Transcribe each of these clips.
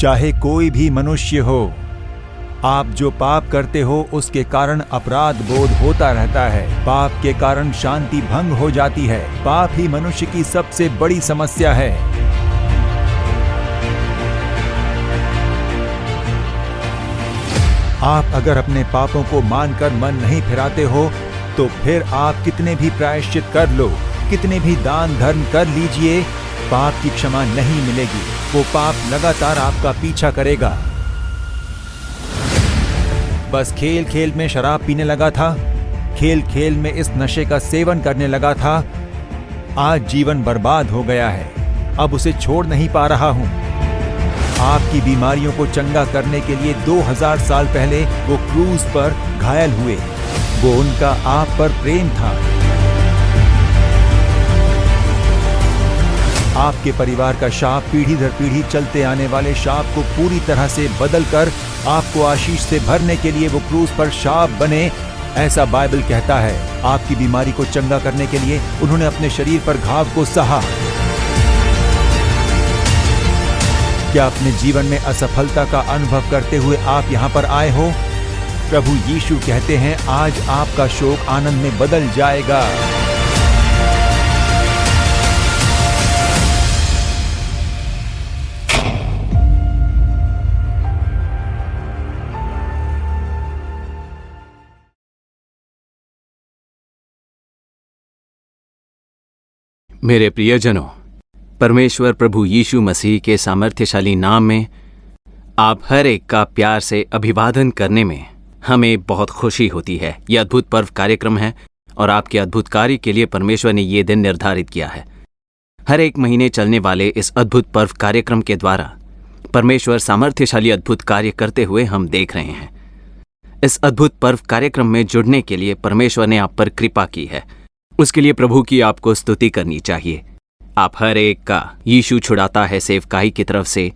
चाहे कोई भी मनुष्य हो। आप जो पाप करते हो उसके कारण अपराध बोध होता रहता है। पाप के कारण शांति भंग हो जाती है। पाप ही मनुष्य की सबसे बड़ी समस्या है। आप अगर अपने पापों को मानकर मन नहीं फिराते हो तो फिर आप कितने भी प्रायश्चित कर लो, कितने भी दान धर्म कर लीजिए, पाप की क्षमा नहीं मिलेगी। वो पाप लगातार आपका पीछा करेगा। बस खेल खेल में शराब पीने लगा था, खेल खेल में इस नशे का सेवन करने लगा था। आज जीवन बर्बाद हो गया है, अब उसे छोड़ नहीं पा रहा हूं। आपकी बीमारियों को चंगा करने के लिए 2000 साल पहले वो क्रूज पर घायल हुए। वो उनका आप पर प्रेम था। आपके परिवार का शाप पीढ़ी दर पीढ़ी चलते आने वाले शाप को पूरी तरह से बदलकर आपको आशीष से भरने के लिए वो क्रूज पर शाप बने, ऐसा बाइबल कहता है। आपकी बीमारी को चंगा करने के लिए उन्होंने अपने शरीर पर घाव को सहा। क्या अपने जीवन में असफलता का अनुभव करते हुए आप यहाँ पर आए हो? प्रभु यीशु कहते हैं आज आपका शोक आनंद में बदल जाएगा। मेरे प्रियजनों, परमेश्वर प्रभु यीशु मसीह के सामर्थ्यशाली नाम में आप हर एक का प्यार से अभिवादन करने में हमें बहुत खुशी होती है। यह अद्भुत पर्व कार्यक्रम है और आपके अद्भुत कार्य के लिए परमेश्वर ने ये दिन निर्धारित किया है। हर एक महीने चलने वाले इस अद्भुत पर्व कार्यक्रम के द्वारा परमेश्वर सामर्थ्यशाली अद्भुत कार्य करते हुए हम देख रहे हैं। इस अद्भुत पर्व कार्यक्रम में जुड़ने के लिए परमेश्वर ने आप पर कृपा की है। उसके लिए प्रभु की आपको स्तुति करनी चाहिए। आप हर एक का यीशु छुड़ाता है सेवकाई की तरफ से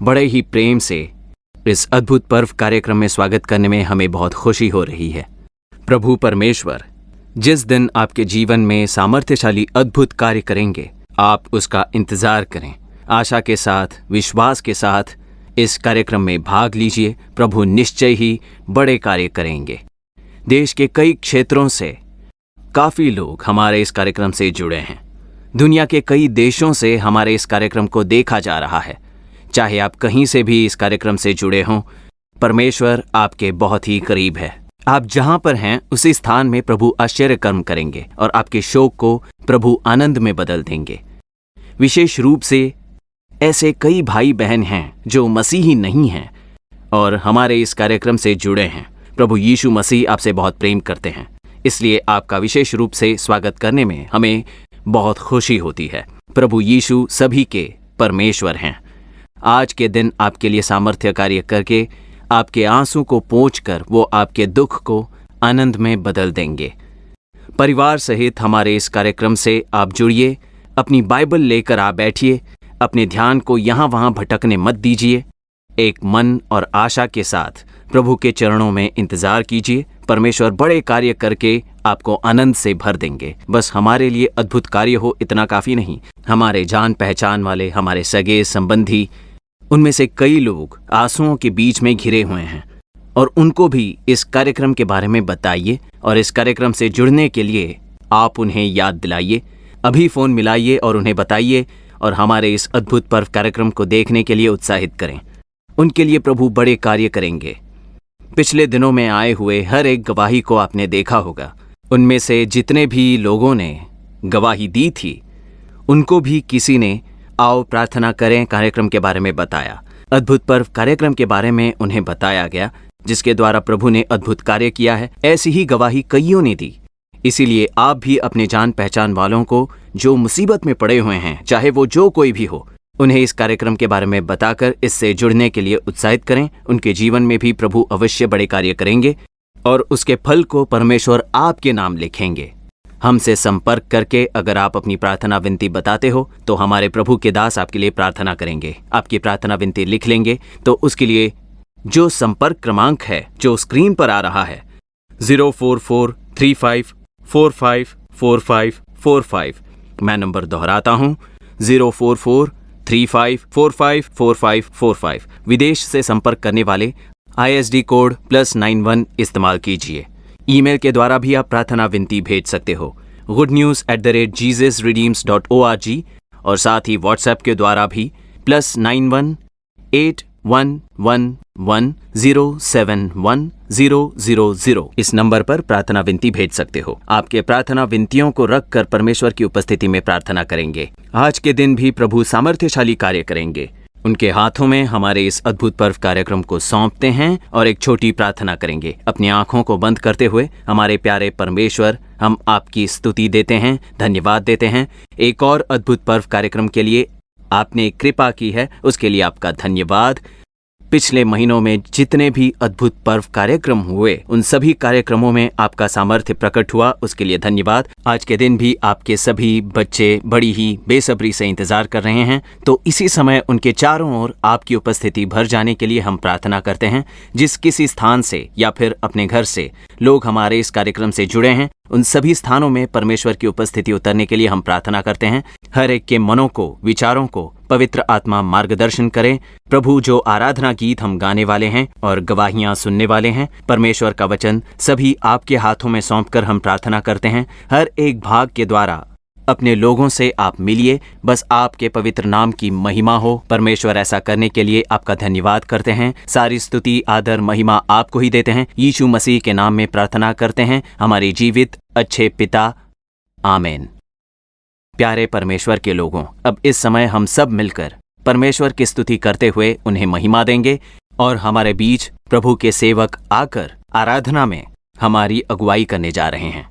बड़े ही प्रेम से इस अद्भुत पर्व कार्यक्रम में स्वागत करने में हमें बहुत खुशी हो रही है। प्रभु परमेश्वर जिस दिन आपके जीवन में सामर्थ्यशाली अद्भुत कार्य करेंगे, आप उसका इंतजार करें। आशा के साथ, विश्वास के साथ इस कार्यक्रम में भाग लीजिए। प्रभु निश्चय ही बड़े कार्य करेंगे। देश के कई क्षेत्रों से काफी लोग हमारे इस कार्यक्रम से जुड़े हैं। दुनिया के कई देशों से हमारे इस कार्यक्रम को देखा जा रहा है। चाहे आप कहीं से भी इस कार्यक्रम से जुड़े हों, परमेश्वर आपके बहुत ही करीब है। आप जहां पर हैं उसी स्थान में प्रभु आश्चर्य कर्म करेंगे और आपके शोक को प्रभु आनंद में बदल देंगे। विशेष रूप से ऐसे कई भाई बहन हैं जो मसीही नहीं हैं और हमारे इस कार्यक्रम से जुड़े हैं। प्रभु यीशु मसीह आपसे बहुत प्रेम करते हैं, इसलिए आपका विशेष रूप से स्वागत करने में हमें बहुत खुशी होती है। प्रभु यीशु सभी के परमेश्वर हैं। आज के दिन आपके लिए सामर्थ्य कार्य करके आपके आंसू को पोंछकर वो आपके दुख को आनंद में बदल देंगे। परिवार सहित हमारे इस कार्यक्रम से आप जुड़िए। अपनी बाइबल लेकर आ बैठिए। अपने ध्यान को यहाँ वहाँ भटकने मत दीजिए। एक मन और आशा के साथ प्रभु के चरणों में इंतजार कीजिए। परमेश्वर बड़े कार्य करके आपको आनंद से भर देंगे। बस हमारे लिए अद्भुत कार्य हो इतना काफी नहीं। हमारे जान पहचान वाले, हमारे सगे संबंधी, उनमें से कई लोग आंसुओं के बीच में घिरे हुए हैं और उनको भी इस कार्यक्रम के बारे में बताइए और इस कार्यक्रम से जुड़ने के लिए आप उन्हें याद दिलाइए। अभी फ़ोन मिलाइए और उन्हें बताइए और हमारे इस अद्भुत पर्व कार्यक्रम को देखने के लिए उत्साहित करें। उनके लिए प्रभु बड़े कार्य करेंगे। पिछले दिनों में आए हुए हर एक गवाही को आपने देखा होगा। उनमें से जितने भी लोगों ने गवाही दी थी, उनको भी किसी ने आओ प्रार्थना करें कार्यक्रम के बारे में बताया। अद्भुत पर्व कार्यक्रम के बारे में उन्हें बताया गया, जिसके द्वारा प्रभु ने अद्भुत कार्य किया है। ऐसी ही गवाही कईयों ने दी। इसीलिए आप भी अपने जान पहचान वालों को जो मुसीबत में पड़े हुए हैं, चाहे वो जो कोई भी हो, उन्हें इस कार्यक्रम के बारे में बताकर इससे जुड़ने के लिए उत्साहित करें। उनके जीवन में भी प्रभु अवश्य बड़े कार्य करेंगे और उसके फल को परमेश्वर आपके नाम लिखेंगे। हमसे संपर्क करके अगर आप अपनी प्रार्थना विनती बताते हो तो हमारे प्रभु के दास आपके लिए प्रार्थना करेंगे। आपकी प्रार्थना विनती लिख लेंगे तो उसके लिए जो संपर्क क्रमांक है जो स्क्रीन पर आ रहा है 04435454545। मैं नंबर दोहराता हूँ 04435454545। 35454545। विदेश से संपर्क करने वाले ISD कोड +91 इस्तेमाल कीजिए। ईमेल के द्वारा भी आप प्रार्थना विनती भेज सकते हो goodnews@jesusredeems.org, और साथ ही व्हाट्सएप के द्वारा भी +91 8111071000 इस नंबर पर प्रार्थना विनती भेज सकते हो। आपके प्रार्थना विनतियों को रखकर परमेश्वर की उपस्थिति में प्रार्थना करेंगे। आज के दिन भी प्रभु सामर्थ्यशाली कार्य करेंगे। उनके हाथों में हमारे इस अद्भुत पर्व कार्यक्रम को सौंपते हैं और एक छोटी प्रार्थना करेंगे। अपनी आंखों को बंद करते हुए हमारे प्यारे परमेश्वर, हम आपकी स्तुति देते हैं, धन्यवाद देते हैं। एक और अद्भुत पर्व कार्यक्रम के लिए आपने कृपा की है, उसके लिए आपका धन्यवाद। पिछले महीनों में जितने भी अद्भुत पर्व कार्यक्रम हुए, उन सभी कार्यक्रमों में आपका सामर्थ्य प्रकट हुआ, उसके लिए धन्यवाद। आज के दिन भी आपके सभी बच्चे बड़ी ही बेसब्री से इंतजार कर रहे हैं, तो इसी समय उनके चारों ओर आपकी उपस्थिति भर जाने के लिए हम प्रार्थना करते हैं। जिस किसी स्थान से या फिर अपने घर से लोग हमारे इस कार्यक्रम से जुड़े हैं, उन सभी स्थानों में परमेश्वर की उपस्थिति उतरने के लिए हम प्रार्थना करते हैं। हर एक के मनों को, विचारों को पवित्र आत्मा मार्गदर्शन करें। प्रभु, जो आराधना गीत हम गाने वाले हैं और गवाहियां सुनने वाले हैं, परमेश्वर का वचन सभी आपके हाथों में सौंपकर हम प्रार्थना करते हैं। हर एक भाग के द्वारा अपने लोगों से आप मिलिए, बस आपके पवित्र नाम की महिमा हो। परमेश्वर, ऐसा करने के लिए आपका धन्यवाद करते हैं। सारी स्तुति, आदर, महिमा आपको ही देते हैं। यीशु मसीह के नाम में प्रार्थना करते हैं हमारे जीवित अच्छे पिता, आमीन। प्यारे परमेश्वर के लोगों, अब इस समय हम सब मिलकर परमेश्वर की स्तुति करते हुए उन्हें महिमा देंगे, और हमारे बीच प्रभु के सेवक आकर आराधना में हमारी अगुवाई करने जा रहे हैं।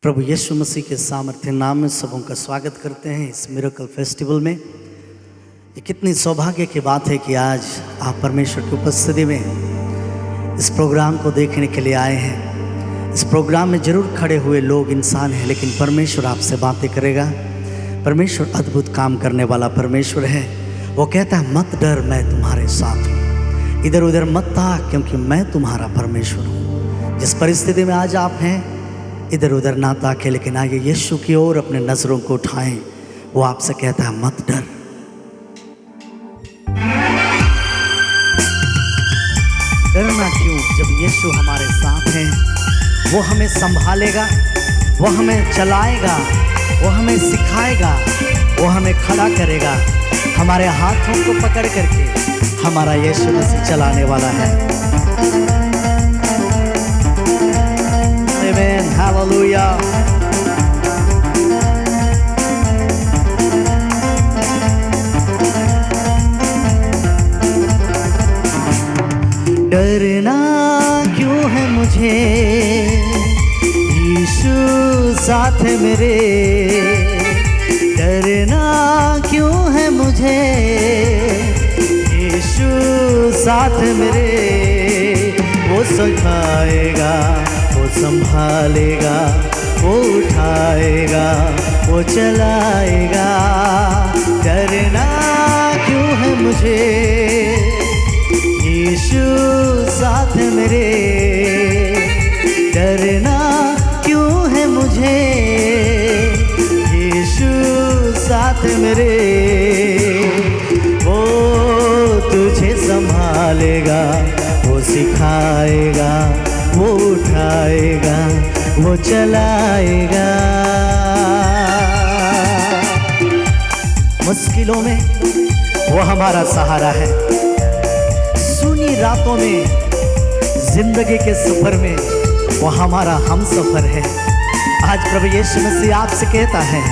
प्रभु यीशु मसीह के सामर्थ्य नाम में सबों का स्वागत करते हैं इस मिरेकल फेस्टिवल में। ये कितनी सौभाग्य की बात है कि आज आप परमेश्वर की उपस्थिति में इस प्रोग्राम को देखने के लिए आए हैं। इस प्रोग्राम में जरूर खड़े हुए लोग इंसान हैं, लेकिन परमेश्वर आपसे बातें करेगा। परमेश्वर अद्भुत काम करने वाला परमेश्वर है। वो कहता है, मत डर, मैं तुम्हारे साथ हूँ, इधर उधर मत ताक, क्योंकि मैं तुम्हारा परमेश्वर हूँ। जिस परिस्थिति में आज आप हैं, इधर उधर ना ताके, लेकिन आगे यीशु की ओर अपने नजरों को उठाएं। वो आपसे कहता है, मत डर। डरना क्यों, जब यीशु हमारे साथ हैं। वो हमें संभालेगा, वो हमें चलाएगा, वो हमें सिखाएगा, वो हमें खड़ा करेगा। हमारे हाथों को पकड़ करके हमारा यीशु मसीह चलाने वाला है। Amen. Hallelujah. डरना क्यों है मुझे, यीशु साथ है मेरे। डरना क्यों है मुझे, यीशु साथ है मेरे। वो सिखाएगा, वो संभालेगा, वो उठाएगा, वो चलाएगा। डरना क्यों है मुझे, यीशु साथ मेरे। डरना क्यों है मुझे, यीशु साथ मेरे। वो तुझे संभालेगा, वो सिखाएगा, वो उठाएगा, वो चलाएगा। मुश्किलों में वो हमारा सहारा है। सुनी रातों में, जिंदगी के सफर में वो हमारा हम सफर है। आज प्रभु यीशु मसीह आपसे कहता है,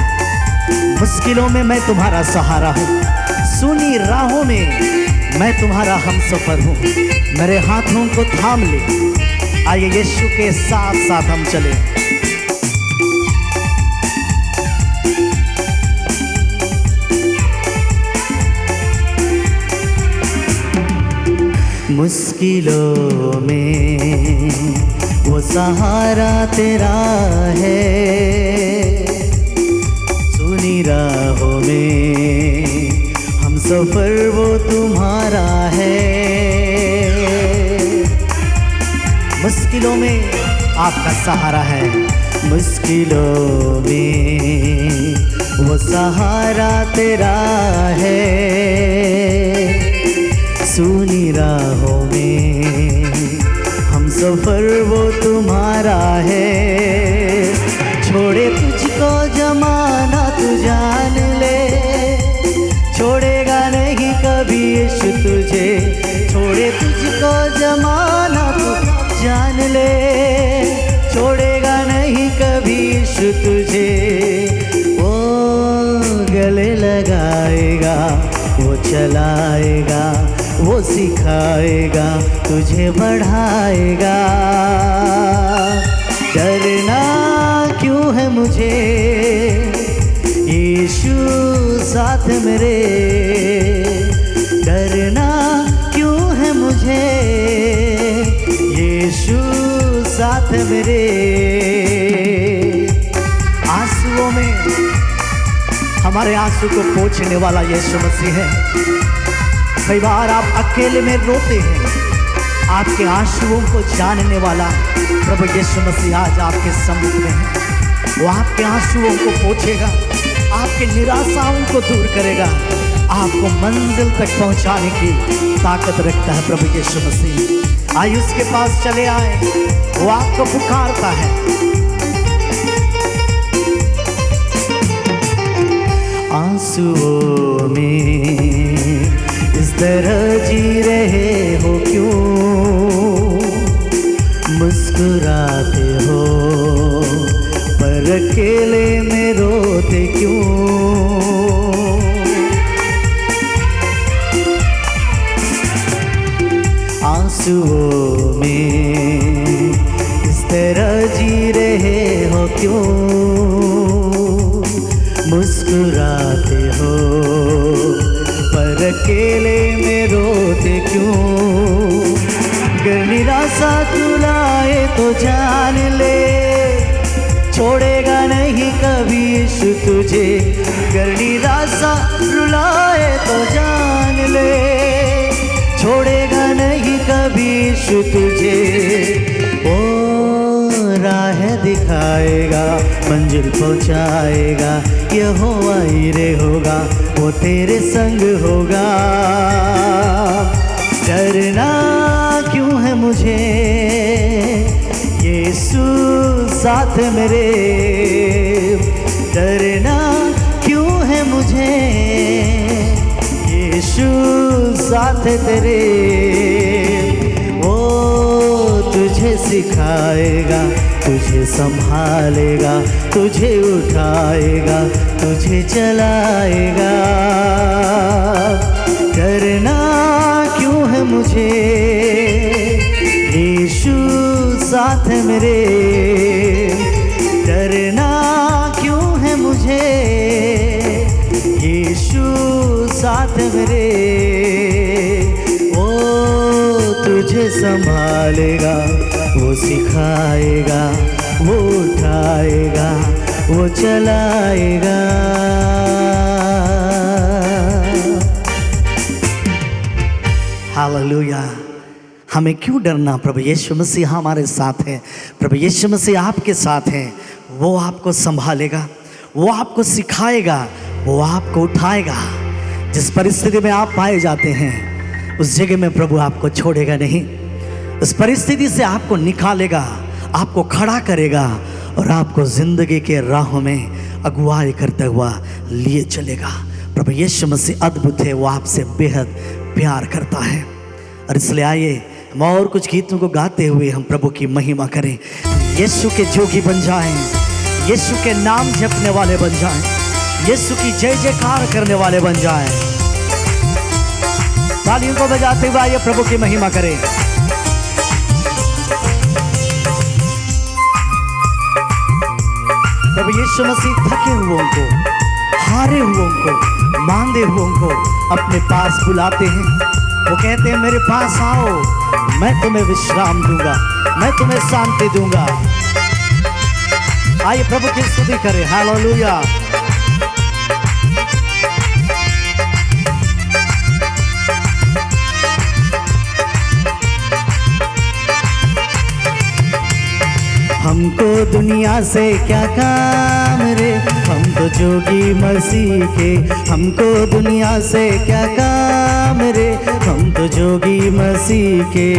मुश्किलों में मैं तुम्हारा सहारा हूँ, सुनी राहों में मैं तुम्हारा हम सफर हूँ। मेरे हाथों को थाम ले, आइए यीशु के साथ साथ हम चले। मुश्किलों में वो सहारा तेरा है, सुनी राहों में हम सफर वो तुम्हारा है। मुश्किलों में आपका सहारा है। मुश्किलों में वो सहारा तेरा है, सुनी राहों में हम सफर वो तुम्हारा है। छोड़े तुझको जमाना तू जान ले, छोड़ेगा नहीं कभी यीशु तुझे। छोड़े तुझको जमाना तू जान ले, छोड़ेगा नहीं कभी यीशु तुझे। वो गले लगाएगा, वो चलाएगा, वो सिखाएगा, तुझे बढ़ाएगा। डरना क्यों है मुझे, यीशु साथ मेरे। डरना क्यों है मुझे, यीशु साथ मेरे। आंसुओं में हमारे आंसू को पोंछने वाला यीशु मसीह है। कई बार आप अकेले में रोते हैं, आपके आंसुओं को जानने वाला प्रभु यीशु मसीह आज आपके सम्मुख में है। वो आपके आंसुओं को पोंछेगा, आपके निराशाओं को दूर करेगा, आपको मंजिल तक पहुंचाने की ताकत रखता है प्रभु यीशु मसीह। आइए उसके पास चले आए, वो आपको पुकारता है। आंसुओं में इस तरह जी रहे हो क्यों, मुस्कुराते हो पर अकेले में रोते क्यों। आंसुओं में इस तरह जी रहे हो क्यों, मुस्कुराते हो पर अकेले में रोते क्यों। अगर निराशा तुलाए तो जान ले, छोड़ेगा नहीं कभी यीशु तुझे। अगर निराशा रुलाए तो जान ले, छोड़ेगा नहीं कभी यीशु तुझे। ओ राह दिखाएगा, मंजिल पहुंचाएगा, यहोवा हीरे होगा, वो तेरे संग होगा। डरना क्यों है मुझे, यीशु साथ मेरे। डरना क्यों है मुझे, यीशु साथ तेरे। वो तुझे सिखाएगा, तुझे संभालेगा, तुझे उठाएगा, तुझे चलाएगा। डरना क्यों है मुझे, यीशु साथ मेरे। डरना क्यों है मुझे, यीशु साथ मेरे। वो तुझे संभालेगा, वो सिखाएगा, वो उठाएगा, वो चलाएगा। हालेलुया। हमें क्यों डरना, प्रभु यीशु मसीह हमारे साथ है। प्रभु यीशु मसीह आपके साथ हैं। वो आपको संभालेगा, वो आपको सिखाएगा, वो आपको उठाएगा। जिस परिस्थिति में आप पाए जाते हैं उस जगह में प्रभु आपको छोड़ेगा नहीं। उस परिस्थिति से आपको निकालेगा, आपको खड़ा करेगा और आपको जिंदगी के राहों में अगुवाई करता हुआ लिए चलेगा। प्रभु यीशु मसीह अद्भुत है, वो आपसे बेहद प्यार करता है। और इसलिए आइए हम और कुछ गीतों को गाते हुए हम प्रभु की महिमा करें। यीशु के जोगी बन जाएं, यीशु के नाम जपने वाले बन जाएं, यीशु की जय जयकार करने वाले बन जाएं। तालियों को बजाते हुए आइए प्रभु की महिमा करें। प्रभु यीशु मसीह थके हुओं को, हारे हुओं को, मांदे हुओं को अपने पास बुलाते हैं। वो कहते हैं मेरे पास आओ, मैं तुम्हें विश्राम दूंगा, मैं तुम्हें शांति दूंगा। आइए प्रभु की स्तुति करें। हालेलुया। दुनिया से क्या काम रे, हम तो जोगी मसीह के। हमको दुनिया से क्या काम रे, हम तो जोगी मसीह के।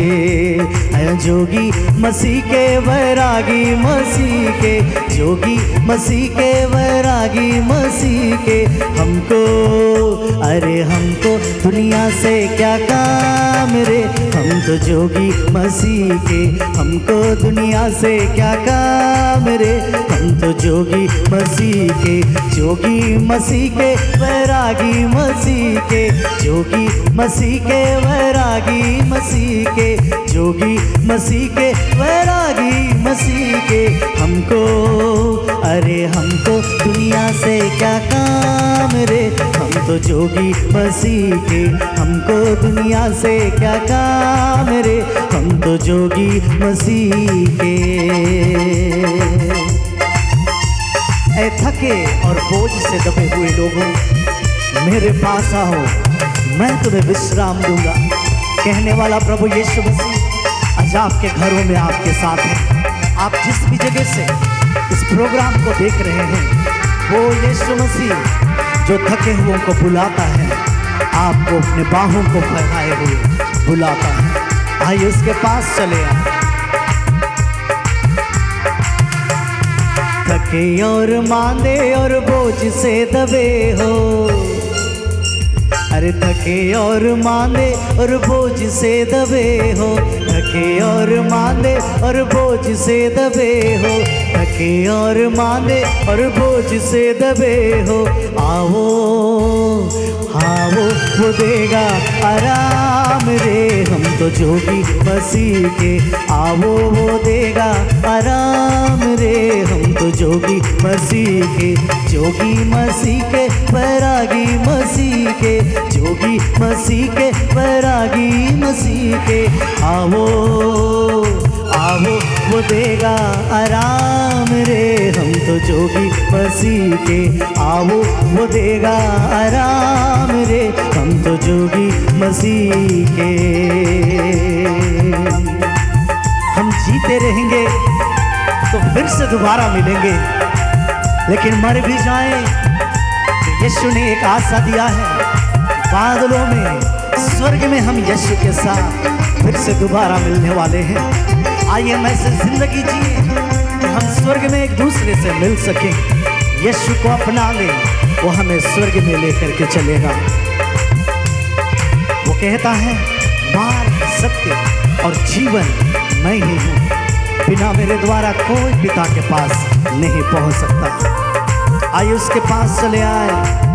है जोगी मसीह के, वैरागी मसीह के, जोगी मसीह के, वैरागी मसीह के। हमको अरे हमको दुनिया से क्या काम रे, हम तो जोगी मसीह के। हमको दुनिया से क्या काम रे, हम तो जोगी मसीह के। जोगी मसीह के, वैरागी मसीह के, जोगी मसीह के, वैरागी मसीह के, जोगी मसीह के, वैरागी मसीह के। हमको अरे हमको दुनिया से क्या काम रे, हम तो जोगी मसीह के। हमको दुनिया से क्या काम रे, हम तो जोगी मसीह के। ऐ थके और बोझ से दबे हुए लोगों, मेरे पास आओ, मैं तुम्हें विश्राम दूंगा। कहने वाला प्रभु यीशु मसीह आज आपके घरों में आपके साथ है। आप जिस भी जगह से इस प्रोग्राम को देख रहे हैं, वो यीशु मसीह जो थके हुओं को बुलाता है, आपको अपने बाहों को फैलाए हुए बुलाता है। आइए उसके पास चले आए। थके और मांदे और बोझ से दबे हो, अरे थके और मांदे और बोझ से दबे हो, थके और मांदे और बोझ से दबे हो, थके और मांदे और बोझ से दबे हो। आओ आओ वो देगा आराम रे, हम तो जोगी मसीह के। आओ वो देगा आराम रे, हम तो जोगी मसीह के। जोगी मसीह के, वैरागी मसीह के, जोगी मसीह के, वैरागी मसीह के। आओ आओ वो देगा आराम रे, हम तो जोगी मसीह के। आओ वो देगा आराम रे, हम तो जोगी मसीह के। हम जीते रहेंगे तो फिर से दोबारा मिलेंगे, लेकिन मर भी जाएं तो यीशु ने एक आशा दिया है, बादलों में स्वर्ग में हम यीशु के साथ फिर से दोबारा मिलने वाले हैं। आइए मैं से जिंदगी जिए कि हम स्वर्ग में एक दूसरे से मिल सकें। यीशु को अपना ले, वो हमें स्वर्ग में लेकर के चलेगा। वो कहता है मार्ग, सत्य और जीवन मैं ही हूँ, बिना मेरे द्वारा कोई पिता के पास नहीं पहुँच सकता। आइए उसके पास चले आए।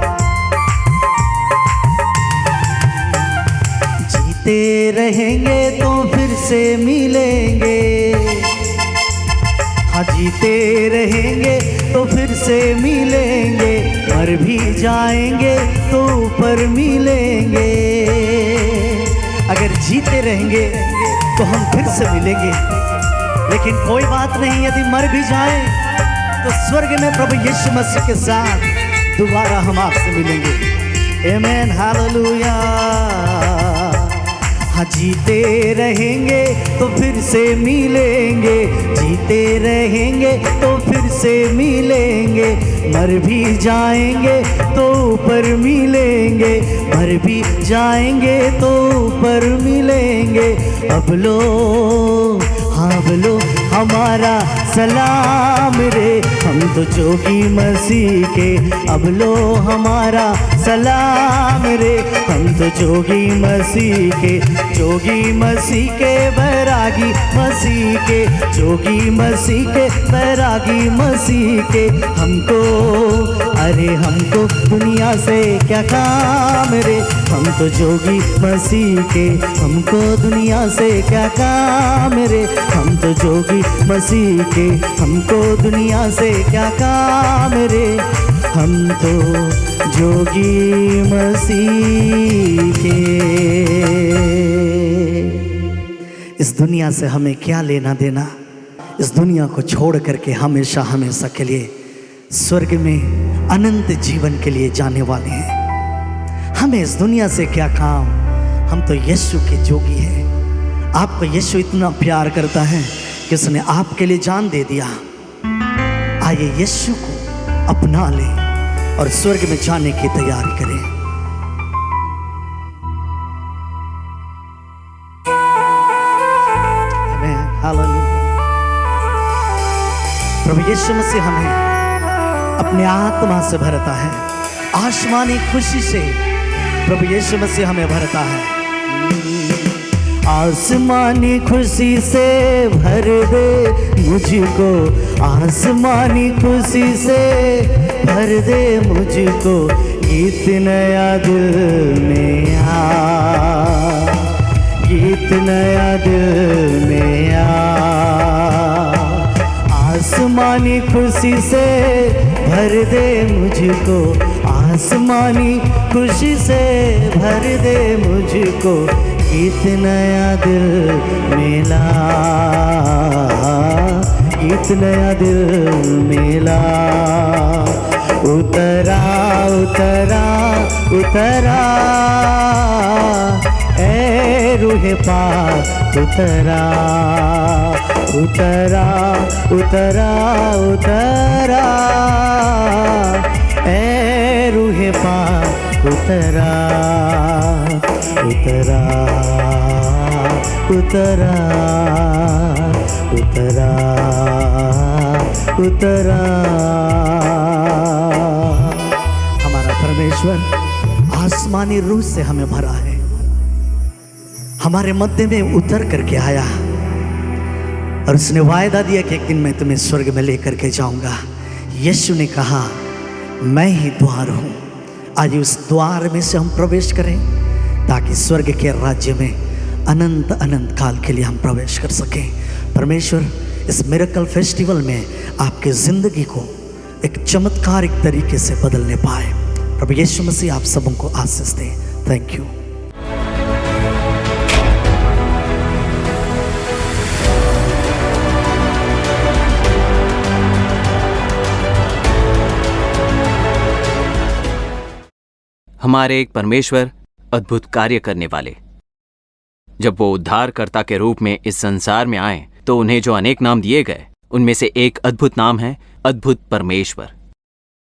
जीते रहेंगे तो फिर से मिलेंगे, हाँ जीते रहेंगे तो फिर से मिलेंगे। मर भी जाएंगे तो ऊपर मिलेंगे। अगर जीते रहेंगे तो हम फिर से मिलेंगे, लेकिन कोई बात नहीं, यदि मर भी जाए तो स्वर्ग में प्रभु यीशु मसीह के साथ दोबारा हम आपसे मिलेंगे। आमेन, हालेलुया। हाँ जीते रहेंगे तो फिर से मिलेंगे, जीते रहेंगे तो फिर से मिलेंगे। मर भी जाएंगे तो ऊपर मिलेंगे, मर भी जाएंगे तो ऊपर मिलेंगे। अब लो हाँ बोलो हमारा सलाम रे, हम तो जोगी मसीह के। अब लो हमारा सलाम रे, हम तो जोगी मसीह के। जोगी मसीह के, बैरागी मसीह के, जोगी मसीह के, बैरागी मसीह के। हमको अरे हमको दुनिया से क्या काम रे, हम तो जोगी मसीह के। हमको दुनिया से क्या काम रे, हम तो जोगी मसीह के। हमको दुनिया से क्या काम रे, हम तो जोगी मसीह के। इस दुनिया से हमें क्या लेना देना, इस दुनिया को छोड़ करके हमेशा हमेशा के लिए स्वर्ग में अनंत जीवन के लिए जाने वाले हैं। हमें इस दुनिया से क्या काम, हम तो यीशु के जोगी हैं। आपको यीशु इतना प्यार करता है कि उसने आपके लिए जान दे दिया। आइए यीशु को अपना लें और स्वर्ग में जाने की तैयारी करें। आमीन, हालेलुया। प्रभु यीशु मसीह हमें अपने आत्मा से भरता है, आसमानी खुशी से प्रभु यीशु मसीह हमें भरता है। आसमानी खुशी से भर दे मुझको, आसमानी खुशी से भर दे मुझको, गीत नया दिल में आ, गीत नया दिल में आ। आसमानी खुशी से भर दे मुझको, आसमानी खुशी से भर दे मुझको, गीत नया दिल मिला, गीत नया दिल मिला। उतरा उतरा उतरा ए रूहे पाक उतरा, उतरा उतरा उतरा ए रूहे पाक उतरा, उतरा उतरा उतरा उतरा। हमारा परमेश्वर आसमानी रूह से हमें भरा है, हमारे मध्य में उतर करके आया और उसने वायदा दिया कि एक दिन मैं तुम्हें स्वर्ग में लेकर के जाऊंगा। यीशु ने कहा मैं ही द्वार हूँ, आज उस द्वार में से हम प्रवेश करें ताकि स्वर्ग के राज्य में अनंत अनंत काल के लिए हम प्रवेश कर सकें। परमेश्वर इस मिरेकल फेस्टिवल में आपके ज़िंदगी को एक चमत्कारिक तरीके से बदलने पाए। प्रभु यीशु मसीह आप सबों को आशीष दें। Thank you. हमारे एक परमेश्वर अद्भुत कार्य करने वाले, जब वो उद्धारकर्ता के रूप में इस संसार में आए तो उन्हें जो अनेक नाम दिए गए उनमें से एक अद्भुत नाम है अद्भुत परमेश्वर,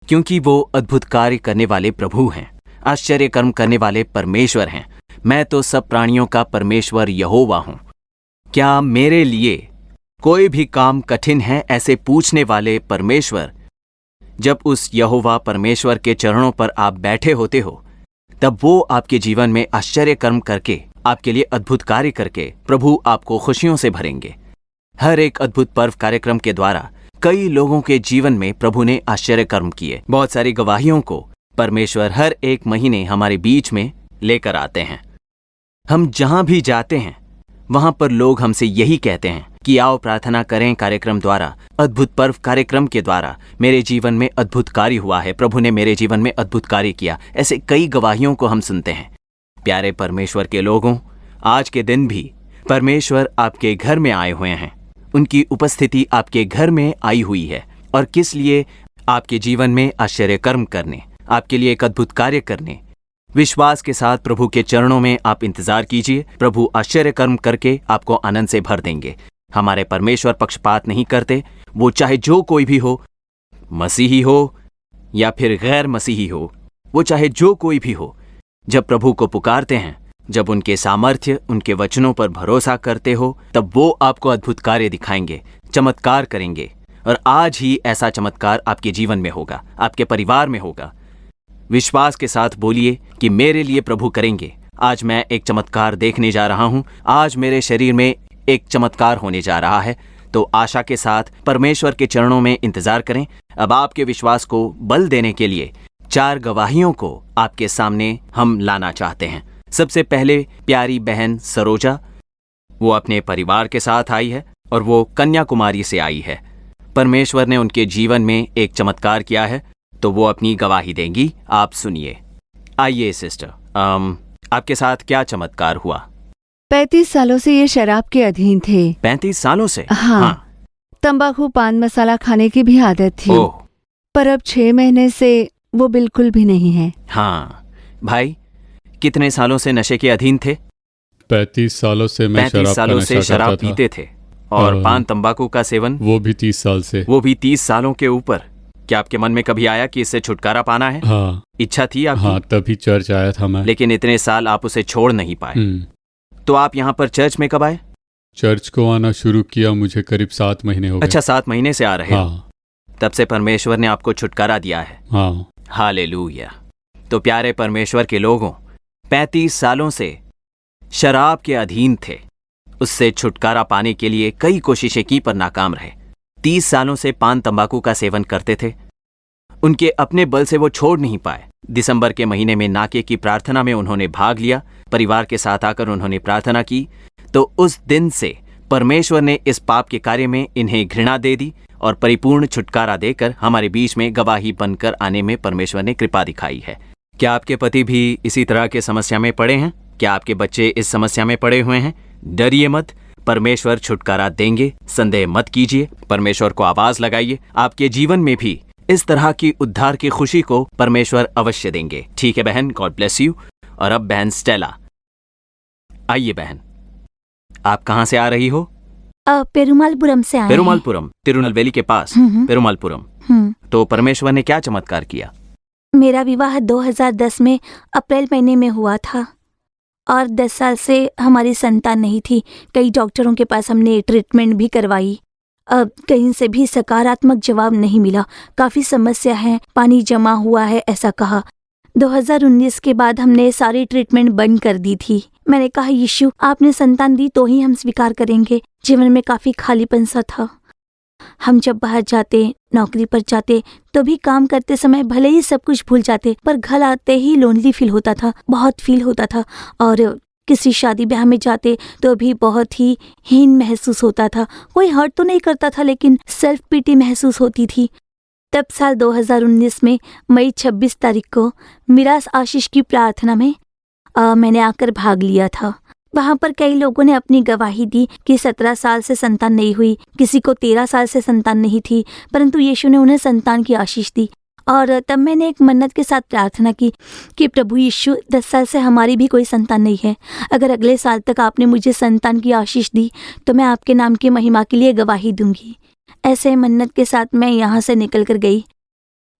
क्योंकि वो अद्भुत कार्य करने वाले प्रभु हैं, आश्चर्य कर्म करने वाले परमेश्वर हैं। मैं तो सब प्राणियों का परमेश्वर यहोवा हूं। क्या मेरे लिए कोई भी काम कठिन है, ऐसे पूछने वाले परमेश्वर, जब उस यहोवा परमेश्वर के चरणों पर आप बैठे होते हो तब वो आपके जीवन में आश्चर्य कर्म करके, आपके लिए अद्भुत कार्य करके प्रभु आपको खुशियों से भरेंगे। हर एक अद्भुत पर्व कार्यक्रम के द्वारा कई लोगों के जीवन में प्रभु ने आश्चर्य कर्म किए। बहुत सारी गवाहियों को परमेश्वर हर एक महीने हमारे बीच में लेकर आते हैं। हम जहां भी जाते हैं वहां पर लोग हमसे यही कहते हैं कि आओ प्रार्थना करें कार्यक्रम द्वारा, अद्भुत पर्व कार्यक्रम के द्वारा मेरे जीवन में अद्भुत कार्य हुआ है, प्रभु ने मेरे जीवन में अद्भुत कार्य किया। ऐसे कई गवाहियों को हम सुनते हैं। प्यारे परमेश्वर के लोगों, आज के दिन भी परमेश्वर आपके घर में आए हुए हैं, उनकी उपस्थिति आपके घर में आई हुई है। और किस लिए? आपके जीवन में आश्चर्य कर्म करने, आपके लिए एक अद्भुत कार्य करने। विश्वास के साथ प्रभु के चरणों में आप इंतजार कीजिए, प्रभु आश्चर्य कर्म करके आपको आनंद से भर देंगे। हमारे परमेश्वर पक्षपात नहीं करते, वो चाहे जो कोई भी हो, मसीही हो या फिर गैर मसीही हो, वो चाहे जो कोई भी हो, जब प्रभु को पुकारते हैं, जब उनके सामर्थ्य, उनके वचनों पर भरोसा करते हो, तब वो आपको अद्भुत कार्य दिखाएंगे, चमत्कार करेंगे। और आज ही ऐसा चमत्कार आपके जीवन में होगा, आपके परिवार में होगा। विश्वास के साथ बोलिए कि मेरे लिए प्रभु करेंगे। आज मैं एक चमत्कार देखने जा रहा हूं, आज मेरे शरीर में एक चमत्कार होने जा रहा है। तो आशा के साथ परमेश्वर के चरणों में इंतजार करें। अब आपके विश्वास को बल देने के लिए 4 गवाहियों को आपके सामने हम लाना चाहते हैं। सबसे पहले प्यारी बहन सरोजा, वो अपने परिवार के साथ आई है और वो कन्याकुमारी से आई है। परमेश्वर ने उनके जीवन में एक चमत्कार किया है, तो वो अपनी गवाही देंगी। आप सुनिए। आइए सिस्टर, आपके साथ क्या चमत्कार हुआ? 35 सालों से ये शराब के अधीन थे। 35 सालों से? हाँ। तंबाकू, पान मसाला खाने की भी आदत थी। ओह। पर अब 6 महीने से वो बिल्कुल भी नहीं है। हाँ भाई, कितने सालों से नशे के अधीन थे? 35 सालों से मैं 35 सालों से शराब पीते थे। और पान तंबाकू का सेवन? वो भी 30 साल से। वो भी 30 सालों के ऊपर। क्या आपके मन में कभी आया कि इससे छुटकारा पाना है? हाँ। इच्छा थी आपकी? हाँ, तभी चर्च आया था मैं। लेकिन इतने साल आप उसे छोड़ नहीं पाए। तो आप यहाँ पर चर्च में कब आए? चर्च को आना शुरू किया मुझे करीब 7 महीने हो गए। अच्छा, 7 महीने से आ रहे हो। हाँ। तब से परमेश्वर ने आपको छुटकारा दिया है। हाँ। हालेलुया। तो प्यारे परमेश्वर के लोगों, 35 सालों से शराब के अधीन थे। उससे छुटकारा पाने के लिए कई कोशिशें की पर नाकाम रहे। 30 सालों से पान तंबाकू का सेवन करते थे। उनके अपने बल से वो छोड़ नहीं पाए। दिसंबर के महीने में नाके की प्रार्थना में उन्होंने भाग लिया। परिवार के साथ आकर उन्होंने प्रार्थना की। तो उस दिन से परमेश्वर ने इस पाप के कार्य में इन्हें घृणा दे दी और परिपूर्ण छुटकारा देकर हमारे बीच में गवाही बनकर आने में परमेश्वर ने कृपा दिखाई है। क्या आपके पति भी इसी तरह के समस्या में पड़े हैं? क्या आपके बच्चे इस समस्या में पड़े हुए हैं? डरिए मत, परमेश्वर छुटकारा देंगे। संदेह मत कीजिए, परमेश्वर को आवाज लगाइए। आपके जीवन में भी इस तरह की उद्धार की खुशी को परमेश्वर अवश्य देंगे। ठीक है बहन, गॉड ब्लेस यू। और अब बहन स्टेला, आइए बहन, आप कहाँ से आ रही हो? पेरुमालपुरम से आए हैं। पेरुमालपुरम, तिरुनेलवेली के पास पेरुमालपुरम। तो परमेश्वर ने क्या चमत्कार किया? मेरा विवाह 2010 में अप्रैल महीने में हुआ था और 10 साल से हमारी संतान नहीं थी। कई डॉक्टरों के पास हमने ट्रीटमेंट भी करवाई, अब कहीं से भी सकारात्मक जवाब नहीं मिला। काफ़ी समस्या है, पानी जमा हुआ है ऐसा कहा। 2019 के बाद हमने सारी ट्रीटमेंट बंद कर दी थी। मैंने कहा, यीशु आपने संतान दी तो ही हम स्वीकार करेंगे। जीवन में काफ़ी खालीपन सा था। हम जब बाहर जाते, नौकरी पर जाते तो भी काम करते समय भले ही सब कुछ भूल जाते, पर घर आते ही लोनली फील होता था, बहुत फील होता था। और किसी शादी ब्याह में जाते तो भी बहुत ही हीन महसूस होता था। कोई हर्ट तो नहीं करता था लेकिन सेल्फ पिटी महसूस होती थी। तब साल 2019 में मई 26 तारीख को मिरास आशीष की प्रार्थना में मैंने आकर भाग लिया था। वहाँ पर कई लोगों ने अपनी गवाही दी कि 17 साल से संतान नहीं हुई, किसी को 13 साल से संतान नहीं थी, परंतु यीशु ने उन्हें संतान की आशीष दी। और तब मैंने एक मन्नत के साथ प्रार्थना की कि प्रभु यीशु 10 साल से हमारी भी कोई संतान नहीं है। अगर अगले साल तक आपने मुझे संतान की आशीष दी तो मैं आपके नाम की महिमा के लिए गवाही दूंगी। ऐसे मन्नत के साथ मैं यहाँ से निकल कर गई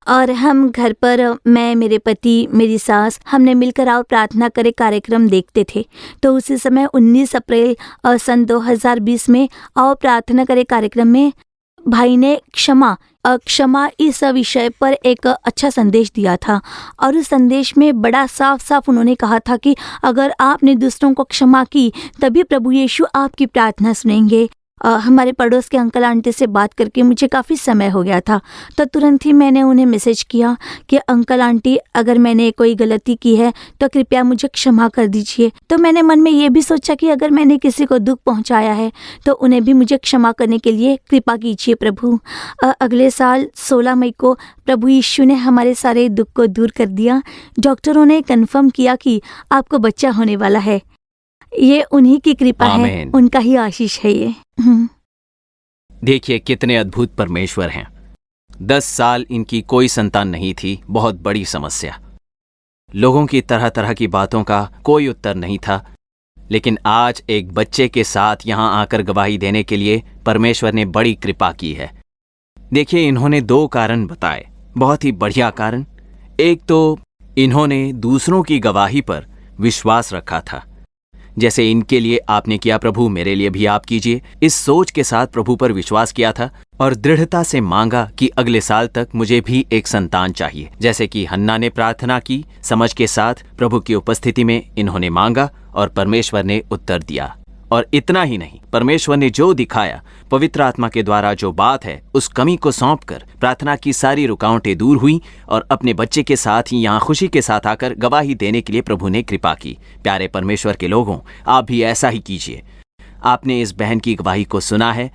और हम घर पर, मैं, मेरे पति, मेरी सास, हमने मिलकर आओ प्रार्थना करे कार्यक्रम देखते थे। तो उसी समय 19 अप्रैल सन 2020 में आओ प्रार्थना करे कार्यक्रम में भाई ने क्षमा इस विषय पर एक अच्छा संदेश दिया था। और उस संदेश में बड़ा साफ साफ उन्होंने कहा था कि अगर आपने दूसरों को क्षमा की तभी प्रभु यीशु आपकी प्रार्थना सुनेंगे। हमारे पड़ोस के अंकल आंटी से बात करके मुझे काफ़ी समय हो गया था, तो तुरंत ही मैंने उन्हें मैसेज किया कि अंकल आंटी, अगर मैंने कोई गलती की है तो कृपया मुझे क्षमा कर दीजिए। तो मैंने मन में ये भी सोचा कि अगर मैंने किसी को दुख पहुंचाया है तो उन्हें भी मुझे क्षमा करने के लिए कृपा कीजिए प्रभु। अगले साल 16 मई को प्रभु यीशु ने हमारे सारे दुख को दूर कर दिया। डॉक्टरों ने कन्फर्म किया कि आपको बच्चा होने वाला है। ये उन्हीं की कृपा है, उनका ही आशीष है ये। देखिए कितने अद्भुत परमेश्वर हैं। 10 साल इनकी कोई संतान नहीं थी, बहुत बड़ी समस्या। लोगों की तरह तरह की बातों का कोई उत्तर नहीं था, लेकिन आज एक बच्चे के साथ यहां आकर गवाही देने के लिए परमेश्वर ने बड़ी कृपा की है। देखिए, इन्होंने 2 कारण बताए, बहुत ही बढ़िया कारण। एक तो इन्होंने दूसरों की गवाही पर विश्वास रखा था, जैसे इनके लिए आपने किया प्रभु, मेरे लिए भी आप कीजिए। इस सोच के साथ प्रभु पर विश्वास किया था और दृढ़ता से मांगा कि अगले साल तक मुझे भी एक संतान चाहिए। जैसे कि हन्ना ने प्रार्थना की, समझ के साथ प्रभु की उपस्थिति में इन्होंने मांगा और परमेश्वर ने उत्तर दिया। और इतना ही नहीं, परमेश्वर ने जो दिखाया, पवित्र आत्मा के द्वारा जो बात है, उस कमी को सौंपकर प्रार्थना की सारी रुकावटें दूर हुई और अपने बच्चे के साथ ही यहाँ खुशी के साथ आकर गवाही देने के लिए प्रभु ने कृपा की। प्यारे परमेश्वर के लोगों, आप भी ऐसा ही कीजिए। आपने इस बहन की गवाही को सुना है,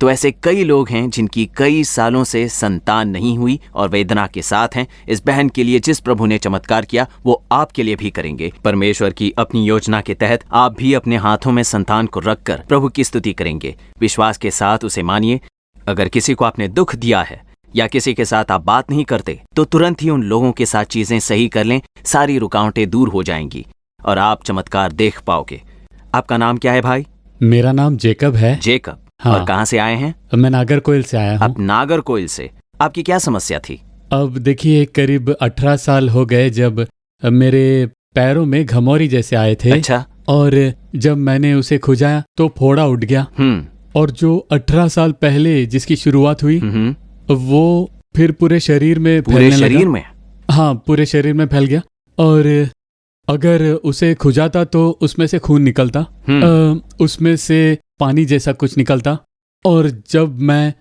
तो ऐसे कई लोग हैं जिनकी कई सालों से संतान नहीं हुई और वेदना के साथ हैं। इस बहन के लिए जिस प्रभु ने चमत्कार किया वो आपके लिए भी करेंगे। परमेश्वर की अपनी योजना के तहत आप भी अपने हाथों में संतान को रखकर प्रभु की स्तुति करेंगे। विश्वास के साथ उसे मानिए। अगर किसी को आपने दुख दिया है या किसी के साथ आप बात नहीं करते तो तुरंत ही उन लोगों के साथ चीजें सही कर लें, सारी रुकावटें दूर हो जाएंगी और आप चमत्कार देख पाओगे। आपका नाम क्या है भाई? मेरा नाम जेकब है। जेकब, हाँ। और कहाँ से आए हैं? मैं नागरकोइल से आया हूँ। आप नागरकोइल से। आपकी क्या समस्या थी? अब देखिए, करीब 18 साल हो गए जब मेरे पैरों में घमौरी जैसे आए थे। अच्छा। और जब मैंने उसे खुजाया तो फोड़ा उठ गया। और जो 18 साल पहले जिसकी शुरुआत हुई वो फिर पूरे शरीर में पूरे फैलने शरीर लगा। में? हाँ, पूरे शरीर में फैल गया। और अगर उसे खुजाता तो उसमें से खून निकलता, उसमें से पानी जैसा कुछ निकलता। और जब मैं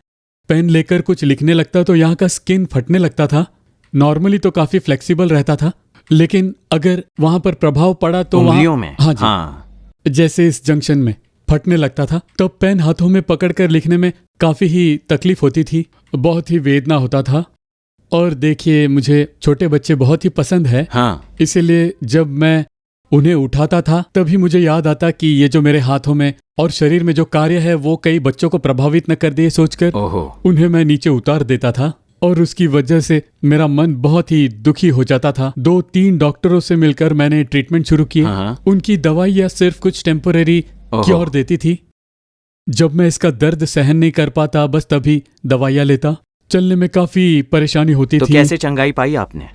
पेन लेकर कुछ लिखने लगता तो यहाँ का स्किन फटने लगता था। नॉर्मली तो काफी फ्लेक्सिबल रहता था, लेकिन अगर वहां पर प्रभाव पड़ा तो उंगलियों में? हाँ जी, जैसे इस जंक्शन में फटने लगता था। तब पेन हाथों में पकड़कर लिखने में काफी ही तकलीफ होती थी, बहुत ही वेदना होता था। और देखिए, मुझे छोटे बच्चे बहुत ही पसंद है। हाँ। इसीलिए जब मैं उन्हें उठाता था तभी मुझे याद आता कि ये जो मेरे हाथों में और शरीर में जो कार्य है वो कई बच्चों को प्रभावित न कर दे, सोचकर उन्हें मैं नीचे उतार देता था। और उसकी वजह से मेरा मन बहुत ही दुखी हो जाता था। 2-3 डॉक्टरों से मिलकर मैंने ट्रीटमेंट शुरू की। उनकी दवाइयाँ सिर्फ कुछ टेम्पररी क्योर देती थी। जब मैं इसका दर्द सहन नहीं कर पाता, बस तभी दवाइयाँ लेता। चलने में काफी परेशानी होती तो थी। कैसे चंगाई पाई आपने?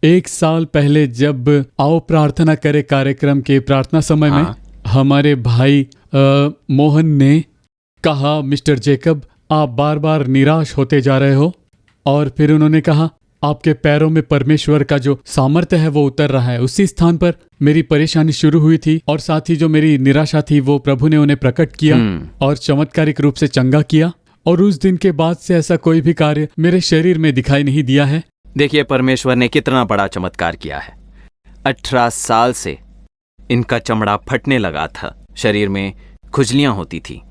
1 साल पहले जब आओ प्रार्थना करे कार्यक्रम के प्रार्थना समय में हमारे भाई मोहन ने कहा, मिस्टर जेकब, आप बार बार निराश होते जा रहे हो। और फिर उन्होंने कहा, आपके पैरों में परमेश्वर का जो सामर्थ्य है वो उतर रहा है। उसी स्थान पर मेरी परेशानी शुरू हुई थी और साथ ही जो मेरी निराशा थी वो प्रभु ने उन्हें प्रकट किया और चमत्कारिक रूप से चंगा किया। और उस दिन के बाद से ऐसा कोई भी कार्य मेरे शरीर में दिखाई नहीं दिया है। देखिए, परमेश्वर ने कितना बड़ा चमत्कार किया है। 18 साल से इनका चमड़ा फटने लगा था, शरीर में खुजलियां होती थी।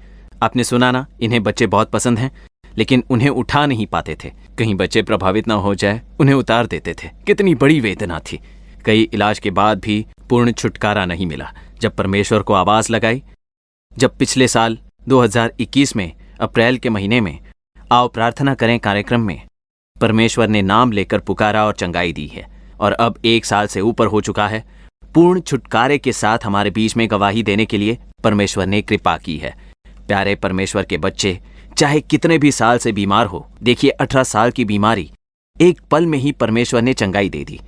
आपने सुना ना, इन्हें बच्चे बहुत पसंद हैं, लेकिन उन्हें उठा नहीं पाते थे। कहीं बच्चे प्रभावित ना हो जाए, उन्हें उतार देते थे। कितनी बड़ी वेदना थी। कई इलाज के बाद भी पूर्ण छुटकारा नहीं मिला। जब परमेश्वर को आवाज लगाई, जब पिछले साल 2021 में अप्रैल के महीने में आओ प्रार्थना करें कार्यक्रम में परमेश्वर ने नाम लेकर पुकारा और चंगाई दी है। और अब 1 साल से ऊपर हो चुका है। पूर्ण छुटकारे के साथ हमारे बीच में गवाही देने के लिए परमेश्वर ने कृपा की है। प्यारे परमेश्वर के बच्चे, चाहे कितने भी साल से बीमार हो, देखिए 18 साल की बीमारी एक पल में ही परमेश्वर ने चंगाई दे दी।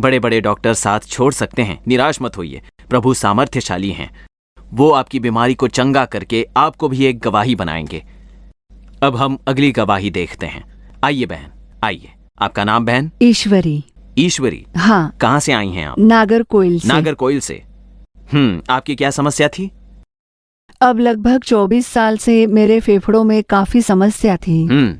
बड़े बड़े डॉक्टर साथ छोड़ सकते हैं, निराश मत होइए। प्रभु सामर्थ्यशाली हैं, वो आपकी बीमारी को चंगा करके आपको भी एक गवाही बनाएंगे। अब हम अगली गवाही देखते हैं। आइए बहन, आइए। आपका नाम बहन? ईश्वरी। ईश्वरी? हाँ। कहाँ से आई हैं आप? नागरकोइल से। नागरकोइल से। आपकी क्या समस्या थी? अब लगभग 24 साल से मेरे फेफड़ों में काफी समस्या थी।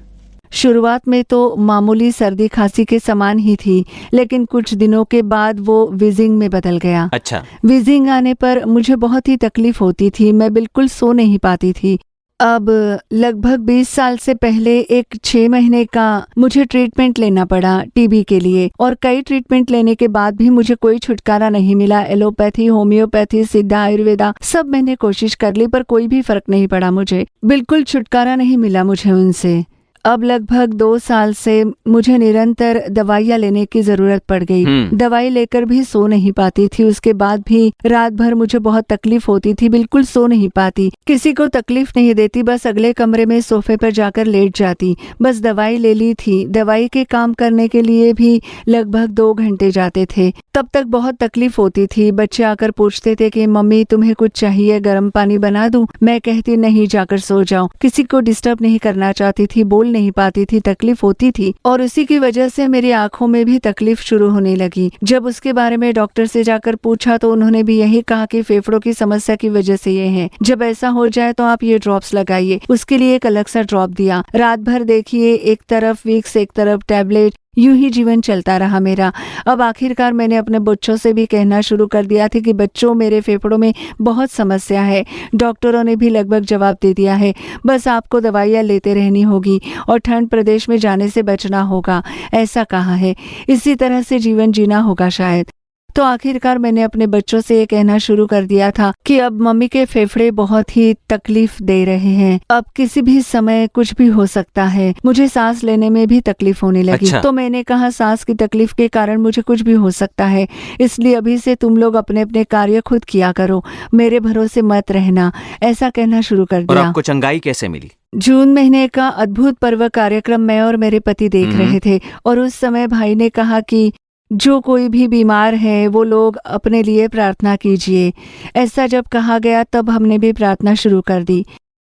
शुरुआत में तो मामूली सर्दी खांसी के समान ही थी, लेकिन कुछ दिनों के बाद वो विजिंग में बदल गया। अच्छा। विजिंग आने पर मुझे बहुत ही तकलीफ होती थी, मैं बिल्कुल सो नहीं पाती थी। अब लगभग 20 साल से पहले एक 6 महीने का मुझे ट्रीटमेंट लेना पड़ा टीबी के लिए, और कई ट्रीटमेंट लेने के बाद भी मुझे कोई छुटकारा नहीं मिला। एलोपैथी, होम्योपैथी, सिद्धा आयुर्वेदा सब मैंने कोशिश कर ली, पर कोई भी फर्क नहीं पड़ा मुझे। बिल्कुल छुटकारा नहीं मिला मुझे उनसे। अब लगभग 2 साल से मुझे निरंतर दवाइयाँ लेने की जरूरत पड़ गई। दवाई लेकर भी सो नहीं पाती थी। उसके बाद भी रात भर मुझे बहुत तकलीफ होती थी, बिल्कुल सो नहीं पाती। किसी को तकलीफ नहीं देती, बस अगले कमरे में सोफे पर जाकर लेट जाती। बस दवाई ले ली थी। दवाई के काम करने के लिए भी लगभग 2 घंटे जाते थे। तब तक बहुत तकलीफ होती थी। बच्चे आकर पूछते थे कि मम्मी तुम्हें कुछ चाहिए, गर्म पानी बना दूं? मैं कहती नहीं, जाकर सो जाओ। किसी को डिस्टर्ब नहीं करना चाहती थी, बोल नहीं पाती थी, तकलीफ होती थी। और उसी की वजह से मेरी आंखों में भी तकलीफ शुरू होने लगी। जब उसके बारे में डॉक्टर से जाकर पूछा तो उन्होंने भी यही कहा कि फेफड़ों की समस्या की वजह से ये है। जब ऐसा हो जाए तो आप ये ड्रॉप्स लगाइए। उसके लिए एक अलग सा ड्रॉप दिया। रात भर देखिए, एक तरफ विक्स, एक तरफ टैबलेट, यूं ही जीवन चलता रहा मेरा। अब आखिरकार मैंने अपने बच्चों से भी कहना शुरू कर दिया था कि बच्चों, मेरे फेफड़ों में बहुत समस्या है। डॉक्टरों ने भी लगभग जवाब दे दिया है, बस आपको दवाइयाँ लेते रहनी होगी और ठंड प्रदेश में जाने से बचना होगा, ऐसा कहा है। इसी तरह से जीवन जीना होगा शायद। तो आखिरकार मैंने अपने बच्चों से ये कहना शुरू कर दिया था कि अब मम्मी के फेफड़े बहुत ही तकलीफ दे रहे हैं, अब किसी भी समय कुछ भी हो सकता है, मुझे सांस लेने में भी तकलीफ होने लगी। अच्छा। तो मैंने कहा सांस की तकलीफ के कारण मुझे कुछ भी हो सकता है, इसलिए अभी से तुम लोग अपने अपने कार्य खुद किया करो, मेरे भरोसे मत रहना, ऐसा कहना शुरू कर और दिया। आपको चंगाई कैसे मिली? जून महीने का अद्भुत पर्व कार्यक्रम मैं और मेरे पति देख रहे थे और उस समय भाई ने कहा कि जो कोई भी बीमार है वो लोग अपने लिए प्रार्थना कीजिए। ऐसा जब कहा गया तब हमने भी प्रार्थना शुरू कर दी।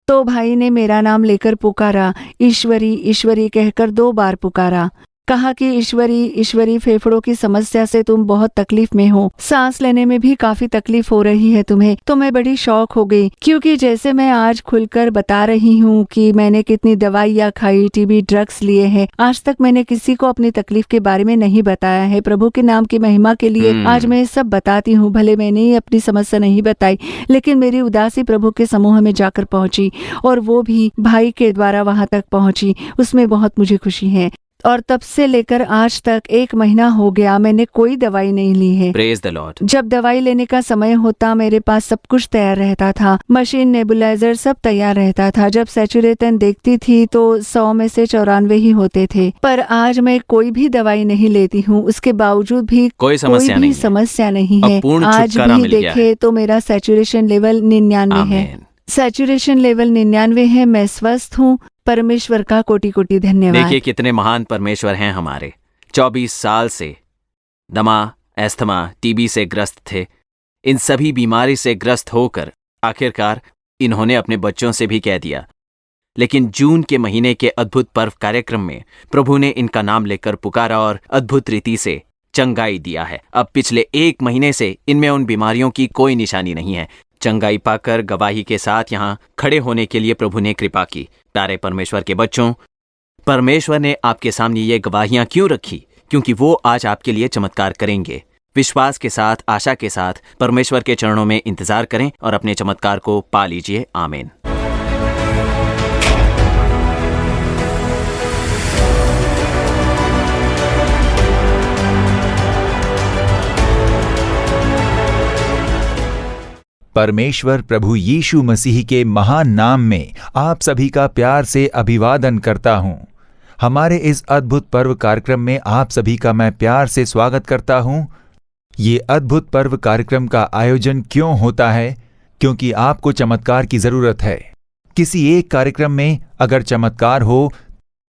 तो भाई ने मेरा नाम लेकर पुकारा, ईश्वरी ईश्वरी कहकर 2 बार पुकारा। कहा कि ईश्वरी ईश्वरी, फेफड़ों की समस्या से तुम बहुत तकलीफ में हो, सांस लेने में भी काफी तकलीफ हो रही है तुम्हें। तो मैं बड़ी शौक हो गई, क्योंकि जैसे मैं आज खुलकर बता रही हूँ कि मैंने कितनी दवाइयाँ खाई, टीबी ड्रग्स लिए हैं, आज तक मैंने किसी को अपनी तकलीफ के बारे में नहीं बताया है। प्रभु के नाम की महिमा के लिए आज मैं सब बताती हूँ। भले मैंने अपनी समस्या नहीं बताई, लेकिन मेरी उदासी प्रभु के समूह में जाकर पहुंची और वो भी भाई के द्वारा वहां तक पहुंची। उसमें बहुत मुझे खुशी है। और तब से लेकर आज तक 1 महीना हो गया, मैंने कोई दवाई नहीं ली है। Praise the Lord. जब दवाई लेने का समय होता मेरे पास सब कुछ तैयार रहता था, मशीन, नेबुलाइजर सब तैयार रहता था। जब सैचुरेशन देखती थी तो 100 में से 94 ही होते थे। पर आज मैं कोई भी दवाई नहीं लेती हूँ, उसके बावजूद भी कोई समस्या नहीं है। समस्या नहीं अब है। पूर्ण आज छुटकारा भी मिल गया देखे तो मेरा सैचुरेशन लेवल 99 है। आमीन। सैचुरेशन लेवल 99 है। मैं स्वस्थ हूँ। परमेश्वर का कोटि कोटि धन्यवाद। देखिए कितने महान परमेश्वर हैं हमारे। 24 साल से दमा, एस्थमा, टीबी से ग्रस्त थे। इन सभी बीमारी से ग्रस्त होकर आखिरकार इन्होंने अपने बच्चों से भी कह दिया, लेकिन जून के महीने के अद्भुत पर्व कार्यक्रम में प्रभु ने इनका नाम लेकर पुकारा और अद्भुत रीति से चंगाई दिया है। अब पिछले 1 महीने से इनमें उन बीमारियों की कोई निशानी नहीं है। चंगाई पाकर गवाही के साथ यहाँ खड़े होने के लिए प्रभु ने कृपा की। प्यारे परमेश्वर के बच्चों, परमेश्वर ने आपके सामने ये गवाहियां क्यों रखी? क्योंकि वो आज आपके लिए चमत्कार करेंगे। विश्वास के साथ, आशा के साथ परमेश्वर के चरणों में इंतजार करें और अपने चमत्कार को पा लीजिए। आमीन। परमेश्वर प्रभु यीशु मसीह के महान नाम में आप सभी का प्यार से अभिवादन करता हूं। हमारे इस अद्भुत पर्व कार्यक्रम में आप सभी का मैं प्यार से स्वागत करता हूं। ये अद्भुत पर्व कार्यक्रम का आयोजन क्यों होता है? क्योंकि आपको चमत्कार की जरूरत है। किसी एक कार्यक्रम में अगर चमत्कार हो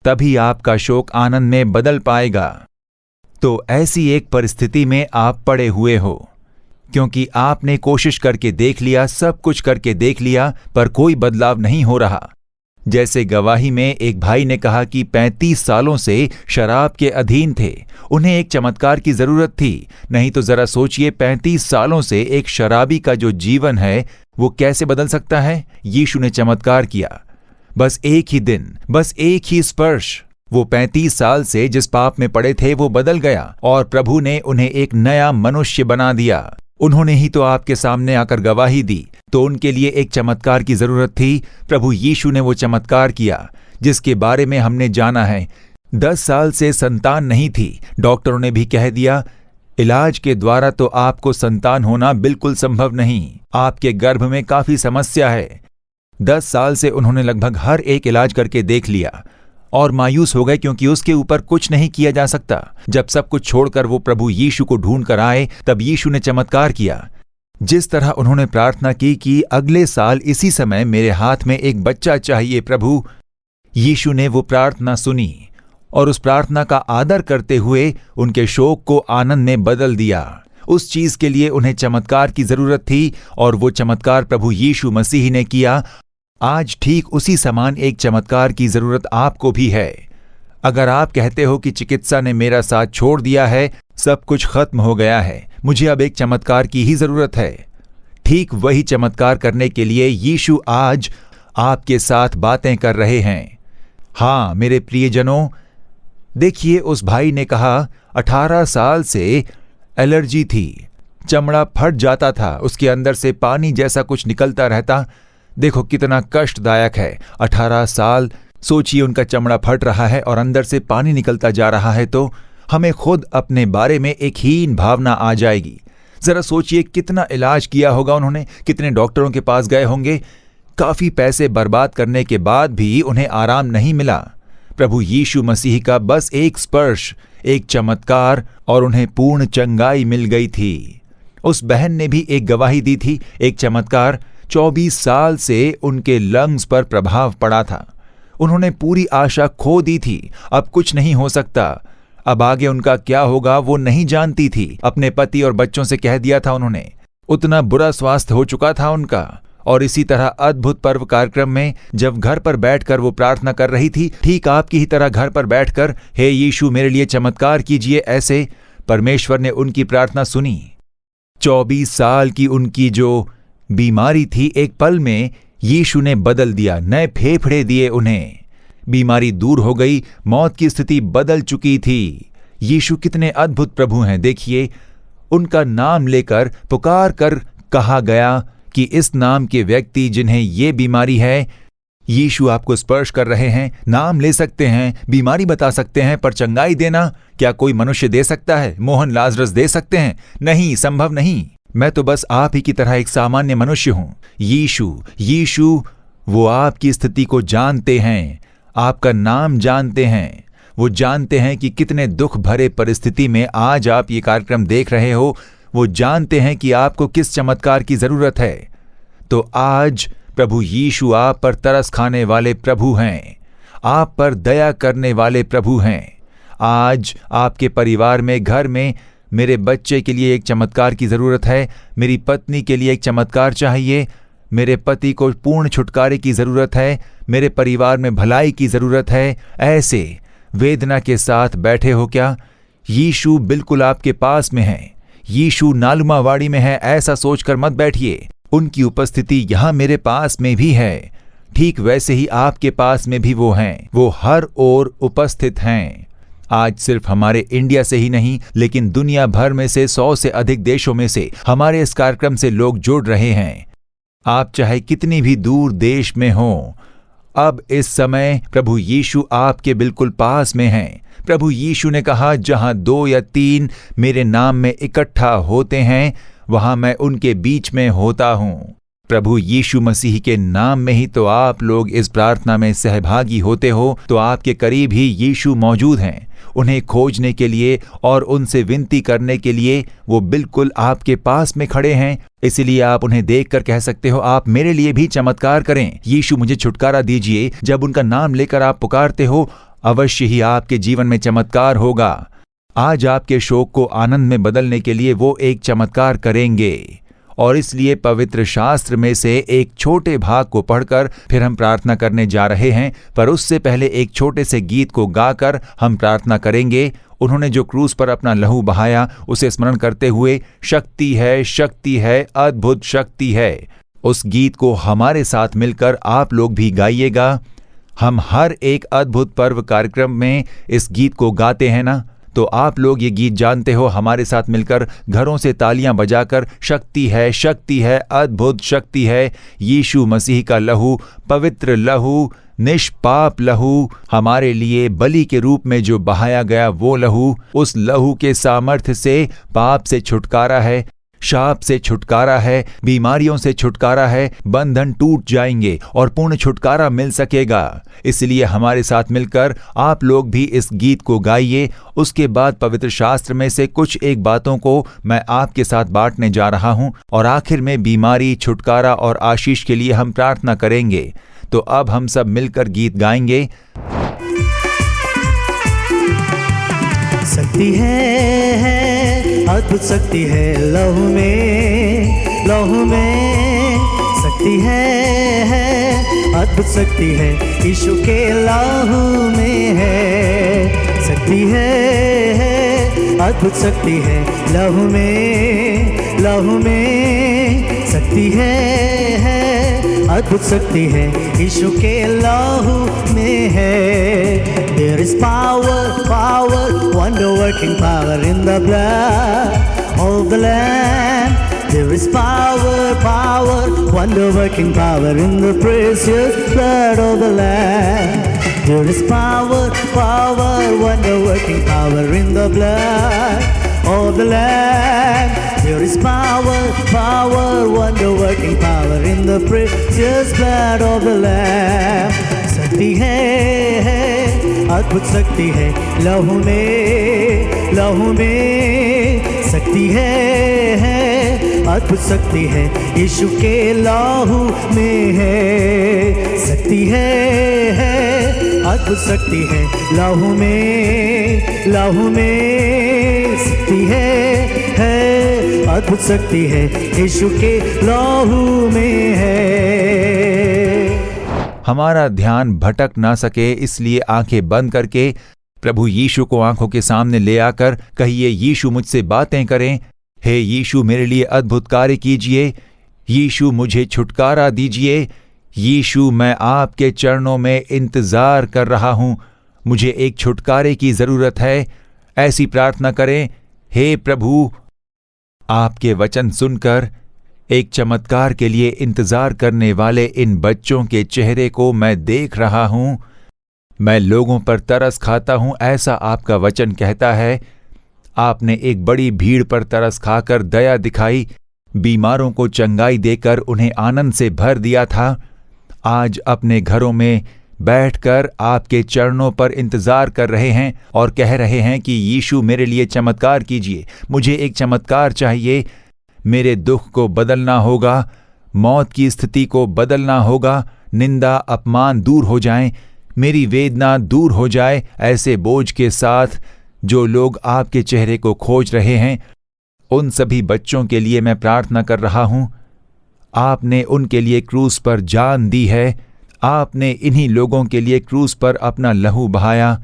तभी आपका शोक आनंद में बदल पाएगा। तो ऐसी एक परिस्थिति में आप पड़े हुए हो, क्योंकि आपने कोशिश करके देख लिया, सब कुछ करके देख लिया, पर कोई बदलाव नहीं हो रहा। जैसे गवाही में एक भाई ने कहा कि 35 सालों से शराब के अधीन थे, उन्हें एक चमत्कार की जरूरत थी। नहीं तो जरा सोचिए, 35 सालों से एक शराबी का जो जीवन है वो कैसे बदल सकता है? यीशु ने चमत्कार किया। बस एक ही दिन, बस एक ही स्पर्श, वो 35 साल से जिस पाप में पड़े थे वो बदल गया और प्रभु ने उन्हें एक नया मनुष्य बना दिया। उन्होंने ही तो आपके सामने आकर गवाही दी, तो उनके लिए एक चमत्कार की जरूरत थी। प्रभु यीशु ने वो चमत्कार किया जिसके बारे में हमने जाना है। 10 साल से संतान नहीं थी। डॉक्टरों ने भी कह दिया, इलाज के द्वारा तो आपको संतान होना बिल्कुल संभव नहीं, आपके गर्भ में काफी समस्या है। 10 साल से उन्होंने लगभग हर एक इलाज करके देख लिया और मायूस हो गए, क्योंकि उसके ऊपर कुछ नहीं किया जा सकता। जब सब कुछ छोड़कर वो प्रभु यीशु को ढूंढ कर आए, तब यीशु ने चमत्कार किया। जिस तरह उन्होंने प्रार्थना की कि अगले साल इसी समय मेरे हाथ में एक बच्चा चाहिए प्रभु, यीशु ने वो प्रार्थना सुनी और उस प्रार्थना का आदर करते हुए उनके शोक को आनंद में बदल दिया। उस चीज के लिए उन्हें चमत्कार की जरूरत थी और वो चमत्कार प्रभु यीशु मसीह ने किया। आज ठीक उसी समान एक चमत्कार की जरूरत आपको भी है। अगर आप कहते हो कि चिकित्सा ने मेरा साथ छोड़ दिया है, सब कुछ खत्म हो गया है, मुझे अब एक चमत्कार की ही जरूरत है, ठीक वही चमत्कार करने के लिए यीशु आज आपके साथ बातें कर रहे हैं। हाँ मेरे प्रियजनों, देखिए उस भाई ने कहा 18 साल से एलर्जी थी, चमड़ा फट जाता था, उसके अंदर से पानी जैसा कुछ निकलता रहता। देखो कितना कष्टदायक है। 18 साल, सोचिए उनका चमड़ा फट रहा है और अंदर से पानी निकलता जा रहा है। तो हमें खुद अपने बारे में एक हीन भावना आ जाएगी। जरा सोचिए कितना इलाज किया होगा उन्होंने, कितने डॉक्टरों के पास गए होंगे, काफी पैसे बर्बाद करने के बाद भी उन्हें आराम नहीं मिला। प्रभु यीशु मसीह का बस एक स्पर्श, एक चमत्कार और उन्हें पूर्ण चंगाई मिल गई थी। उस बहन ने भी एक गवाही दी थी, एक चमत्कार। 24 साल से उनके लंग्स पर प्रभाव पड़ा था। उन्होंने पूरी आशा खो दी थी, अब कुछ नहीं हो सकता। अब आगे उनका क्या होगा वो नहीं जानती थी। अपने पति और बच्चों से कह दिया था उन्होंने, उतना बुरा स्वास्थ्य हो चुका था उनका। और इसी तरह अद्भुत पर्व कार्यक्रम में जब घर पर बैठकर वो प्रार्थना कर रही थी, ठीक आपकी ही तरह घर पर बैठकर, हे यीशु मेरे लिए चमत्कार कीजिए, ऐसे परमेश्वर ने उनकी प्रार्थना सुनी। 24 साल की उनकी जो बीमारी थी, एक पल में यीशु ने बदल दिया, नए फेफड़े दिए उन्हें। बीमारी दूर हो गई, मौत की स्थिति बदल चुकी थी। यीशु कितने अद्भुत प्रभु हैं। देखिए, उनका नाम लेकर पुकार कर कहा गया कि इस नाम के व्यक्ति जिन्हें ये बीमारी है, यीशु आपको स्पर्श कर रहे हैं। नाम ले सकते हैं, बीमारी बता सकते हैं, पर चंगाई देना क्या कोई मनुष्य दे सकता है? मोहन लाजरस दे सकते हैं? नहीं, संभव नहीं। मैं तो बस आप ही की तरह एक सामान्य मनुष्य हूं। यीशु वो आपकी स्थिति को जानते हैं, आपका नाम जानते हैं। वो जानते हैं कि कितने दुख भरे परिस्थिति में आज आप ये कार्यक्रम देख रहे हो। वो जानते हैं कि आपको किस चमत्कार की जरूरत है। तो आज प्रभु यीशु आप पर तरस खाने वाले प्रभु हैं, आप पर दया करने वाले प्रभु हैं। आज आपके परिवार में, घर में, मेरे बच्चे के लिए एक चमत्कार की जरूरत है, मेरी पत्नी के लिए एक चमत्कार चाहिए, मेरे पति को पूर्ण छुटकारे की जरूरत है, मेरे परिवार में भलाई की जरूरत है। ऐसे वेदना के साथ बैठे हो क्या? यीशु बिल्कुल आपके पास में है। यीशु नालुमावाड़ी में है, ऐसा सोचकर मत बैठिए। उनकी उपस्थिति यहां मेरे पास में भी है, ठीक वैसे ही आपके पास में भी वो हैं। वो हर ओर उपस्थित हैं। आज सिर्फ हमारे इंडिया से ही नहीं, लेकिन दुनिया भर में से 100 से अधिक देशों में से हमारे इस कार्यक्रम से लोग जुड़ रहे हैं। आप चाहे कितनी भी दूर देश में हो, अब इस समय प्रभु यीशु आपके बिल्कुल पास में हैं। प्रभु यीशु ने कहा, जहां 2 या 3 मेरे नाम में इकट्ठा होते हैं, वहां मैं उनके बीच में होता हूं। प्रभु यीशु मसीह के नाम में ही तो आप लोग इस प्रार्थना में सहभागी होते हो, तो आपके करीब ही यीशु मौजूद हैं। उन्हें खोजने के लिए और उनसे विनती करने के लिए वो बिल्कुल आपके पास में खड़े हैं। इसलिए आप उन्हें देखकर कह सकते हो, आप मेरे लिए भी चमत्कार करें, यीशु मुझे छुटकारा दीजिए। जब उनका नाम लेकर आप पुकारते हो, अवश्य ही आपके जीवन में चमत्कार होगा। आज आपके शोक को आनंद में बदलने के लिए वो एक चमत्कार करेंगे। और इसलिए पवित्र शास्त्र में से एक छोटे भाग को पढ़कर फिर हम प्रार्थना करने जा रहे हैं। पर उससे पहले एक छोटे से गीत को गाकर हम प्रार्थना करेंगे। उन्होंने जो क्रूस पर अपना लहू बहाया, उसे स्मरण करते हुए, शक्ति है, शक्ति है, अद्भुत शक्ति है। उस गीत को हमारे साथ मिलकर आप लोग भी गाइएगा। हम हर एक अद्भुत पर्व कार्यक्रम में इस गीत को गाते हैं ना, तो आप लोग ये गीत जानते हो। हमारे साथ मिलकर घरों से तालियां बजाकर, शक्ति है, अद्भुत शक्ति है, यीशु मसीह का लहू, पवित्र लहू, निष्पाप लहू, हमारे लिए बलि के रूप में जो बहाया गया वो लहू, उस लहू के सामर्थ्य से पाप से छुटकारा है, शाप से छुटकारा है, बीमारियों से छुटकारा है, बंधन टूट जाएंगे और पूर्ण छुटकारा मिल सकेगा। इसलिए हमारे साथ मिलकर आप लोग भी इस गीत को गाइए। उसके बाद पवित्र शास्त्र में से कुछ एक बातों को मैं आपके साथ बांटने जा रहा हूं और आखिर में बीमारी, छुटकारा और आशीष के लिए हम प्रार्थना करेंगे। तो अब हम सब मिलकर गीत गाएंगे। शक्ति है, अद्भुत शक्ति है लहू में, लहू में शक्ति है, अद्भुत शक्ति है यीशु के लहू में है। शक्ति है, अद्भुत शक्ति है लहू में, लहू में शक्ति है, अद्भुत शक्ति है यीशु के लहू में है। There is power, power, wonder-working power in the blood of the Lamb. There is power, power, wonder-working power in the precious blood of the Lamb. There is power, power, wonder-working power in the blood of the Lamb. There is power, power, wonder-working power in the precious blood of the Lamb. शक्ति है अद्भुत शक्ति है लहू में शक्ति है अद्भुत शक्ति है यीशु के लहू में है। शक्ति है अद्भुत शक्ति है लहू में शक्ति है अद्भुत शक्ति है यीशु के लहू में है। हमारा ध्यान भटक ना सके इसलिए आंखें बंद करके प्रभु यीशु को आंखों के सामने ले आकर कहिए, यीशु मुझसे बातें करें। हे यीशु मेरे लिए अद्भुत कार्य कीजिए। यीशु मुझे छुटकारा दीजिए। यीशु मैं आपके चरणों में इंतजार कर रहा हूँ। मुझे एक छुटकारे की ज़रूरत है। ऐसी प्रार्थना करें, हे प्रभु आपके वचन सुनकर एक चमत्कार के लिए इंतजार करने वाले इन बच्चों के चेहरे को मैं देख रहा हूं। मैं लोगों पर तरस खाता हूं, ऐसा आपका वचन कहता है। आपने एक बड़ी भीड़ पर तरस खाकर दया दिखाई, बीमारों को चंगाई देकर उन्हें आनंद से भर दिया था। आज अपने घरों में बैठकर आपके चरणों पर इंतजार कर रहे हैं और कह रहे हैं कि यीशु मेरे लिए चमत्कार कीजिए। मुझे एक चमत्कार चाहिए। मेरे दुख को बदलना होगा, मौत की स्थिति को बदलना होगा, निंदा अपमान दूर हो जाएं, मेरी वेदना दूर हो जाए। ऐसे बोझ के साथ जो लोग आपके चेहरे को खोज रहे हैं, उन सभी बच्चों के लिए मैं प्रार्थना कर रहा हूं। आपने उनके लिए क्रूस पर जान दी है। आपने इन्हीं लोगों के लिए क्रूस पर अपना लहू बहाया।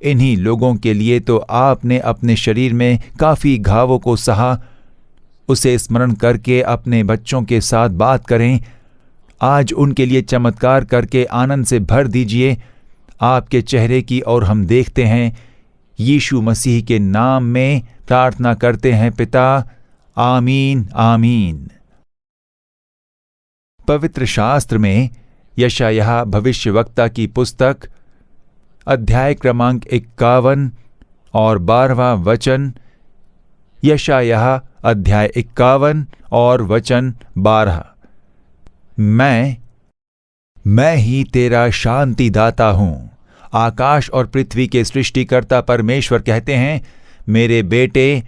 इन्हीं लोगों के लिए तो आपने अपने शरीर में काफ़ी घावों को सहा। उसे स्मरण करके अपने बच्चों के साथ बात करें। आज उनके लिए चमत्कार करके आनंद से भर दीजिए। आपके चेहरे की ओर हम देखते हैं। यीशु मसीह के नाम में प्रार्थना करते हैं पिता, आमीन आमीन। पवित्र शास्त्र में यशायाह भविष्यवक्ता की पुस्तक अध्याय क्रमांक 51 और 12वां वचन। यशायाह अध्याय 51 और वचन 12। मैं ही तेरा शांतिदाता हूं। आकाश और पृथ्वी के सृष्टिकर्ता परमेश्वर कहते हैं, मेरे बेटे,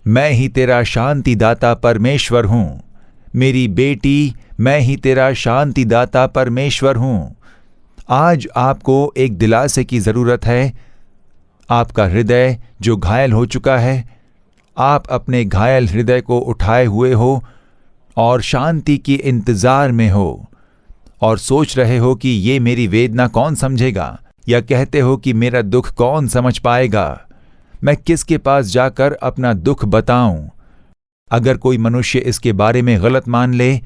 मैं ही तेरा शांतिदाता परमेश्वर हूं। मेरी बेटी, मैं ही तेरा शांतिदाता परमेश्वर हूं। आज आपको एक दिलासे की जरूरत है। आपका हृदय जो घायल हो चुका है, आप अपने घायल हृदय को उठाए हुए हो और शांति की इंतजार में हो और सोच रहे हो कि ये मेरी वेदना कौन समझेगा, या कहते हो कि मेरा दुख कौन समझ पाएगा, मैं किसके पास जाकर अपना दुख बताऊं। अगर कोई मनुष्य इसके बारे में गलत मान ले,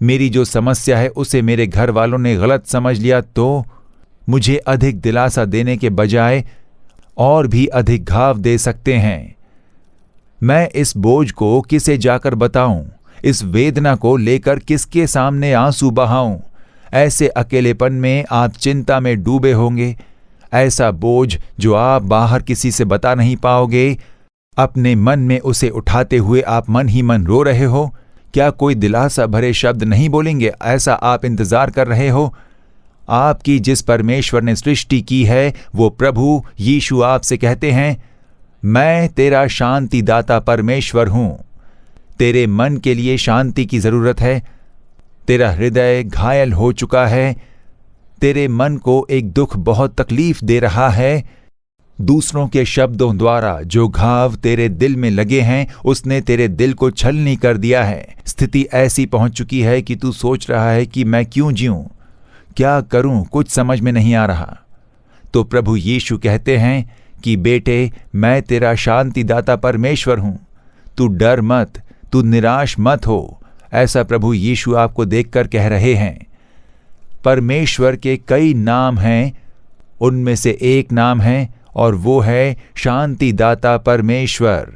मेरी जो समस्या है उसे मेरे घर वालों ने गलत समझ लिया, तो मुझे अधिक दिलासा देने के बजाय और भी अधिक घाव दे सकते हैं। मैं इस बोझ को किसे जाकर बताऊं, इस वेदना को लेकर किसके सामने आंसू बहाऊं। ऐसे अकेलेपन में आप चिंता में डूबे होंगे। ऐसा बोझ जो आप बाहर किसी से बता नहीं पाओगे, अपने मन में उसे उठाते हुए आप मन ही मन रो रहे हो। क्या कोई दिलासा भरे शब्द नहीं बोलेंगे, ऐसा आप इंतजार कर रहे हो। आपकी जिस परमेश्वर ने सृष्टि की है, वो प्रभु यीशु आपसे कहते हैं, मैं तेरा शांतिदाता परमेश्वर हूं। तेरे मन के लिए शांति की जरूरत है। तेरा हृदय घायल हो चुका है। तेरे मन को एक दुख बहुत तकलीफ दे रहा है। दूसरों के शब्दों द्वारा जो घाव तेरे दिल में लगे हैं, उसने तेरे दिल को छलनी कर दिया है। स्थिति ऐसी पहुंच चुकी है कि तू सोच रहा है कि मैं क्यों जीऊं, क्या करूं, कुछ समझ में नहीं आ रहा। तो प्रभु यीशु कहते हैं कि बेटे, मैं तेरा शांतिदाता परमेश्वर हूं। तू डर मत, तू निराश मत हो। ऐसा प्रभु यीशु आपको देखकर कह रहे हैं। परमेश्वर के कई नाम हैं, उनमें से एक नाम है और वो है शांतिदाता परमेश्वर।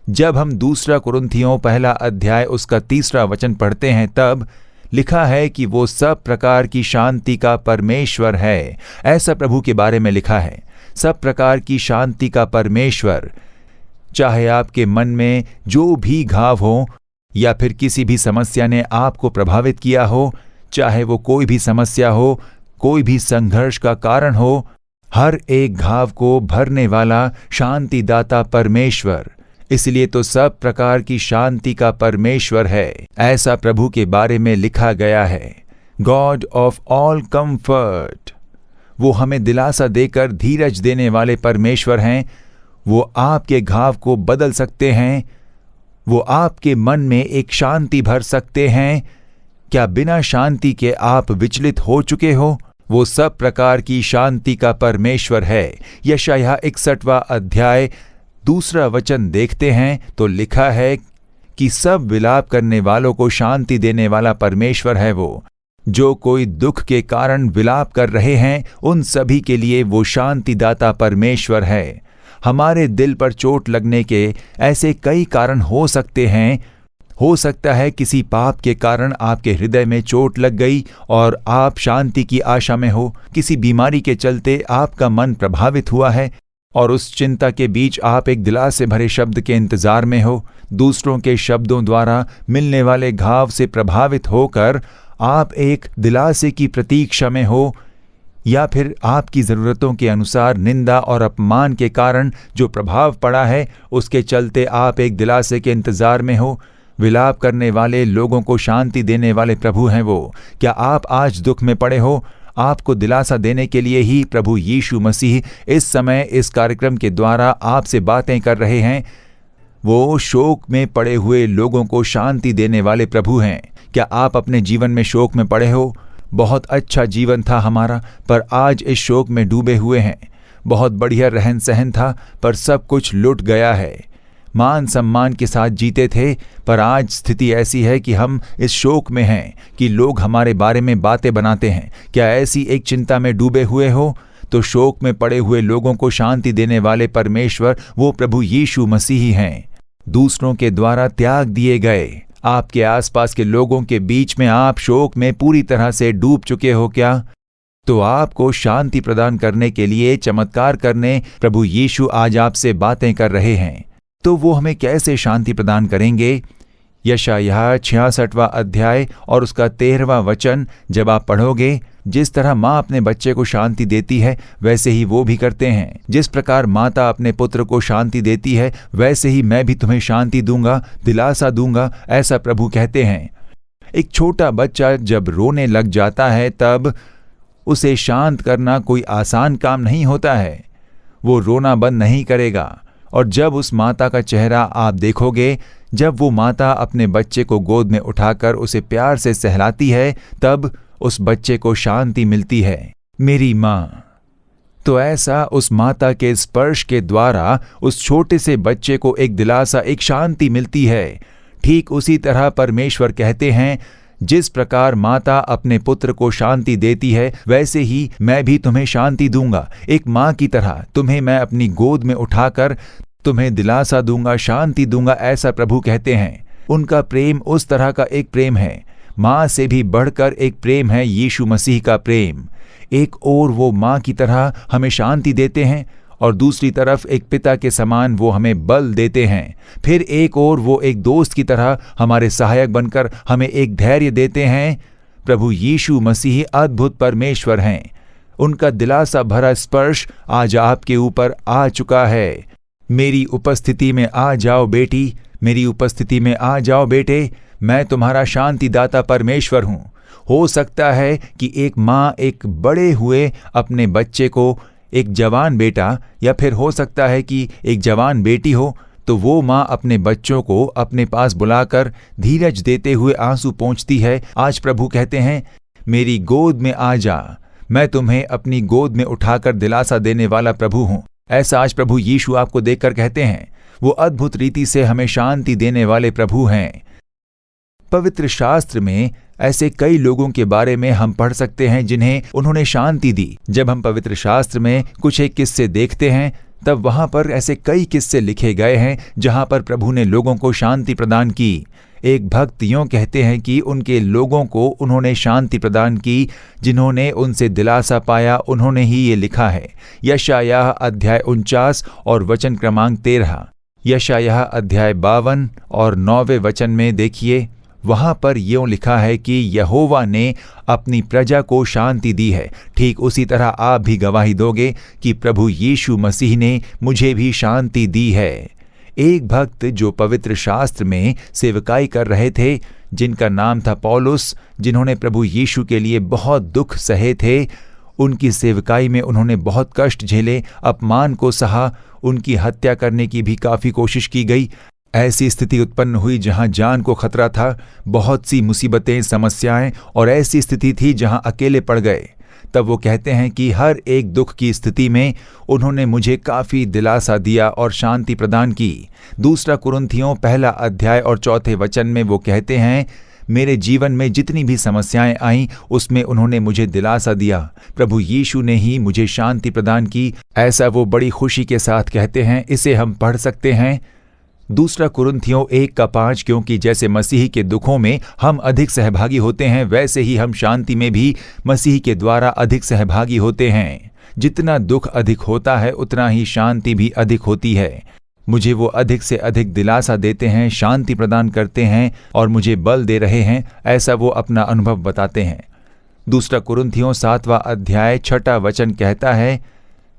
जब हम 2 कुरिन्थियों 1 अध्याय उसका 3 वचन पढ़ते हैं, तब लिखा है कि वो सब प्रकार की शांति का परमेश्वर है। ऐसा प्रभु के बारे में लिखा है, सब प्रकार की शांति का परमेश्वर। चाहे आपके मन में जो भी घाव हो या फिर किसी भी समस्या ने आपको प्रभावित किया हो, चाहे वो कोई भी समस्या हो, कोई भी संघर्ष का कारण हो, हर एक घाव को भरने वाला शांतिदाता परमेश्वर, इसलिए तो सब प्रकार की शांति का परमेश्वर है। ऐसा प्रभु के बारे में लिखा गया है, गॉड ऑफ ऑल कंफर्ट। वो हमें दिलासा देकर धीरज देने वाले परमेश्वर हैं। वो आपके घाव को बदल सकते हैं, वो आपके मन में एक शांति भर सकते हैं। क्या बिना शांति के आप विचलित हो चुके हो? वो सब प्रकार की शांति का परमेश्वर है। यशायाह 61वां अध्याय 2 वचन देखते हैं तो लिखा है कि सब विलाप करने वालों को शांति देने वाला परमेश्वर है वो। जो कोई दुख के कारण विलाप कर रहे हैं, उन सभी के लिए वो शांतिदाता परमेश्वर है। हमारे दिल पर चोट लगने के ऐसे कई कारण हो सकते हैं। हो सकता है किसी पाप के कारण आपके हृदय में चोट लग गई और आप शांति की आशा में हो। किसी बीमारी के चलते आपका मन प्रभावित हुआ है और उस चिंता के बीच आप एक दिलासे से भरे शब्द के इंतजार में हो। दूसरों के शब्दों द्वारा मिलने वाले घाव से प्रभावित होकर आप एक दिलासे की प्रतीक्षा में हो, या फिर आपकी ज़रूरतों के अनुसार निंदा और अपमान के कारण जो प्रभाव पड़ा है उसके चलते आप एक दिलासे के इंतजार में हो। विलाप करने वाले लोगों को शांति देने वाले प्रभु हैं वो। क्या आप आज दुख में पड़े हो? आपको दिलासा देने के लिए ही प्रभु यीशु मसीह इस समय इस कार्यक्रम के द्वारा आपसे बातें कर रहे हैं। वो शोक में पड़े हुए लोगों को शांति देने वाले प्रभु हैं। क्या आप अपने जीवन में शोक में पड़े हो? बहुत अच्छा जीवन था हमारा, पर आज इस शोक में डूबे हुए हैं। बहुत बढ़िया रहन सहन था, पर सब कुछ लुट गया है। मान सम्मान के साथ जीते थे, पर आज स्थिति ऐसी है कि हम इस शोक में हैं कि लोग हमारे बारे में बातें बनाते हैं। क्या ऐसी एक चिंता में डूबे हुए हो? तो शोक में पड़े हुए लोगों को शांति देने वाले परमेश्वर वो प्रभु यीशु मसीह हैं। दूसरों के द्वारा त्याग दिए गए आपके आसपास के लोगों के बीच में आप शोक में पूरी तरह से डूब चुके हो क्या? तो आपको शांति प्रदान करने के लिए चमत्कार करने प्रभु यीशु आज आपसे बातें कर रहे हैं। तो वो हमें कैसे शांति प्रदान करेंगे? यशायाह 66वां अध्याय और उसका 13वां वचन जब आप पढ़ोगे, जिस तरह माँ अपने बच्चे को शांति देती है वैसे ही वो भी करते हैं। जिस प्रकार माता अपने पुत्र को शांति देती है वैसे ही मैं भी तुम्हें शांति दूंगा, दिलासा दूंगा, ऐसा प्रभु कहते हैं। एक छोटा बच्चा जब रोने लग जाता है तब उसे शांत करना कोई आसान काम नहीं होता है। वो रोना बंद नहीं करेगा। और जब उस माता का चेहरा आप देखोगे, जब वो माता अपने बच्चे को गोद में उठाकर उसे प्यार से सहलाती है, तब उस बच्चे को शांति मिलती है। मेरी माँ। तो ऐसा उस माता के स्पर्श के द्वारा उस छोटे से बच्चे को एक दिलासा, एक शांति मिलती है। ठीक उसी तरह परमेश्वर कहते हैं, जिस प्रकार माता अपने पुत्र को शांति देती है वैसे ही मैं भी तुम्हें शांति दूंगा। एक माँ की तरह तुम्हें मैं अपनी गोद में उठाकर तुम्हें दिलासा दूंगा, शांति दूंगा, ऐसा प्रभु कहते हैं। उनका प्रेम उस तरह का एक प्रेम है। माँ से भी बढ़कर एक प्रेम है यीशु मसीह का प्रेम। एक ओर वो माँ की तरह हमें शांति देते हैं और दूसरी तरफ एक पिता के समान वो हमें बल देते हैं। फिर एक ओर वो एक दोस्त की तरह हमारे सहायक बनकर हमें एक धैर्य देते हैं। प्रभु यीशु मसीह अद्भुत परमेश्वर हैं। उनका दिलासा भरा स्पर्श आज आपके ऊपर आ चुका है। मेरी उपस्थिति में आ जाओ बेटी, मेरी उपस्थिति में आ जाओ बेटे, मैं तुम्हारा शांतिदाता परमेश्वर हूँ। हो सकता है कि एक माँ एक बड़े हुए अपने बच्चे को, एक जवान बेटा या फिर हो सकता है कि एक जवान बेटी हो, तो वो माँ अपने बच्चों को अपने पास बुलाकर धीरज देते हुए आंसू पोंछती है। आज प्रभु कहते हैं, मेरी गोद में आ जा, मैं तुम्हें अपनी गोद में उठाकर दिलासा देने वाला प्रभु हूँ। ऐसा आज प्रभु यीशु आपको देखकर कहते हैं। वो अद्भुत रीति से हमें शांति देने वाले प्रभु हैं। पवित्र शास्त्र में ऐसे कई लोगों के बारे में हम पढ़ सकते हैं जिन्हें उन्होंने शांति दी। जब हम पवित्र शास्त्र में कुछ एक किस्से देखते हैं तब वहां पर ऐसे कई किस्से लिखे गए हैं जहां पर प्रभु ने लोगों को शांति प्रदान की। एक भक्त यों कहते हैं कि उनके लोगों को उन्होंने शांति प्रदान की, जिन्होंने उनसे दिलासा पाया, उन्होंने ही ये लिखा है। यशायाह अध्याय 49 और वचन क्रमांक 13, यशायाह अध्याय 52 और 9वें वचन में देखिए, वहां पर यों लिखा है कि यहोवा ने अपनी प्रजा को शांति दी है। ठीक उसी तरह आप भी गवाही दोगे कि प्रभु यीशु मसीह ने मुझे भी शांति दी है। एक भक्त जो पवित्र शास्त्र में सेवकाई कर रहे थे, जिनका नाम था पौलुस, जिन्होंने प्रभु यीशु के लिए बहुत दुख सहे थे, उनकी सेवकाई में उन्होंने बहुत कष्ट झेले, अपमान को सहा, उनकी हत्या करने की भी काफ़ी कोशिश की गई। ऐसी स्थिति उत्पन्न हुई जहां जान को खतरा था, बहुत सी मुसीबतें, समस्याएं, और ऐसी स्थिति थी जहां अकेले पड़ गए। तब वो कहते हैं कि हर एक दुख की स्थिति में उन्होंने मुझे काफ़ी दिलासा दिया और शांति प्रदान की। दूसरा कुरिन्थियों 1 अध्याय और 4 वचन में वो कहते हैं, मेरे जीवन में जितनी भी समस्याएं आईं उसमें उन्होंने मुझे दिलासा दिया, प्रभु यीशु ने ही मुझे शांति प्रदान की। ऐसा वो बड़ी खुशी के साथ कहते हैं। इसे हम पढ़ सकते हैं दूसरा कुरिन्थियों 1:5, क्योंकि जैसे मसीह के दुखों में हम अधिक सहभागी होते हैं, वैसे ही हम शांति में भी मसीह के द्वारा अधिक सहभागी होते हैं। जितना दुख अधिक होता है उतना ही शांति भी अधिक होती है। मुझे वो अधिक से अधिक दिलासा देते हैं, शांति प्रदान करते हैं और मुझे बल दे रहे हैं, ऐसा वो अपना अनुभव बताते हैं। दूसरा कुरिन्थियों 7वां अध्याय 6 वचन कहता है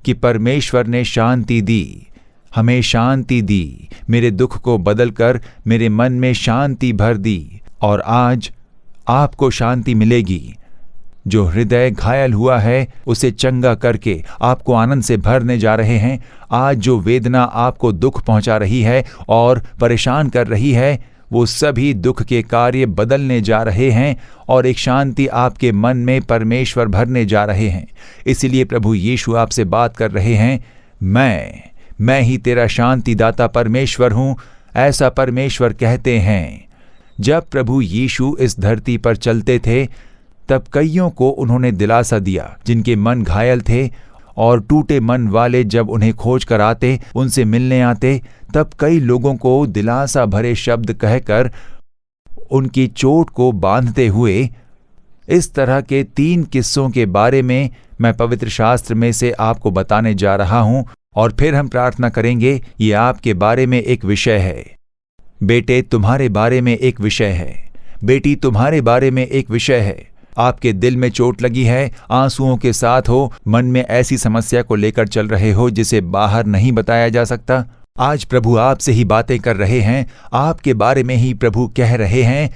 कि परमेश्वर ने शांति दी, हमें शांति दी, मेरे दुख को बदलकर मेरे मन में शांति भर दी, और आज आपको शांति मिलेगी। जो हृदय घायल हुआ है उसे चंगा करके आपको आनंद से भरने जा रहे हैं। आज जो वेदना आपको दुख पहुंचा रही है और परेशान कर रही है, वो सभी दुख के कार्य बदलने जा रहे हैं और एक शांति आपके मन में परमेश्वर भरने जा रहे हैं। इसलिए प्रभु यीशु आपसे बात कर रहे हैं, मैं ही तेरा शांतिदाता परमेश्वर हूँ, ऐसा परमेश्वर कहते हैं। जब प्रभु यीशु इस धरती पर चलते थे तब कईयों को उन्होंने दिलासा दिया, जिनके मन घायल थे, और टूटे मन वाले जब उन्हें खोज कर आते, उनसे मिलने आते, तब कई लोगों को दिलासा भरे शब्द कहकर उनकी चोट को बांधते हुए। इस तरह के 3 किस्सों के बारे में मैं पवित्र शास्त्र में से आपको बताने जा रहा हूं, और फिर हम प्रार्थना करेंगे। ये आपके बारे में एक विषय है, बेटे तुम्हारे बारे में एक विषय है, बेटी तुम्हारे बारे में एक विषय है। आपके दिल में चोट लगी है, आंसुओं के साथ हो, मन में ऐसी समस्या को लेकर चल रहे हो जिसे बाहर नहीं बताया जा सकता। आज प्रभु आपसे ही बातें कर रहे हैं, आपके बारे में ही प्रभु कह रहे हैं।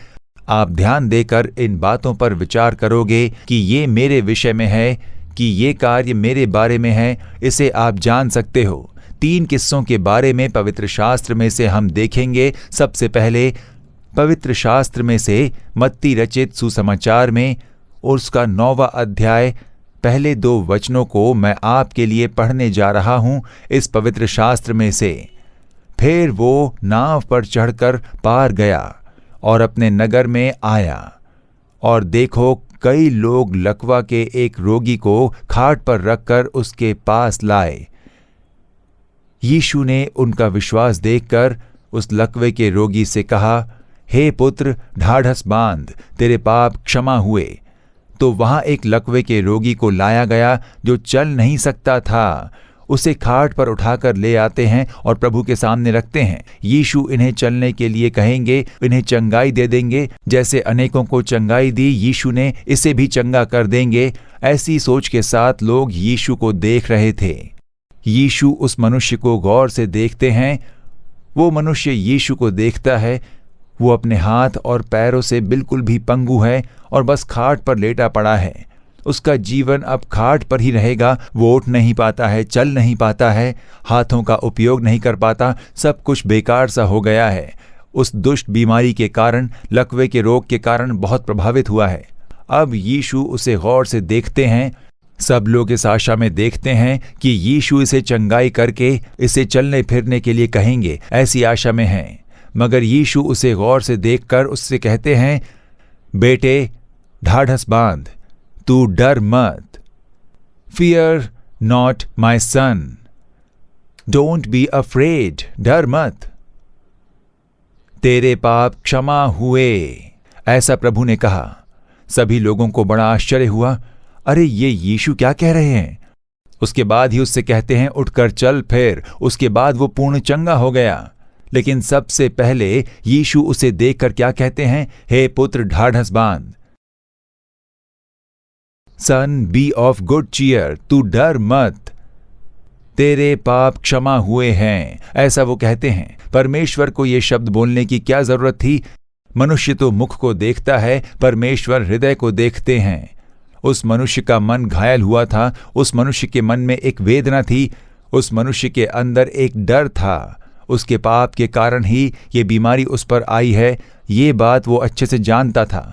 आप ध्यान देकर इन बातों पर विचार करोगे कि ये मेरे विषय में है, कि ये कार्य मेरे बारे में है, इसे आप जान सकते हो। 3 किस्सों के बारे में पवित्र शास्त्र में से हम देखेंगे। सबसे पहले पवित्र शास्त्र में से मत्ती रचित सुसमाचार में उसका 9वां अध्याय पहले 2 वचनों को मैं आपके लिए पढ़ने जा रहा हूं इस पवित्र शास्त्र में से। फिर वो नाव पर चढ़कर पार गया और अपने नगर में आया, और देखो कई लोग लकवा के एक रोगी को खाट पर रखकर उसके पास लाए। यीशु ने उनका विश्वास देखकर उस लकवे के रोगी से कहा, हे पुत्र, ढाढ़स बांध, तेरे पाप क्षमा हुए। तो वहां एक लकवे के रोगी को लाया गया जो चल नहीं सकता था। उसे खाट पर उठाकर ले आते हैं और प्रभु के सामने रखते हैं। यीशु इन्हें चलने के लिए कहेंगे, इन्हें चंगाई दे देंगे। जैसे अनेकों को चंगाई दी, यीशु ने इसे भी चंगा कर देंगे। ऐसी सोच के साथ लोग यीशु को देख रहे थे। यीशु उस मनुष्य को गौर से देखते हैं। वो मनुष्य यीशु को देखता है। वो अपने हाथ और पैरों से बिल्कुल भी पंगु है और बस खाट पर लेटा पड़ा है। उसका जीवन अब खाट पर ही रहेगा। वो उठ नहीं पाता है, चल नहीं पाता है, हाथों का उपयोग नहीं कर पाता, सब कुछ बेकार सा हो गया है। उस दुष्ट बीमारी के कारण, लकवे के रोग के कारण बहुत प्रभावित हुआ है। अब यीशु उसे गौर से देखते हैं। सब लोग इस आशा में देखते हैं कि यीशु इसे चंगाई करके इसे चलने फिरने के लिए कहेंगे, ऐसी आशा में हैं। मगर यीशु उसे गौर से देखकर उससे कहते हैं, बेटे, ढाढ़स बांध, तू डर मत। Fear not my son. Don't be afraid, डर मत, तेरे पाप क्षमा हुए, ऐसा प्रभु ने कहा। सभी लोगों को बड़ा आश्चर्य हुआ, अरे ये यीशु क्या कह रहे हैं। उसके बाद ही उससे कहते हैं उठकर चल फिर। उसके बाद वो पूर्ण चंगा हो गया। लेकिन सबसे पहले यीशु उसे देखकर क्या कहते हैं, हे पुत्र ढाढ़स बांध, सन बी ऑफ गुड चीयर, तू डर मत, तेरे पाप क्षमा हुए हैं, ऐसा वो कहते हैं। परमेश्वर को ये शब्द बोलने की क्या जरूरत थी। मनुष्य तो मुख को देखता है, परमेश्वर हृदय को देखते हैं। उस मनुष्य का मन घायल हुआ था, उस मनुष्य के मन में एक वेदना थी, उस मनुष्य के अंदर एक डर था। उसके पाप के कारण ही ये बीमारी उस पर आई है, ये बात वो अच्छे से जानता था।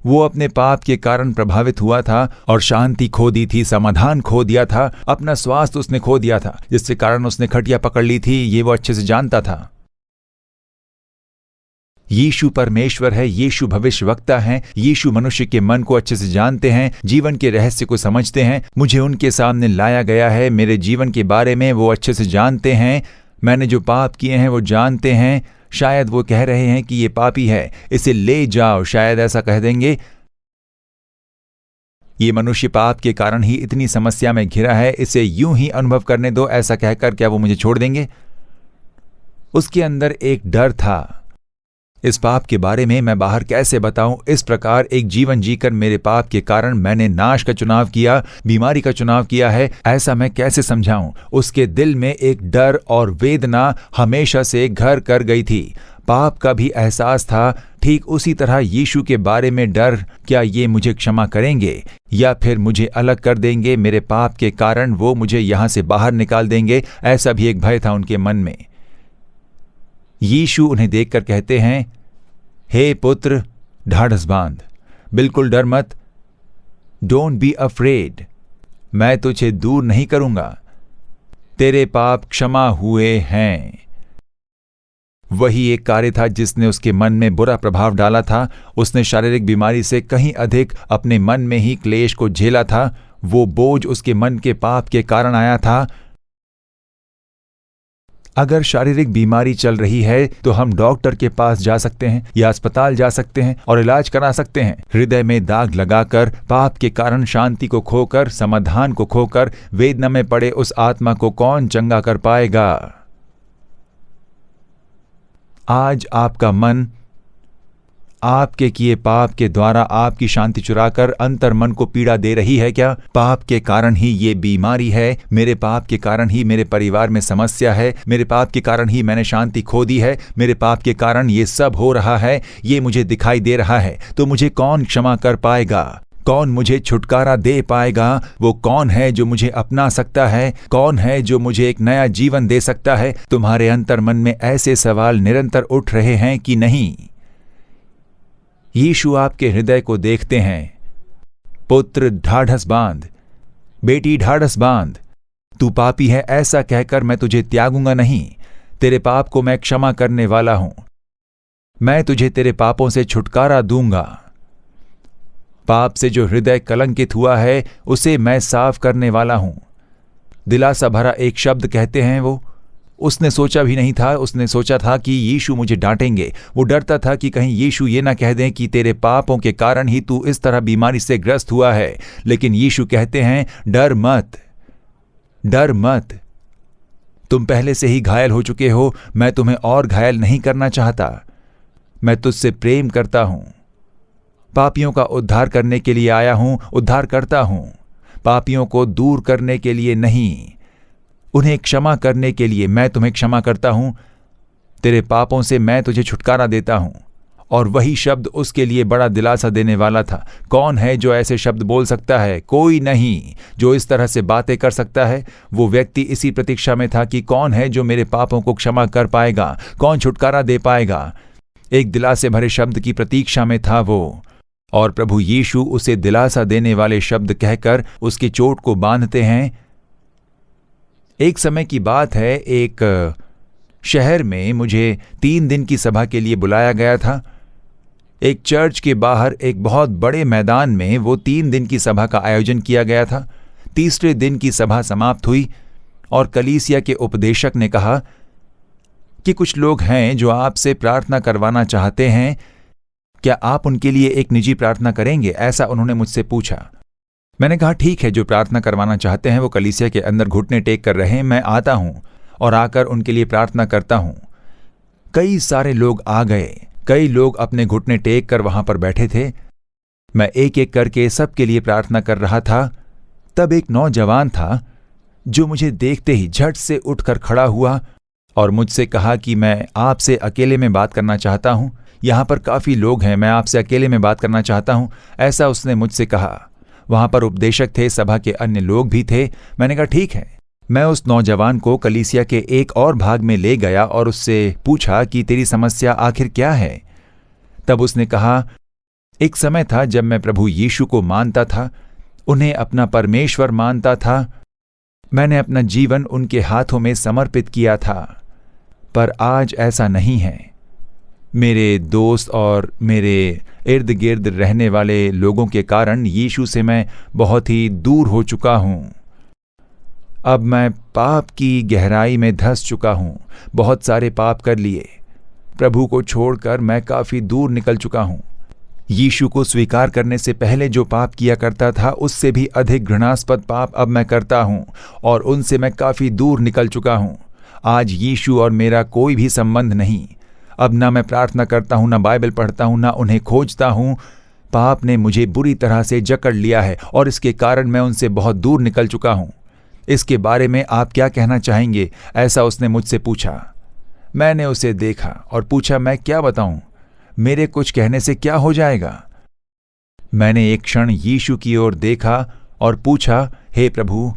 वो अपने पाप के कारण प्रभावित हुआ था और शांति खो दी थी, समाधान खो दिया था, अपना स्वास्थ्य उसने खो दिया था, जिसके कारण उसने खटिया पकड़ ली थी, ये वो अच्छे से जानता था। यीशु परमेश्वर है, यीशु भविष्यवक्ता हैं, यीशु मनुष्य के मन को अच्छे से जानते हैं, जीवन के रहस्य को समझते हैं। मुझे उनके सामने लाया गया है, मेरे जीवन के बारे में वो अच्छे से जानते हैं। मैंने जो पाप किए हैं वो जानते हैं। शायद वो कह रहे हैं कि ये पापी है, इसे ले जाओ, शायद ऐसा कह देंगे। ये मनुष्य पाप के कारण ही इतनी समस्या में घिरा है, इसे यूं ही अनुभव करने दो, ऐसा कहकर क्या वो मुझे छोड़ देंगे। उसके अंदर एक डर था। इस पाप के बारे में मैं बाहर कैसे बताऊं। इस प्रकार एक जीवन जीकर मेरे पाप के कारण मैंने नाश का चुनाव किया, बीमारी का चुनाव किया है, ऐसा मैं कैसे समझाऊं। उसके दिल में एक डर और वेदना हमेशा से घर कर गई थी। पाप का भी एहसास था। ठीक उसी तरह यीशु के बारे में डर, क्या ये मुझे क्षमा करेंगे या फिर मुझे अलग कर देंगे। मेरे पाप के कारण वो मुझे यहां से बाहर निकाल देंगे, ऐसा भी एक भय था उनके मन में। यीशु उन्हें देखकर कहते हैं, हे पुत्र ढाढ़स बांध, बिल्कुल डर मत, डोंट बी अफ्रेड, मैं तुझे दूर नहीं करूंगा, तेरे पाप क्षमा हुए हैं। वही एक कार्य था जिसने उसके मन में बुरा प्रभाव डाला था। उसने शारीरिक बीमारी से कहीं अधिक अपने मन में ही क्लेश को झेला था। वो बोझ उसके मन के पाप के कारण आया था। अगर शारीरिक बीमारी चल रही है तो हम डॉक्टर के पास जा सकते हैं या अस्पताल जा सकते हैं और इलाज करा सकते हैं। हृदय में दाग लगाकर, पाप के कारण शांति को खोकर, समाधान को खोकर, वेदना में पड़े उस आत्मा को कौन चंगा कर पाएगा। आज आपका मन आपके किए पाप के द्वारा आपकी शांति चुराकर अंतर मन को पीड़ा दे रही है क्या? पाप के कारण ही ये बीमारी है, मेरे पाप के कारण ही मेरे परिवार में समस्या है, मेरे पाप के कारण ही मैंने शांति खो दी है, मेरे पाप के कारण ये सब हो रहा है, ये मुझे दिखाई दे रहा है। तो मुझे कौन क्षमा कर पाएगा? कौन मुझे छुटकारा दे पाएगा? वो कौन है जो मुझे अपना सकता है? कौन है जो मुझे एक नया जीवन दे सकता है? तुम्हारे अंतर मन में ऐसे सवाल निरंतर उठ रहे हैं कि नहीं? यीशु आपके हृदय को देखते हैं। पुत्र ढाढ़स बांध, बेटी ढाढ़स बांध, तू पापी है ऐसा कहकर मैं तुझे त्यागूंगा नहीं। तेरे पाप को मैं क्षमा करने वाला हूं। मैं तुझे तेरे पापों से छुटकारा दूंगा। पाप से जो हृदय कलंकित हुआ है उसे मैं साफ करने वाला हूं। दिलासा भरा एक शब्द कहते हैं वो। उसने सोचा भी नहीं था, उसने सोचा था कि यीशु मुझे डांटेंगे। वो डरता था कि कहीं यीशु ये ना कह दें कि तेरे पापों के कारण ही तू इस तरह बीमारी से ग्रस्त हुआ है। लेकिन यीशु कहते हैं, डर मत, डर मत, तुम पहले से ही घायल हो चुके हो। मैं तुम्हें और घायल नहीं करना चाहता। मैं तुझसे प्रेम करता हूं। पापियों का उद्धार करने के लिए आया हूं, उद्धार करता हूं। पापियों को दूर करने के लिए नहीं, उन्हें क्षमा करने के लिए मैं तुम्हें क्षमा करता हूं। तेरे पापों से मैं तुझे छुटकारा देता हूं। और वही शब्द उसके लिए बड़ा दिलासा देने वाला था। कौन है जो ऐसे शब्द बोल सकता है? कोई नहीं जो इस तरह से बातें कर सकता है। वो व्यक्ति इसी प्रतीक्षा में था कि कौन है जो मेरे पापों को क्षमा कर पाएगा, कौन छुटकारा दे पाएगा। एक दिलासे भरे शब्द की प्रतीक्षा में था वो, और प्रभु यीशु उसे दिलासा देने वाले शब्द कहकर उसकी चोट को बांधते हैं। एक समय की बात है, एक शहर में मुझे 3 दिन की सभा के लिए बुलाया गया था। एक चर्च के बाहर एक बहुत बड़े मैदान में वो 3 दिन की सभा का आयोजन किया गया था। तीसरे दिन की सभा समाप्त हुई। और कलीसिया के उपदेशक ने कहा कि कुछ लोग हैं जो आपसे प्रार्थना करवाना चाहते हैं, क्या आप उनके लिए एक निजी प्रार्थना करेंगे? ऐसा उन्होंने मुझसे पूछा। मैंने कहा ठीक है, जो प्रार्थना करवाना चाहते हैं वो कलीसिया के अंदर घुटने टेक कर रहे हैं, मैं आता हूं और आकर उनके लिए प्रार्थना करता हूं। कई सारे लोग आ गए, कई लोग अपने घुटने टेक कर वहां पर बैठे थे। मैं एक एक करके सबके लिए प्रार्थना कर रहा था। तब एक नौजवान था जो मुझे देखते ही झट से उठकर खड़ा हुआ और मुझसे कहा कि मैं आपसे अकेले में बात करना चाहता हूं, यहां पर काफी लोग हैं, मैं आपसे अकेले में बात करना चाहता हूं, ऐसा उसने मुझसे कहा। वहां पर उपदेशक थे, सभा के अन्य लोग भी थे। मैंने कहा ठीक है। मैं उस नौजवान को कलीसिया के एक और भाग में ले गया और उससे पूछा कि तेरी समस्या आखिर क्या है? तब उसने कहा, एक समय था जब मैं प्रभु यीशु को मानता था, उन्हें अपना परमेश्वर मानता था, मैंने अपना जीवन उनके हाथों में समर्पित किया था, पर आज ऐसा नहीं है। मेरे दोस्त और मेरे इर्द गिर्द रहने वाले लोगों के कारण यीशु से मैं बहुत ही दूर हो चुका हूं। अब मैं पाप की गहराई में धंस चुका हूं, बहुत सारे पाप कर लिए। प्रभु को छोड़कर मैं काफी दूर निकल चुका हूं। यीशु को स्वीकार करने से पहले जो पाप किया करता था उससे भी अधिक घृणास्पद पाप अब मैं करता हूं और उनसे मैं काफी दूर निकल चुका हूं। आज यीशु और मेरा कोई भी संबंध नहीं। अब ना मैं प्रार्थना करता हूं, ना बाइबल पढ़ता हूं, ना उन्हें खोजता हूं। पाप ने मुझे बुरी तरह से जकड़ लिया है और इसके कारण मैं उनसे बहुत दूर निकल चुका हूं। इसके बारे में आप क्या कहना चाहेंगे? ऐसा उसने मुझसे पूछा। मैंने उसे देखा और पूछा, मैं क्या बताऊं? मेरे कुछ कहने से क्या हो जाएगा? मैंने एक क्षण यीशु की ओर देखा और पूछा, हे प्रभु,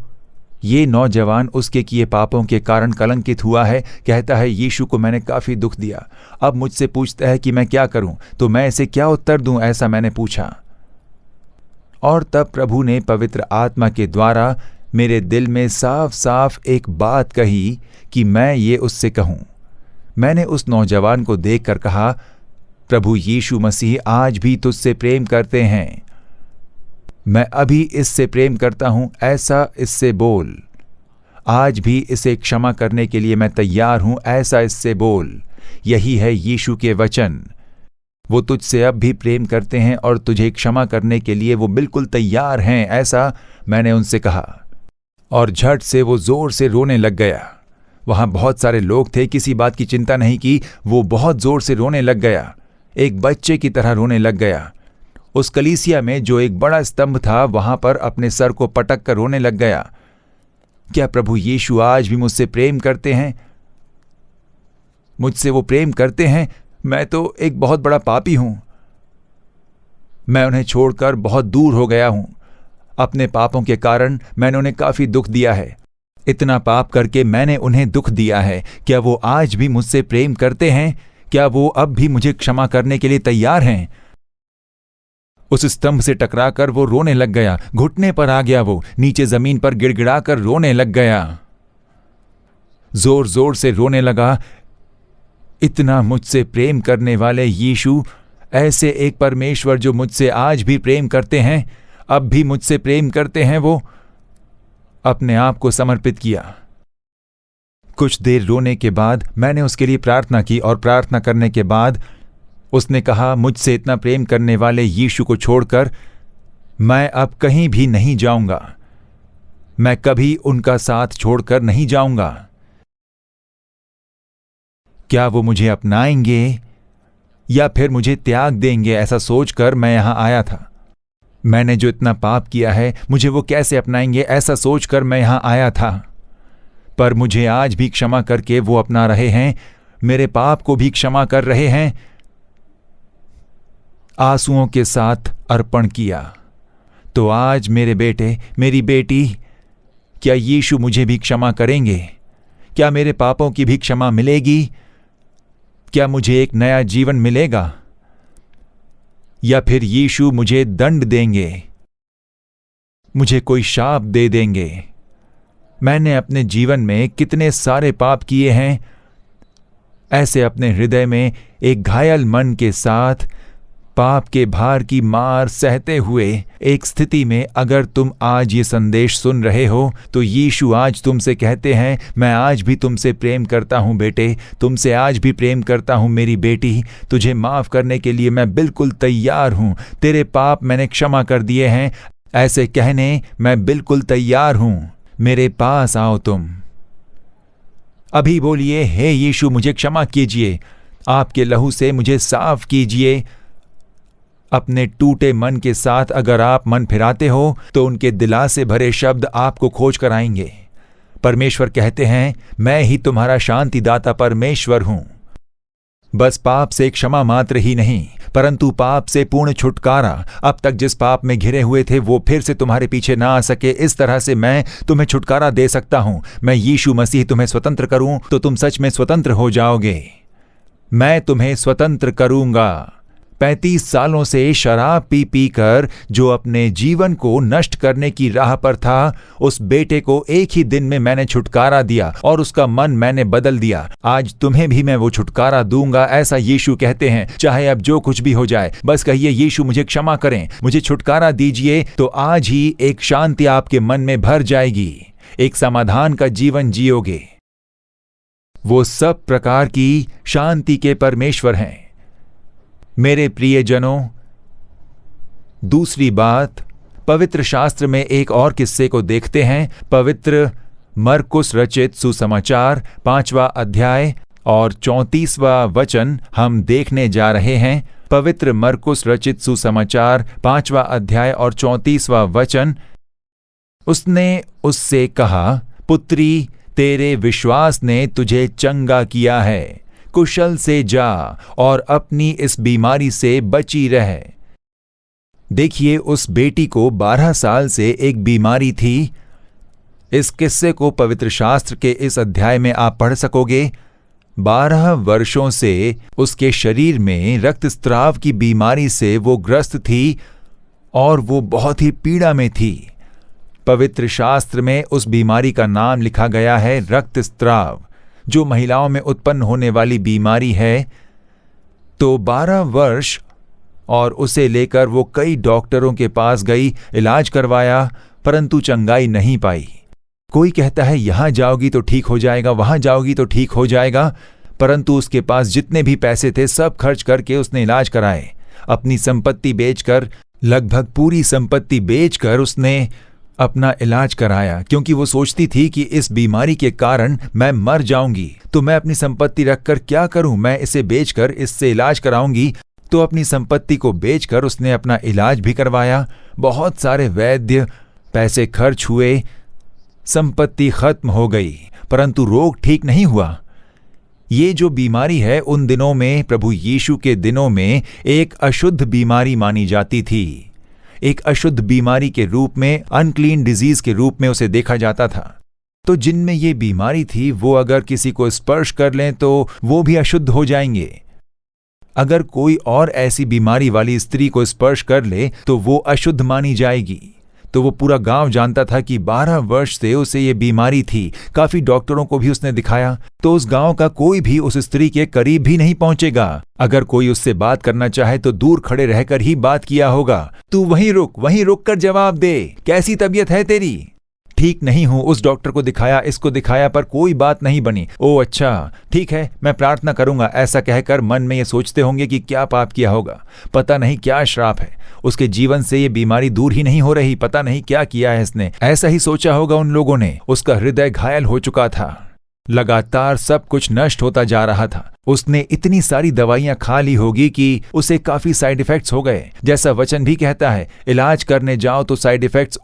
ये नौजवान उसके किए पापों के कारण कलंकित हुआ है। कहता है यीशु को मैंने काफी दुख दिया। अब मुझसे पूछता है कि मैं क्या करूं, तो मैं इसे क्या उत्तर दूं? ऐसा मैंने पूछा। और तब प्रभु ने पवित्र आत्मा के द्वारा मेरे दिल में साफ साफ एक बात कही कि मैं ये उससे कहूं। मैंने उस नौजवान को देखकर कहा, प्रभु यीशु मसीह आज भी तुझसे प्रेम करते हैं। मैं अभी इससे प्रेम करता हूं, ऐसा इससे बोल। आज भी इसे क्षमा करने के लिए मैं तैयार हूं, ऐसा इससे बोल। यही है यीशु के वचन। वो तुझसे अब भी प्रेम करते हैं और तुझे क्षमा करने के लिए वो बिल्कुल तैयार हैं, ऐसा मैंने उनसे कहा। और झट से वो जोर से रोने लग गया। वहां बहुत सारे लोग थे, किसी बात की चिंता नहीं की। वो बहुत जोर से रोने लग गया, एक बच्चे की तरह रोने लग गया। उस कलीसिया में जो एक बड़ा स्तंभ था वहां पर अपने सर को पटक कर रोने लग गया। क्या प्रभु यीशु आज भी मुझसे प्रेम करते हैं? मुझसे वो प्रेम करते हैं? मैं तो एक बहुत बड़ा पापी हूं। मैं उन्हें छोड़कर बहुत दूर हो गया हूं। अपने पापों के कारण मैंने उन्हें काफी दुख दिया है। इतना पाप करके मैंने उन्हें दुख दिया है। क्या वो आज भी मुझसे प्रेम करते हैं? क्या वो अब भी मुझे क्षमा करने के लिए तैयार हैं? उस स्तंभ से टकराकर वो रोने लग गया, घुटने पर आ गया, वो नीचे जमीन पर गिड़गिड़ाकर रोने लग गया, जोर जोर से रोने लगा। इतना मुझसे प्रेम करने वाले यीशु, ऐसे एक परमेश्वर जो मुझसे आज भी प्रेम करते हैं, अब भी मुझसे प्रेम करते हैं। वो अपने आप को समर्पित किया। कुछ देर रोने के बाद मैंने उसके लिए प्रार्थना की और प्रार्थना करने के बाद उसने कहा, मुझसे इतना प्रेम करने वाले यीशु को छोड़कर मैं अब कहीं भी नहीं जाऊंगा। मैं कभी उनका साथ छोड़कर नहीं जाऊंगा। क्या वो मुझे अपनाएंगे या फिर मुझे त्याग देंगे? ऐसा सोचकर मैं यहां आया था। मैंने जो इतना पाप किया है, मुझे वो कैसे अपनाएंगे? ऐसा सोचकर मैं यहां आया था। पर मुझे आज भी क्षमा करके वो अपना रहे हैं, मेरे पाप को भी क्षमा कर रहे हैं। आंसुओं के साथ अर्पण किया। तो आज मेरे बेटे, मेरी बेटी, क्या यीशु मुझे भी क्षमा करेंगे? क्या मेरे पापों की भी क्षमा मिलेगी? क्या मुझे एक नया जीवन मिलेगा? या फिर यीशु मुझे दंड देंगे, मुझे कोई शाप दे देंगे? मैंने अपने जीवन में कितने सारे पाप किए हैं। ऐसे अपने हृदय में एक घायल मन के साथ पाप के भार की मार सहते हुए एक स्थिति में अगर तुम आज ये संदेश सुन रहे हो, तो यीशु आज तुमसे कहते हैं, मैं आज भी तुमसे प्रेम करता हूँ बेटे, तुमसे आज भी प्रेम करता हूँ मेरी बेटी, तुझे माफ़ करने के लिए मैं बिल्कुल तैयार हूँ, तेरे पाप मैंने क्षमा कर दिए हैं, ऐसे कहने मैं बिल्कुल तैयार हूँ, मेरे पास आओ तुम। अभी बोलिए, हे यीशु मुझे क्षमा कीजिए, आपके लहू से मुझे साफ कीजिए। अपने टूटे मन के साथ अगर आप मन फिराते हो तो उनके दिलासे भरे शब्द आपको खोज कर आएंगे। परमेश्वर कहते हैं, मैं ही तुम्हारा शांतिदाता परमेश्वर हूं। बस पाप से क्षमा मात्र ही नहीं, परंतु पाप से पूर्ण छुटकारा। अब तक जिस पाप में घिरे हुए थे वो फिर से तुम्हारे पीछे ना आ सके, इस तरह से मैं तुम्हें छुटकारा दे सकता हूं। मैं यीशु मसीह तुम्हें स्वतंत्र करूं तो तुम सच में स्वतंत्र हो जाओगे। मैं तुम्हें स्वतंत्र करूंगा। 35 सालों से शराब पी पी कर जो अपने जीवन को नष्ट करने की राह पर था, उस बेटे को एक ही दिन में मैंने छुटकारा दिया और उसका मन मैंने बदल दिया। आज तुम्हें भी मैं वो छुटकारा दूंगा, ऐसा यीशु कहते हैं। चाहे अब जो कुछ भी हो जाए, बस कहिए, यीशु मुझे क्षमा करें, मुझे छुटकारा दीजिए, तो आज ही एक शांति आपके मन में भर जाएगी, एक समाधान का जीवन जियोगे। वो सब प्रकार की शांति के परमेश्वर हैं। मेरे प्रियजनों, दूसरी बात, पवित्र शास्त्र में एक और किस्से को देखते हैं। पवित्र मरकुस रचित सुसमाचार 5वां अध्याय और 34वां वचन हम देखने जा रहे हैं। पवित्र मरकुस रचित सुसमाचार 5वां अध्याय और 34वां वचन। उसने उससे कहा, पुत्री, तेरे विश्वास ने तुझे चंगा किया है, कुशल से जा और अपनी इस बीमारी से बची रह। देखिए, उस बेटी को 12 साल से एक बीमारी थी। इस किस्से को पवित्र शास्त्र के इस अध्याय में आप पढ़ सकोगे। 12 वर्षों से उसके शरीर में रक्तस्राव की बीमारी से वो ग्रस्त थी और वो बहुत ही पीड़ा में थी। पवित्र शास्त्र में उस बीमारी का नाम लिखा गया है रक्तस्राव, जो महिलाओं में उत्पन्न होने वाली बीमारी है। तो 12 वर्ष और उसे लेकर वो कई डॉक्टरों के पास गई, इलाज करवाया, परंतु चंगाई नहीं पाई। कोई कहता है यहां जाओगी तो ठीक हो जाएगा, वहां जाओगी तो ठीक हो जाएगा, परंतु उसके पास जितने भी पैसे थे सब खर्च करके उसने इलाज कराए। अपनी संपत्ति बेचकर, लगभग पूरी संपत्ति बेचकर उसने अपना इलाज कराया, क्योंकि वो सोचती थी कि इस बीमारी के कारण मैं मर जाऊंगी, तो मैं अपनी संपत्ति रखकर क्या करूं, मैं इसे बेचकर इससे इलाज कराऊंगी। तो अपनी संपत्ति को बेचकर उसने अपना इलाज भी करवाया। बहुत सारे वैद्य, पैसे खर्च हुए, संपत्ति खत्म हो गई, परंतु रोग ठीक नहीं हुआ। ये जो बीमारी है उन दिनों में, प्रभु यीशु के दिनों में, एक अशुद्ध बीमारी मानी जाती थी। एक अशुद्ध बीमारी के रूप में, अनक्लीन डिजीज के रूप में उसे देखा जाता था। तो जिनमें ये बीमारी थी वो अगर किसी को स्पर्श कर लें तो वो भी अशुद्ध हो जाएंगे। अगर कोई और ऐसी बीमारी वाली स्त्री को स्पर्श कर ले तो वो अशुद्ध मानी जाएगी। तो वो पूरा गांव जानता था कि 12 वर्ष से उसे ये बीमारी थी। काफी डॉक्टरों को भी उसने दिखाया, तो उस गांव का कोई भी उस स्त्री के करीब भी नहीं पहुंचेगा। अगर कोई उससे बात करना चाहे तो दूर खड़े रहकर ही बात किया होगा। तू वहीं रुक कर जवाब दे, कैसी तबीयत है तेरी? ठीक नहीं हूं। उस डॉक्टर को दिखाया, इसको दिखाया, पर कोई बात नहीं बनी। ओ अच्छा, ठीक है, मैं प्रार्थना करूंगा, ऐसा कहकर मन में ये सोचते होंगे कि क्या पाप किया होगा, पता नहीं क्या श्राप है, उसके जीवन से ये बीमारी दूर ही नहीं हो रही, पता नहीं क्या किया है इसने। ऐसा ही सोचा होगा उन लोगों ने। उसका हृदय घायल हो चुका था, लगातार सब कुछ नष्ट होता जा रहा था। उसने इतनी सारी दवाइयां खा ली होगी कि उसे काफी साइड इफेक्ट्स हो गए। जैसा वचन भी कहता है, इलाज करने जाओ तो साइड इफेक्ट्स,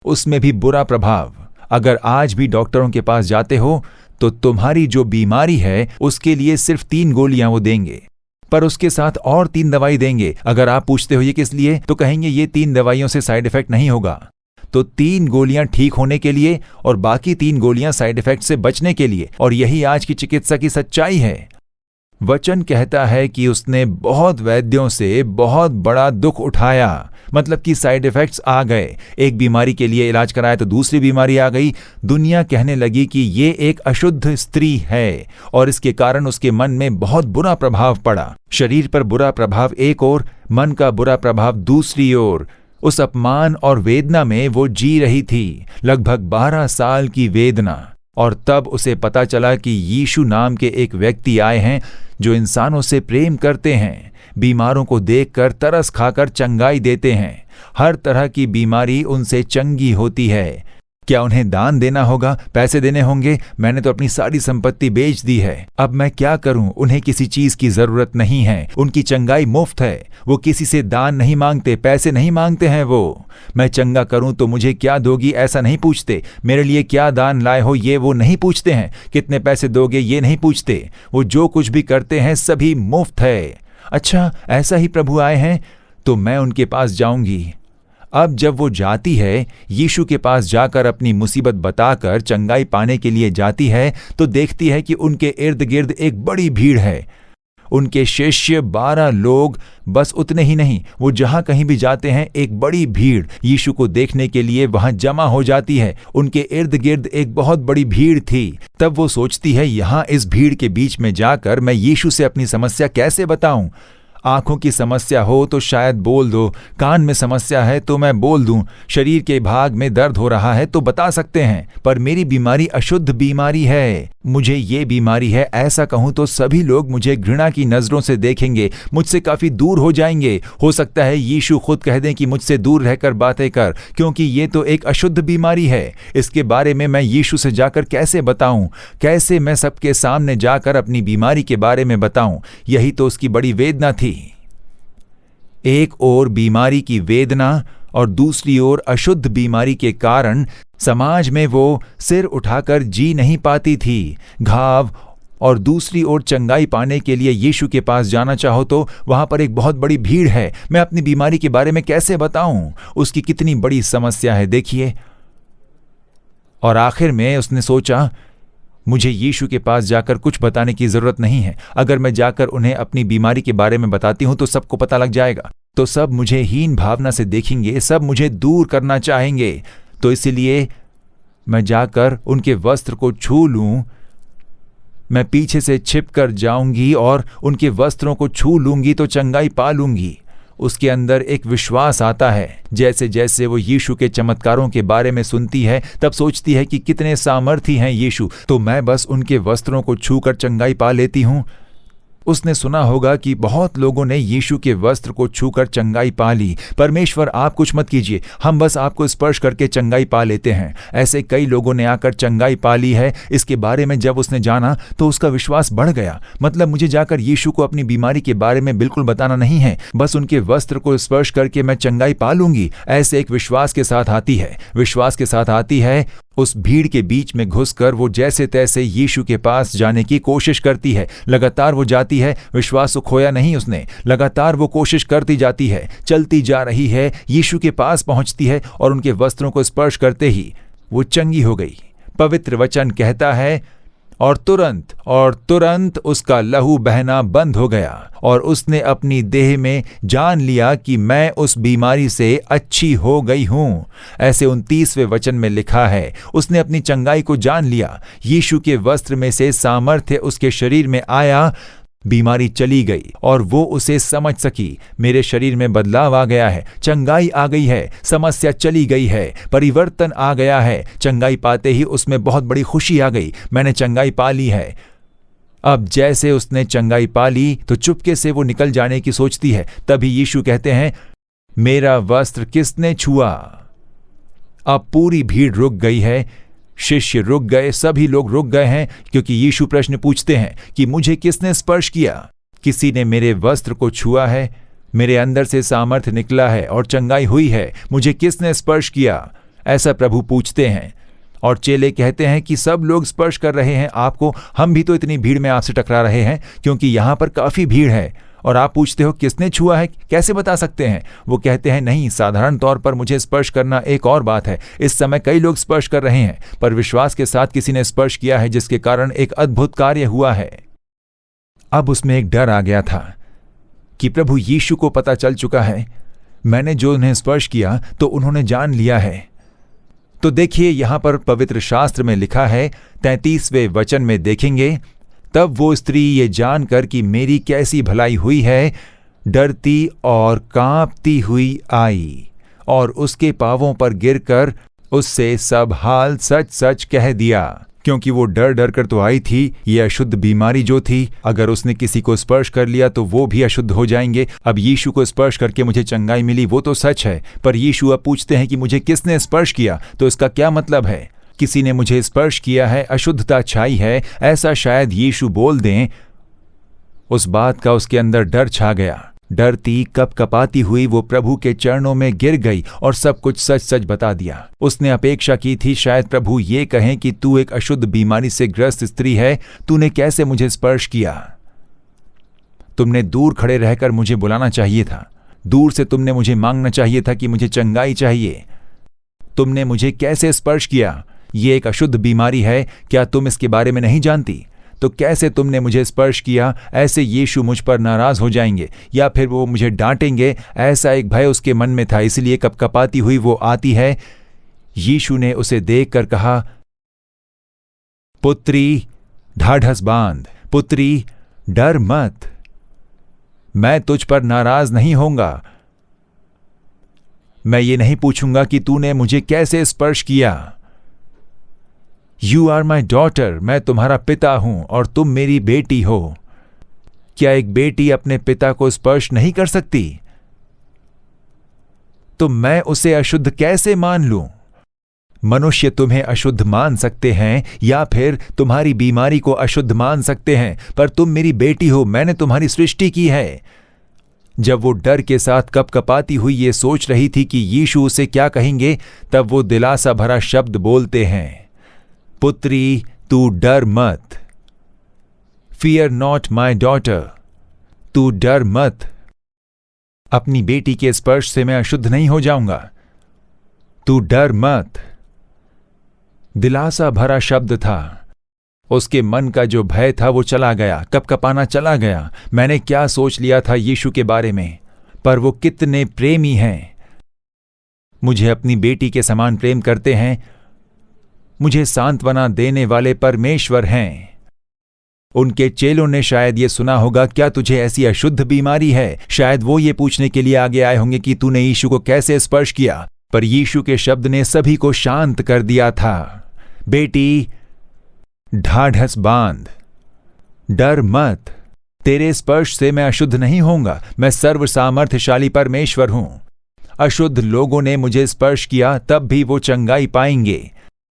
उसमें भी बुरा प्रभाव। अगर आज भी डॉक्टरों के पास जाते हो तो तुम्हारी जो बीमारी है उसके लिए सिर्फ 3 गोलियां वो देंगे, पर उसके साथ और 3 दवाई देंगे। अगर आप पूछते हो ये किस लिए, तो कहेंगे ये 3 दवाइयों से साइड इफेक्ट नहीं होगा। तो 3 गोलियां ठीक होने के लिए और बाकी 3 गोलियां साइड इफेक्ट से बचने के लिए। और यही आज की चिकित्सा की सच्चाई है। वचन कहता है कि उसने बहुत वैद्यों से बहुत बड़ा दुख उठाया, मतलब कि साइड इफेक्ट्स आ गए। एक बीमारी के लिए इलाज कराया तो दूसरी बीमारी आ गई। दुनिया कहने लगी कि ये एक अशुद्ध स्त्री है और इसके कारण उसके मन में बहुत बुरा प्रभाव पड़ा। शरीर पर बुरा प्रभाव एक ओर, मन का बुरा प्रभाव दूसरी ओर। उस अपमान और वेदना में वो जी रही थी, लगभग 12 साल की वेदना। और तब उसे पता चला कि यीशु नाम के एक व्यक्ति आए हैं जो इंसानों से प्रेम करते हैं, बीमारों को देखकर तरस खाकर चंगाई देते हैं। हर तरह की बीमारी उनसे चंगी होती है। क्या उन्हें दान देना होगा, पैसे देने होंगे? मैंने तो अपनी सारी संपत्ति बेच दी है, अब मैं क्या करूं? उन्हें किसी चीज की जरूरत नहीं है, उनकी चंगाई मुफ्त है। वो किसी से दान नहीं मांगते, पैसे नहीं मांगते हैं। वो मैं चंगा करूं तो मुझे क्या दोगी ऐसा नहीं पूछते, मेरे लिए क्या दान लाए हो ये वो नहीं पूछते हैं, कितने पैसे दोगे ये नहीं पूछते। वो जो कुछ भी करते हैं सभी मुफ्त है। अच्छा, ऐसा ही प्रभु आए हैं तो मैं उनके पास जाऊंगी। अब जब वो जाती है, यीशु के पास जाकर अपनी मुसीबत बताकर चंगाई पाने के लिए जाती है, तो देखती है कि उनके इर्द गिर्द एक बड़ी भीड़ है। उनके शिष्य 12 लोग, बस उतने ही नहीं, वो जहां कहीं भी जाते हैं एक बड़ी भीड़ यीशु को देखने के लिए वहां जमा हो जाती है। उनके इर्द गिर्द एक बहुत बड़ी भीड़ थी। तब वो सोचती है, यहां इस भीड़ के बीच में जाकर मैं यीशु से अपनी समस्या कैसे बताऊं? आंखों की समस्या हो तो शायद बोल दो, कान में समस्या है तो मैं बोल दूं, शरीर के भाग में दर्द हो रहा है तो बता सकते हैं, पर मेरी बीमारी अशुद्ध बीमारी है, मुझे ये बीमारी है, ऐसा कहूं तो सभी लोग मुझे घृणा की नजरों से देखेंगे, मुझसे काफी दूर हो जाएंगे। हो सकता है यीशु खुद कह दें कि मुझसे दूर रहकर बातें कर, क्योंकि ये तो एक अशुद्ध बीमारी है। इसके बारे में मैं यीशु से जाकर कैसे बताऊं? कैसे मैं सबके सामने जाकर अपनी बीमारी के बारे में बताऊं? यही तो उसकी बड़ी वेदना थी। एक ओर बीमारी की वेदना और दूसरी ओर अशुद्ध बीमारी के कारण समाज में वो सिर उठाकर जी नहीं पाती थी। घाव और दूसरी ओर चंगाई पाने के लिए यीशु के पास जाना चाहो तो वहां पर एक बहुत बड़ी भीड़ है। मैं अपनी बीमारी के बारे में कैसे बताऊं? उसकी कितनी बड़ी समस्या है देखिए। और आखिर में उसने सोचा, मुझे यीशु के पास जाकर कुछ बताने की जरूरत नहीं है। अगर मैं जाकर उन्हें अपनी बीमारी के बारे में बताती हूं तो सबको पता लग जाएगा, तो सब मुझे हीन भावना से देखेंगे, सब मुझे दूर करना चाहेंगे। तो इसलिए मैं जाकर उनके वस्त्र को छू लूं, मैं पीछे से छिप कर जाऊंगी और उनके वस्त्रों को छू लूंगी तो चंगाई पा लूंगी। उसके अंदर एक विश्वास आता है। जैसे जैसे वो यीशु के चमत्कारों के बारे में सुनती है, तब सोचती है कि कितने सामर्थी हैं यीशु, तो मैं बस उनके वस्त्रों को छूकर चंगाई पा लेती हूं। उसने सुना होगा कि बहुत लोगों ने यीशु के वस्त्र को छूकर चंगाई पा ली। परमेश्वर, आप कुछ मत कीजिए, हम बस आपको स्पर्श करके चंगाई पा लेते हैं। ऐसे कई लोगों ने आकर चंगाई पा ली है। इसके बारे में जब उसने जाना तो उसका विश्वास बढ़ गया। मतलब मुझे जाकर यीशु को अपनी बीमारी के बारे में बिल्कुल बताना नहीं है, बस उनके वस्त्र को स्पर्श करके मैं चंगाई पा लूंगी। ऐसे एक विश्वास के साथ आती है। विश्वास के साथ आती है। उस भीड़ के बीच में घुसकर वो जैसे तैसे यीशु के पास जाने की कोशिश करती है। लगातार वो जाती है, विश्वास को खोया नहीं उसने। लगातार वो कोशिश करती जाती है, चलती जा रही है, यीशु के पास पहुंचती है और उनके वस्त्रों को स्पर्श करते ही वो चंगी हो गई। पवित्र वचन कहता है, और तुरंत उसका लहू बहना बंद हो गया और उसने अपनी देह में जान लिया कि मैं उस बीमारी से अच्छी हो गई हूं। ऐसे 29वें वचन में लिखा है, उसने अपनी चंगाई को जान लिया। यीशु के वस्त्र में से सामर्थ्य उसके शरीर में आया, बीमारी चली गई और वो उसे समझ सकी। मेरे शरीर में बदलाव आ गया है, चंगाई आ गई है, समस्या चली गई है, परिवर्तन आ गया है। चंगाई पाते ही उसमें बहुत बड़ी खुशी आ गई, मैंने चंगाई पा ली है। अब जैसे उसने चंगाई पा ली तो चुपके से वो निकल जाने की सोचती है। तभी यीशु कहते हैं, मेरा वस्त्र किसने छुआ? अब पूरी भीड़ रुक गई है, शिष्य रुक गए, सभी लोग रुक गए हैं, क्योंकि यीशु प्रश्न पूछते हैं कि मुझे किसने स्पर्श किया? किसी ने मेरे वस्त्र को छुआ है, मेरे अंदर से सामर्थ्य निकला है और चंगाई हुई है, मुझे किसने स्पर्श किया? ऐसा प्रभु पूछते हैं। और चेले कहते हैं कि सब लोग स्पर्श कर रहे हैं आपको, हम भी तो इतनी भीड़ में आपसे टकरा रहे हैं, क्योंकि यहाँ पर काफी भीड़ है और आप पूछते हो किसने छुआ है, कैसे बता सकते हैं? वो कहते हैं, नहीं, साधारण तौर पर मुझे स्पर्श करना एक और बात है। इस समय कई लोग स्पर्श कर रहे हैं, पर विश्वास के साथ किसी ने स्पर्श किया है जिसके कारण एक अद्भुत कार्य हुआ है। अब उसमें एक डर आ गया था कि प्रभु यीशु को पता चल चुका है, मैंने जो उन्हें स्पर्श किया तो उन्होंने जान लिया है। तो देखिए यहां पर पवित्र शास्त्र में लिखा है, 33वें वचन में देखेंगे, तब वो स्त्री ये जानकर कि मेरी कैसी भलाई हुई है, डरती और कांपती हुई आई और उसके पांवों पर गिरकर उससे सब हाल सच सच कह दिया। क्योंकि वो डर डर कर तो आई थी, ये अशुद्ध बीमारी जो थी, अगर उसने किसी को स्पर्श कर लिया तो वो भी अशुद्ध हो जाएंगे। अब यीशु को स्पर्श करके मुझे चंगाई मिली, वो तो सच है, पर यीशु अब पूछते हैं कि मुझे किसने स्पर्श किया, तो इसका क्या मतलब है? किसी ने मुझे स्पर्श किया है, अशुद्धता छाई है, ऐसा शायद यीशु बोल दें। उस बात का उसके अंदर डर छा गया। डरती कपकपाती हुई वो प्रभु के चरणों में गिर गई और सब कुछ सच सच बता दिया। उसने अपेक्षा की थी शायद प्रभु ये कहें कि तू एक अशुद्ध बीमारी से ग्रस्त स्त्री है, तूने कैसे मुझे स्पर्श किया? तुमने दूर खड़े रहकर मुझे बुलाना चाहिए था, दूर से तुमने मुझे मांगना चाहिए था कि मुझे चंगाई चाहिए। तुमने मुझे कैसे स्पर्श किया? ये एक अशुद्ध बीमारी है, क्या तुम इसके बारे में नहीं जानती? तो कैसे तुमने मुझे स्पर्श किया? ऐसे यीशु मुझ पर नाराज हो जाएंगे या फिर वो मुझे डांटेंगे, ऐसा एक भय उसके मन में था, इसलिए कपकपाती हुई वो आती है। यीशु ने उसे देखकर कहा, पुत्री ढाढ़स बांध, पुत्री डर मत, मैं तुझ पर नाराज नहीं होऊंगा। मैं ये नहीं पूछूंगा कि तूने मुझे कैसे स्पर्श किया। यू आर माई डॉटर, मैं तुम्हारा पिता हूं और तुम मेरी बेटी हो। क्या एक बेटी अपने पिता को स्पर्श नहीं कर सकती? तो मैं उसे अशुद्ध कैसे मान लूं? मनुष्य तुम्हें अशुद्ध मान सकते हैं या फिर तुम्हारी बीमारी को अशुद्ध मान सकते हैं, पर तुम मेरी बेटी हो, मैंने तुम्हारी सृष्टि की है। जब वो डर के साथ कपकपाती हुई ये सोच रही थी कि यीशु उसे क्या कहेंगे, तब वो दिलासा भरा शब्द बोलते हैं, पुत्री तू डर मत, फियर नॉट माई डॉटर, तू डर मत, अपनी बेटी के स्पर्श से मैं अशुद्ध नहीं हो जाऊंगा, तू डर मत। दिलासा भरा शब्द था। उसके मन का जो भय था वो चला गया, कपकपाना चला गया। मैंने क्या सोच लिया था यीशु के बारे में, पर वो कितने प्रेमी हैं, मुझे अपनी बेटी के समान प्रेम करते हैं, मुझे सांत्वना देने वाले परमेश्वर हैं। उनके चेलों ने शायद ये सुना होगा, क्या तुझे ऐसी अशुद्ध बीमारी है? शायद वो ये पूछने के लिए आगे आए होंगे कि तूने यीशु को कैसे स्पर्श किया, पर यीशु के शब्द ने सभी को शांत कर दिया था। बेटी ढाढ़स बांध, डर मत, तेरे स्पर्श से मैं अशुद्ध नहीं होऊंगा, मैं सर्व सामर्थ्यशाली परमेश्वर हूं। अशुद्ध लोगों ने मुझे स्पर्श किया तब भी वो चंगाई पाएंगे।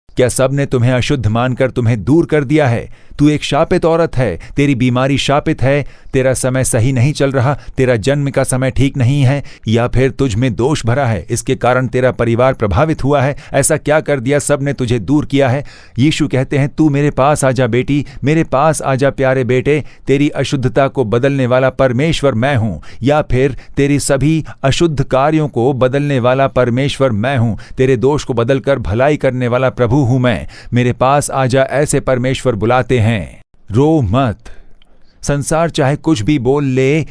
क्या सब ने तुम्हें अशुद्ध मानकर तुम्हें दूर कर दिया है? तू एक शापित औरत है, तेरी बीमारी शापित है, तेरा समय सही नहीं चल रहा, तेरा जन्म का समय ठीक नहीं है, या फिर तुझ में दोष भरा है, इसके कारण तेरा परिवार प्रभावित हुआ है। ऐसा क्या कर दिया, सब ने तुझे दूर किया है? यीशु कहते हैं, तू मेरे पास आजा बेटी, मेरे पास आजा प्यारे बेटे, तेरी अशुद्धता को बदलने वाला परमेश्वर मैं हूं, या फिर तेरी सभी अशुद्ध कार्यों को बदलने वाला परमेश्वर मैं हूं, तेरे दोष को बदलकर भलाई करने वाला प्रभु हूं मैं। मेरे पास आजा, ऐसे परमेश्वर बुलाते हैं। रो मत। संसार चाहे कुछ भी बोल ले,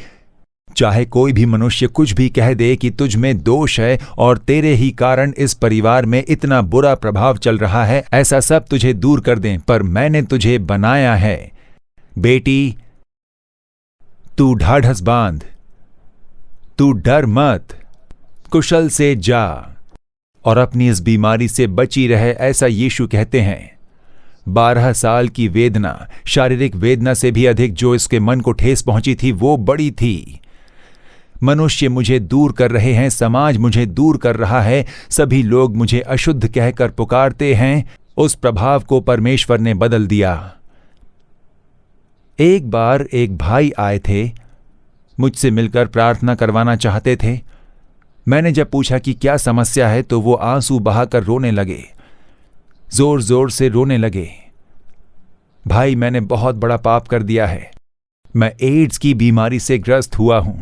चाहे कोई भी मनुष्य कुछ भी कह दे कि तुझ में दोष है और तेरे ही कारण इस परिवार में इतना बुरा प्रभाव चल रहा है, ऐसा सब तुझे दूर कर दें, पर मैंने तुझे बनाया है। बेटी तू ढाढ़स बांध, तू डर मत, कुशल से जा और अपनी इस बीमारी से बची रहे, ऐसा यीशु कहते हैं। 12 साल की वेदना, शारीरिक वेदना से भी अधिक जो इसके मन को ठेस पहुंची थी वो बड़ी थी। मनुष्य मुझे दूर कर रहे हैं, समाज मुझे दूर कर रहा है, सभी लोग मुझे अशुद्ध कहकर पुकारते हैं। उस प्रभाव को परमेश्वर ने बदल दिया। एक बार एक भाई आए थे, मुझसे मिलकर प्रार्थना करवाना चाहते थे। मैंने जब पूछा कि क्या समस्या है तो वो आंसू बहाकर रोने लगे, जोर जोर से रोने लगे। भाई, मैंने बहुत बड़ा पाप कर दिया है, मैं एड्स की बीमारी से ग्रस्त हुआ हूं।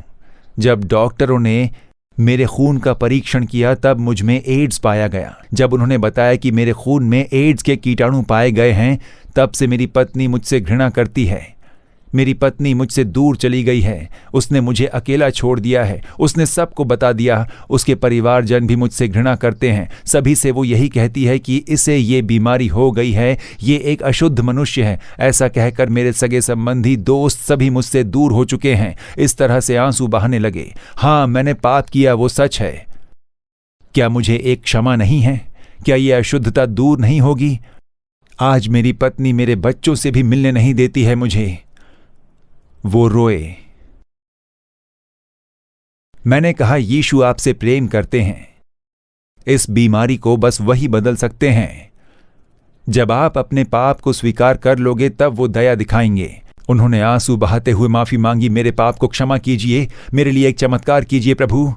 जब डॉक्टरों ने मेरे खून का परीक्षण किया तब मुझ में एड्स पाया गया। जब उन्होंने बताया कि मेरे खून में एड्स के कीटाणु पाए गए हैं, तब से मेरी पत्नी मुझसे घृणा करती है। मेरी पत्नी मुझसे दूर चली गई है, उसने मुझे अकेला छोड़ दिया है, उसने सबको बता दिया। उसके परिवारजन भी मुझसे घृणा करते हैं। सभी से वो यही कहती है कि इसे ये बीमारी हो गई है, ये एक अशुद्ध मनुष्य है। ऐसा कहकर मेरे सगे संबंधी, दोस्त सभी मुझसे दूर हो चुके हैं। इस तरह से आंसू बहाने लगे। हाँ, मैंने पाप किया, वो सच है। क्या मुझे एक क्षमा नहीं है? क्या ये अशुद्धता दूर नहीं होगी? आज मेरी पत्नी मेरे बच्चों से भी मिलने नहीं देती है मुझे। वो रोए। मैंने कहा, यीशु आपसे प्रेम करते हैं। इस बीमारी को बस वही बदल सकते हैं। जब आप अपने पाप को स्वीकार कर लोगे तब वो दया दिखाएंगे। उन्होंने आंसू बहाते हुए माफी मांगी, मेरे पाप को क्षमा कीजिए, मेरे लिए एक चमत्कार कीजिए प्रभु।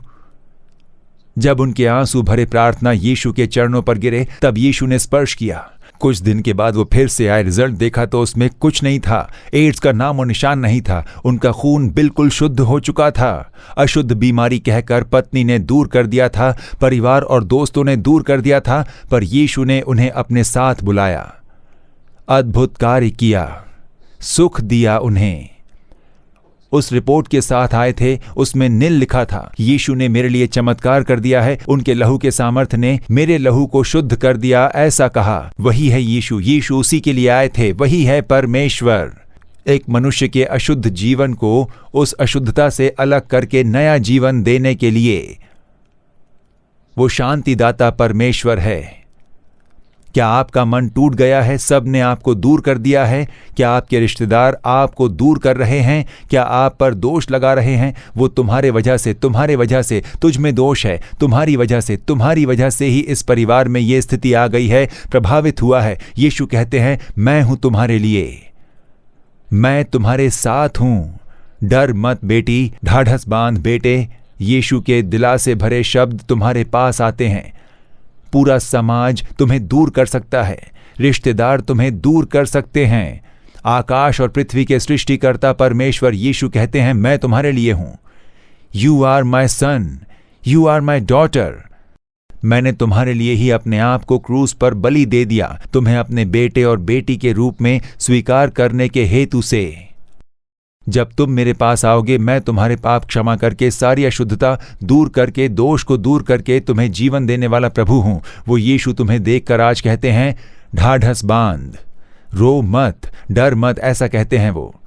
जब उनके आंसू भरे प्रार्थना यीशु के चरणों पर गिरे तब यीशु ने स्पर्श किया। कुछ दिन के बाद वो फिर से आए। रिजल्ट देखा तो उसमें कुछ नहीं था। एड्स का नाम और निशान नहीं था। उनका खून बिल्कुल शुद्ध हो चुका था। अशुद्ध बीमारी कहकर पत्नी ने दूर कर दिया था, परिवार और दोस्तों ने दूर कर दिया था, पर यीशु ने उन्हें अपने साथ बुलाया, अद्भुत कार्य किया, सुख दिया उन्हें। उस रिपोर्ट के साथ आए थे, उसमें नील लिखा था, यीशु ने मेरे लिए चमत्कार कर दिया है, उनके लहू के सामर्थ्य ने मेरे लहू को शुद्ध कर दिया, ऐसा कहा। वही है यीशु। यीशु उसी के लिए आए थे। वही है परमेश्वर। एक मनुष्य के अशुद्ध जीवन को उस अशुद्धता से अलग करके नया जीवन देने के लिए वो शांतिदाता परमेश्वर है। क्या आपका मन टूट गया है? सब ने आपको दूर कर दिया है? क्या आपके रिश्तेदार आपको दूर कर रहे हैं? क्या आप पर दोष लगा रहे हैं? वो तुम्हारे वजह से, तुझ में दोष है, तुम्हारी वजह से ही इस परिवार में ये स्थिति आ गई है, प्रभावित हुआ है। यीशु कहते हैं, मैं हूं तुम्हारे लिए, मैं तुम्हारे साथ हूं। डर मत बेटी, ढाढ़स बांध बेटे। यीशु के दिलासे भरे शब्द तुम्हारे पास आते हैं। पूरा समाज तुम्हें दूर कर सकता है, रिश्तेदार तुम्हें दूर कर सकते हैं। आकाश और पृथ्वी के सृष्टिकर्ता परमेश्वर यीशु कहते हैं, मैं तुम्हारे लिए हूं। You are my son, you are my daughter. मैंने तुम्हारे लिए ही अपने आप को क्रूस पर बलि दे दिया, तुम्हें अपने बेटे और बेटी के रूप में स्वीकार करने के हेतु से। जब तुम मेरे पास आओगे, मैं तुम्हारे पाप क्षमा करके, सारी अशुद्धता दूर करके, दोष को दूर करके तुम्हें जीवन देने वाला प्रभु हूं। वो यीशु तुम्हें देखकर आज कहते हैं, ढाढ़स बांध, रो मत, डर मत, ऐसा कहते हैं वो।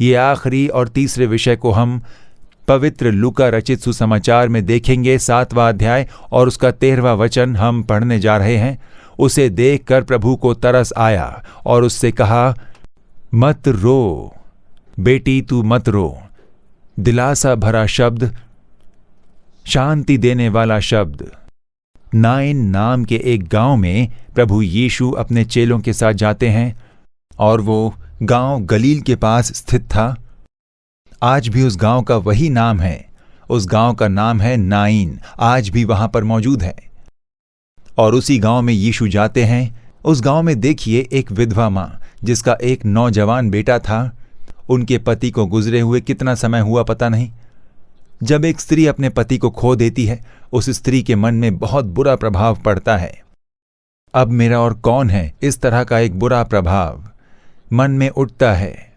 ये आखिरी और तीसरे विषय को हम पवित्र लूका रचित सुसमाचार में देखेंगे। 7वां अध्याय और उसका 13वां वचन हम पढ़ने जा रहे हैं। उसे देखकर प्रभु को तरस आया और उससे कहा, मत रो बेटी, तू मत रो। दिलासा भरा शब्द, शांति देने वाला शब्द। नाइन नाम के एक गांव में प्रभु यीशु अपने चेलों के साथ जाते हैं और वो गांव गलील के पास स्थित था। आज भी उस गांव का वही नाम है। उस गांव का नाम है नाइन, आज भी वहां पर मौजूद है। और उसी गांव में यीशु जाते हैं। उस गांव में देखिए एक विधवा मां जिसका एक नौजवान बेटा था। उनके पति को गुजरे हुए कितना समय हुआ पता नहीं। जब एक स्त्री अपने पति को खो देती है, उस स्त्री के मन में बहुत बुरा प्रभाव पड़ता है। अब मेरा और कौन है, इस तरह का एक बुरा प्रभाव मन में उठता है।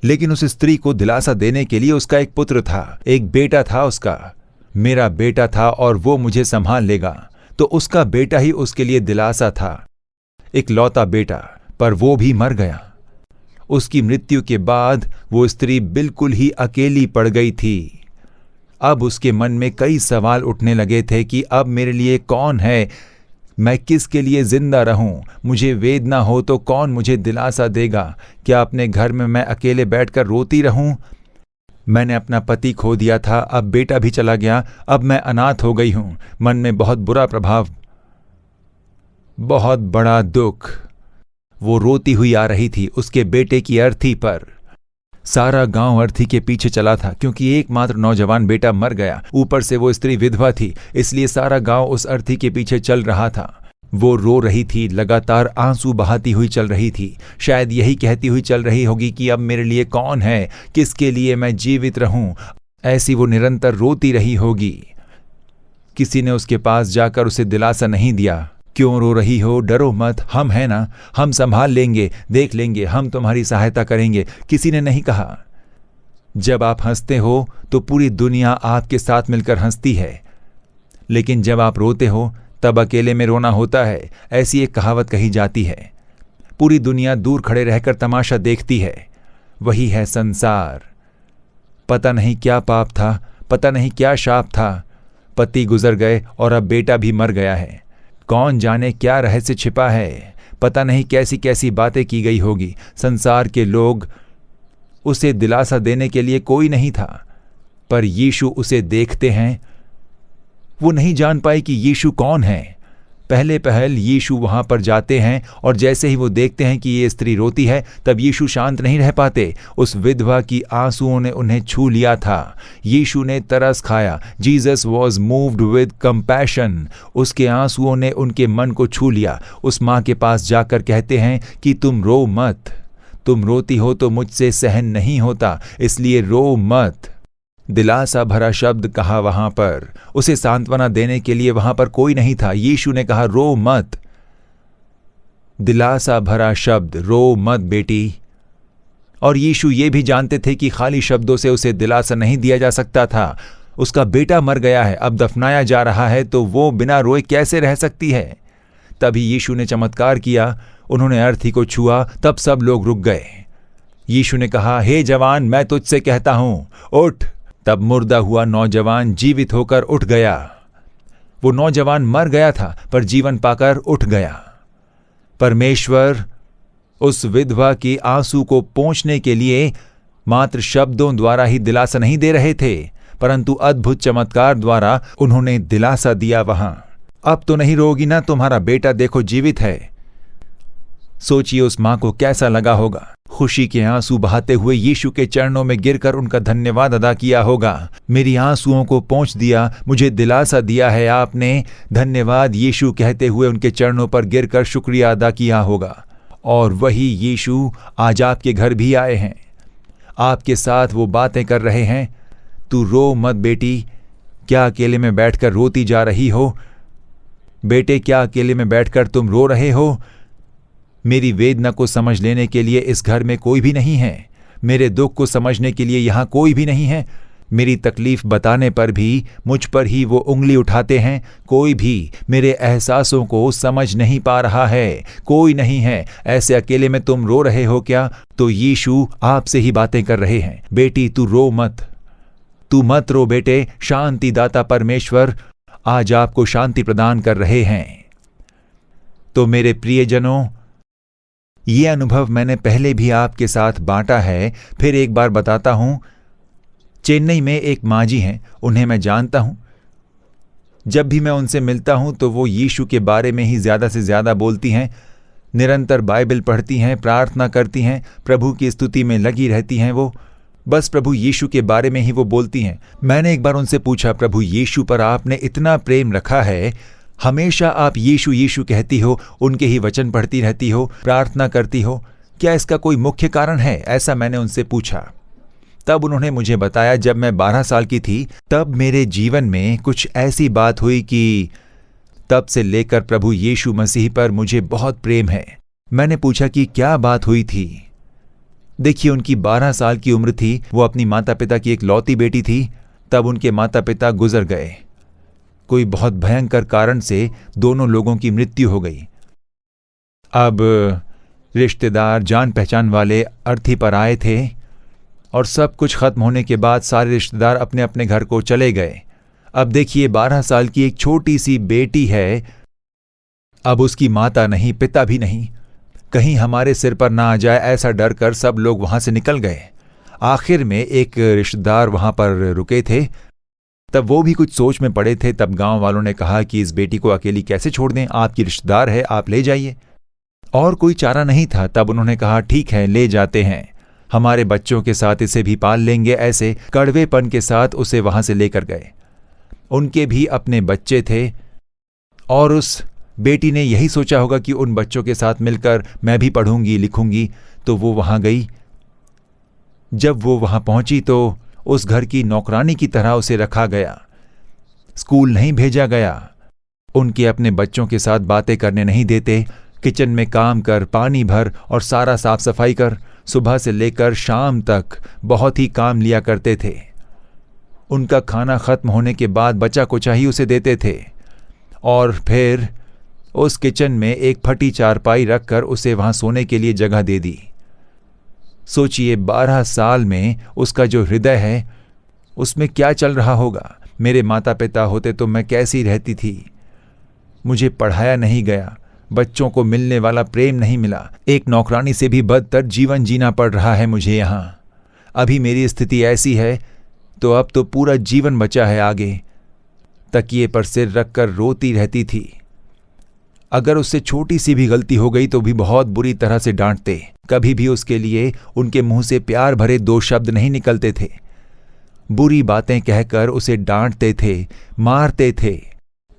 लेकिन उस स्त्री को दिलासा देने के लिए उसका एक पुत्र था, एक बेटा था उसका। मेरा बेटा था और वो मुझे संभाल लेगा। तो उसका बेटा ही उसके लिए दिलासा था, एक लौता बेटा, पर वो भी मर गया। उसकी मृत्यु के बाद वो स्त्री बिल्कुल ही अकेली पड़ गई थी। अब उसके मन में कई सवाल उठने लगे थे कि अब मेरे लिए कौन है, मैं किसके लिए जिंदा रहूं, मुझे वेदना हो तो कौन मुझे दिलासा देगा, क्या अपने घर में मैं अकेले बैठकर रोती रहूं? मैंने अपना पति खो दिया था, अब बेटा भी चला गया, अब मैं अनाथ हो गई हूं। मन में बहुत बुरा प्रभाव, बहुत बड़ा दुख। वो रोती हुई आ रही थी उसके बेटे की अर्थी पर। सारा गांव अर्थी के पीछे चला था क्योंकि एकमात्र नौजवान बेटा मर गया। ऊपर से वो स्त्री विधवा थी, इसलिए सारा गांव उस अर्थी के पीछे चल रहा था। वो रो रही थी, लगातार आंसू बहाती हुई चल रही थी। शायद यही कहती हुई चल रही होगी कि अब मेरे लिए कौन है, किसके लिए मैं जीवित रहूं। ऐसी वो निरंतर रोती रही होगी। किसी ने उसके पास जाकर उसे दिलासा नहीं दिया। क्यों रो रही हो? डरो मत, हम हैं ना, हम संभाल लेंगे, देख लेंगे, हम तुम्हारी सहायता करेंगे। किसी ने नहीं कहा। जब आप हंसते हो तो पूरी दुनिया आपके साथ मिलकर हंसती है, लेकिन जब आप रोते हो तब अकेले में रोना होता है। ऐसी एक कहावत कही जाती है। पूरी दुनिया दूर खड़े रहकर तमाशा देखती है। वही है संसार। पता नहीं क्या पाप था, पता नहीं क्या शाप था। पति गुजर गए और अब बेटा भी मर गया है। कौन जाने क्या रहस्य छिपा है। पता नहीं कैसी कैसी बातें की गई होगी। संसार के लोग, उसे दिलासा देने के लिए कोई नहीं था, पर यीशु उसे देखते हैं। वो नहीं जान पाए कि यीशु कौन है। पहले पहल यीशु वहां पर जाते हैं और जैसे ही वो देखते हैं कि ये स्त्री रोती है, तब यीशु शांत नहीं रह पाते। उस विधवा की आंसुओं ने उन्हें छू लिया था। यीशु ने तरस खाया। Jesus was moved with compassion. उसके आंसुओं ने उनके मन को छू लिया। उस माँ के पास जाकर कहते हैं कि तुम रो मत, तुम रोती हो तो मुझसे सहन नहीं होता, इसलिए रो मत। दिलासा भरा शब्द कहा वहां पर। उसे सांत्वना देने के लिए वहां पर कोई नहीं था। यीशु ने कहा, रो मत। दिलासा भरा शब्द, रो मत बेटी। और यीशु ये भी जानते थे कि खाली शब्दों से उसे दिलासा नहीं दिया जा सकता था। उसका बेटा मर गया है, अब दफनाया जा रहा है, तो वो बिना रोए कैसे रह सकती है। तभी यीशु ने चमत्कार किया। उन्होंने अर्थी को छुआ, तब सब लोग रुक गए। यीशु ने कहा, हे जवान, मैं तुझसे कहता हूं, उठ। तब मुर्दा हुआ नौजवान जीवित होकर उठ गया। वो नौजवान मर गया था, पर जीवन पाकर उठ गया। परमेश्वर उस विधवा की आंसू को पोंछने के लिए मात्र शब्दों द्वारा ही दिलासा नहीं दे रहे थे, परंतु अद्भुत चमत्कार द्वारा उन्होंने दिलासा दिया। वहां अब तो नहीं रोगी ना, तुम्हारा बेटा देखो जीवित है। सोचिए उस मां को कैसा लगा होगा। खुशी के आंसू बहाते हुए यीशु के चरणों में गिरकर उनका धन्यवाद अदा किया होगा। मेरी आंसुओं को पोंछ दिया, मुझे दिलासा दिया है आपने, धन्यवाद यीशु कहते हुए उनके चरणों पर गिरकर शुक्रिया अदा किया होगा। और वही यीशु आज आपके घर भी आए हैं। आपके साथ वो बातें कर रहे हैं। तू रो मत बेटी। क्या अकेले में बैठकर रोती जा रही हो? बेटे, क्या अकेले में बैठकर तुम रो रहे हो? मेरी वेदना को समझ लेने के लिए इस घर में कोई भी नहीं है। मेरे दुख को समझने के लिए यहाँ कोई भी नहीं है। मेरी तकलीफ बताने पर भी मुझ पर ही वो उंगली उठाते हैं। कोई भी मेरे एहसासों को समझ नहीं पा रहा है। कोई नहीं है। ऐसे अकेले में तुम रो रहे हो क्या? तो यीशु आपसे ही बातें कर रहे हैं। बेटी, तू रो मत, तू मत रो बेटे। शांति दाता परमेश्वर आज आपको शांति प्रदान कर रहे हैं। तो मेरे प्रियजनों, ये अनुभव मैंने पहले भी आपके साथ बांटा है, फिर एक बार बताता हूं। चेन्नई में एक माँ जी हैं, उन्हें मैं जानता हूं। जब भी मैं उनसे मिलता हूं तो वो यीशु के बारे में ही ज़्यादा से ज़्यादा बोलती हैं। निरंतर बाइबल पढ़ती हैं, प्रार्थना करती हैं, प्रभु की स्तुति में लगी रहती हैं। वो बस प्रभु यीशु के बारे में ही वो बोलती हैं। मैंने एक बार उनसे पूछा, प्रभु यीशु पर आपने इतना प्रेम रखा है, हमेशा आप यीशु यीशु कहती हो, उनके ही वचन पढ़ती रहती हो, प्रार्थना करती हो, क्या इसका कोई मुख्य कारण है? ऐसा मैंने उनसे पूछा। तब उन्होंने मुझे बताया, जब मैं 12 साल की थी तब मेरे जीवन में कुछ ऐसी बात हुई कि तब से लेकर प्रभु यीशु मसीह पर मुझे बहुत प्रेम है। मैंने पूछा कि क्या बात हुई थी। देखिए, उनकी 12 साल की उम्र थी। वो अपनी माता पिता की एक लौती बेटी थी। तब उनके माता पिता गुजर गए। कोई बहुत भयंकर कारण से दोनों लोगों की मृत्यु हो गई। अब रिश्तेदार, जान पहचान वाले अर्थी पर आए थे और सब कुछ खत्म होने के बाद सारे रिश्तेदार अपने अपने घर को चले गए। अब देखिए, 12 साल की एक छोटी सी बेटी है। अब उसकी माता नहीं, पिता भी नहीं। कहीं हमारे सिर पर ना आ जाए ऐसा डर कर सब लोग वहां से निकल गए। आखिर में एक रिश्तेदार वहां पर रुके थे। तब वो भी कुछ सोच में पड़े थे। तब गांव वालों ने कहा कि इस बेटी को अकेली कैसे छोड़ दें, आपकी रिश्तेदार है, आप ले जाइए। और कोई चारा नहीं था। तब उन्होंने कहा, ठीक है, ले जाते हैं, हमारे बच्चों के साथ इसे भी पाल लेंगे। ऐसे कड़वेपन के साथ उसे वहां से लेकर गए। उनके भी अपने बच्चे थे और उस बेटी ने यही सोचा होगा कि उन बच्चों के साथ मिलकर मैं भी पढ़ूंगी, लिखूंगी। तो वो वहां गई। जब वो वहां पहुंची तो उस घर की नौकरानी की तरह उसे रखा गया। स्कूल नहीं भेजा गया। उनके अपने बच्चों के साथ बातें करने नहीं देते। किचन में काम कर, पानी भर और सारा साफ सफाई कर। सुबह से लेकर शाम तक बहुत ही काम लिया करते थे। उनका खाना खत्म होने के बाद बचा कुचा ही उसे देते थे और फिर उस किचन में एक फटी चारपाई रखकर उसे वहां सोने के लिए जगह दे दी। सोचिए 12 साल में उसका जो हृदय है उसमें क्या चल रहा होगा। मेरे माता पिता होते तो मैं कैसी रहती थी। मुझे पढ़ाया नहीं गया, बच्चों को मिलने वाला प्रेम नहीं मिला, एक नौकरानी से भी बदतर जीवन जीना पड़ रहा है मुझे यहाँ। अभी मेरी स्थिति ऐसी है तो अब तो पूरा जीवन बचा है आगे। तकिए पर सिर रखकर रोती रहती थी। अगर उससे छोटी सी भी गलती हो गई तो भी बहुत बुरी तरह से डांटते। कभी भी उसके लिए उनके मुंह से प्यार भरे 2 शब्द नहीं निकलते थे। बुरी बातें कहकर उसे डांटते थे, मारते थे।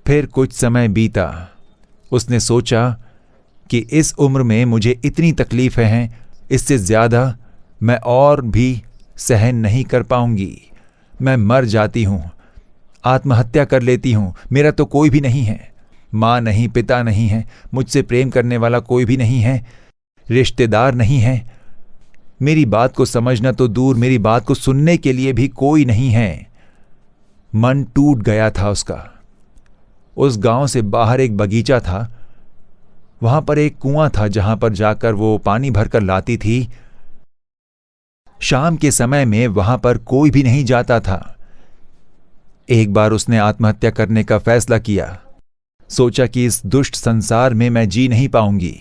फिर कुछ समय बीता। उसने सोचा कि इस उम्र में मुझे इतनी तकलीफें हैं, इससे ज्यादा मैं और भी सहन नहीं कर पाऊंगी। मैं मर जाती हूं, आत्महत्या कर लेती हूं। मेरा तो कोई भी नहीं है, माँ नहीं, पिता नहीं है, मुझसे प्रेम करने वाला कोई भी नहीं है, रिश्तेदार नहीं है। मेरी बात को समझना तो दूर, मेरी बात को सुनने के लिए भी कोई नहीं है। मन टूट गया था उसका। उस गांव से बाहर एक बगीचा था। वहां पर एक कुआं था जहां पर जाकर वो पानी भरकर लाती थी। शाम के समय में वहां पर कोई भी नहीं जाता था। एक बार उसने आत्महत्या करने का फैसला किया। सोचा कि इस दुष्ट संसार में मैं जी नहीं पाऊंगी।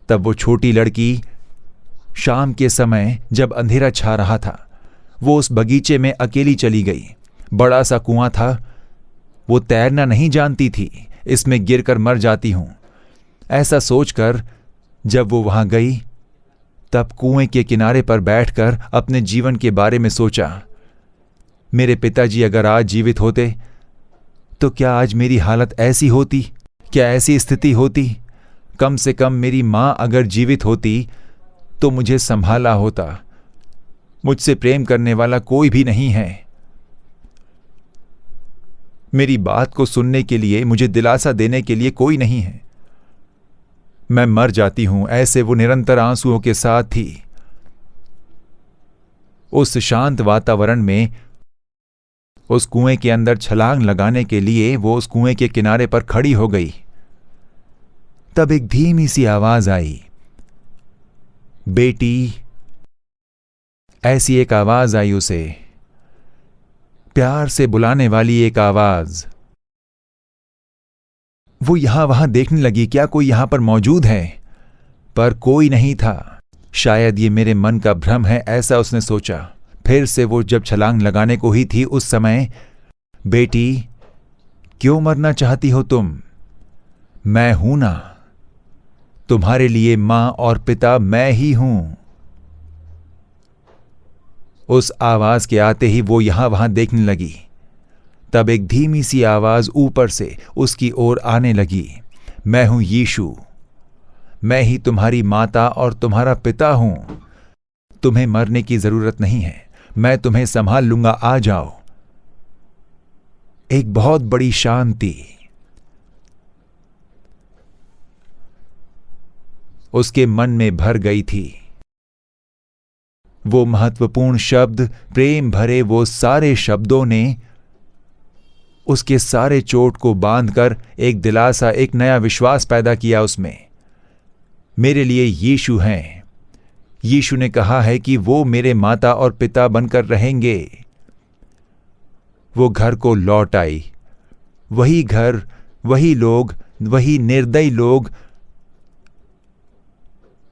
तब वो छोटी लड़की शाम के समय जब अंधेरा छा रहा था, वो उस बगीचे में अकेली चली गई। बड़ा सा कुआं था। वो तैरना नहीं जानती थी, इसमें गिरकर मर जाती हूं, ऐसा सोचकर जब वो वहां गई तब कुएं के किनारे पर बैठकर अपने जीवन के बारे में सोचा। मेरे पिताजी अगर आज जीवित होते तो क्या आज मेरी हालत ऐसी होती? क्या ऐसी स्थिति होती? कम से कम मेरी मां अगर जीवित होती तो मुझे संभाला होता। मुझसे प्रेम करने वाला कोई भी नहीं है। मेरी बात को सुनने के लिए, मुझे दिलासा देने के लिए कोई नहीं है। मैं मर जाती हूं, ऐसे वो निरंतर आंसुओं के साथ थी। उस शांत वातावरण में उस कुएं के अंदर छलांग लगाने के लिए वो उस कुएं के किनारे पर खड़ी हो गई। तब एक धीमी सी आवाज आई, बेटी। ऐसी एक आवाज आई उसे, प्यार से बुलाने वाली एक आवाज। वो यहां वहां देखने लगी, क्या कोई यहां पर मौजूद है? पर कोई नहीं था। शायद ये मेरे मन का भ्रम है, ऐसा उसने सोचा। फिर से वो जब छलांग लगाने को ही थी उस समय, बेटी क्यों मरना चाहती हो तुम? मैं हूं ना, तुम्हारे लिए मां और पिता मैं ही हूं। उस आवाज के आते ही वो यहां वहां देखने लगी। तब एक धीमी सी आवाज ऊपर से उसकी ओर आने लगी, मैं हूं यीशु, मैं ही तुम्हारी माता और तुम्हारा पिता हूं। तुम्हें मरने की जरूरत नहीं है, मैं तुम्हें संभाल लूंगा, आ जाओ। एक बहुत बड़ी शांति उसके मन में भर गई थी। वो महत्वपूर्ण शब्द, प्रेम भरे वो सारे शब्दों ने उसके सारे चोट को बांधकर एक दिलासा, एक नया विश्वास पैदा किया उसमें। मेरे लिए यीशु हैं। यीशु ने कहा है कि वो मेरे माता और पिता बनकर रहेंगे। वो घर को लौट आई। वही घर, वही लोग, वही निर्दयी लोग,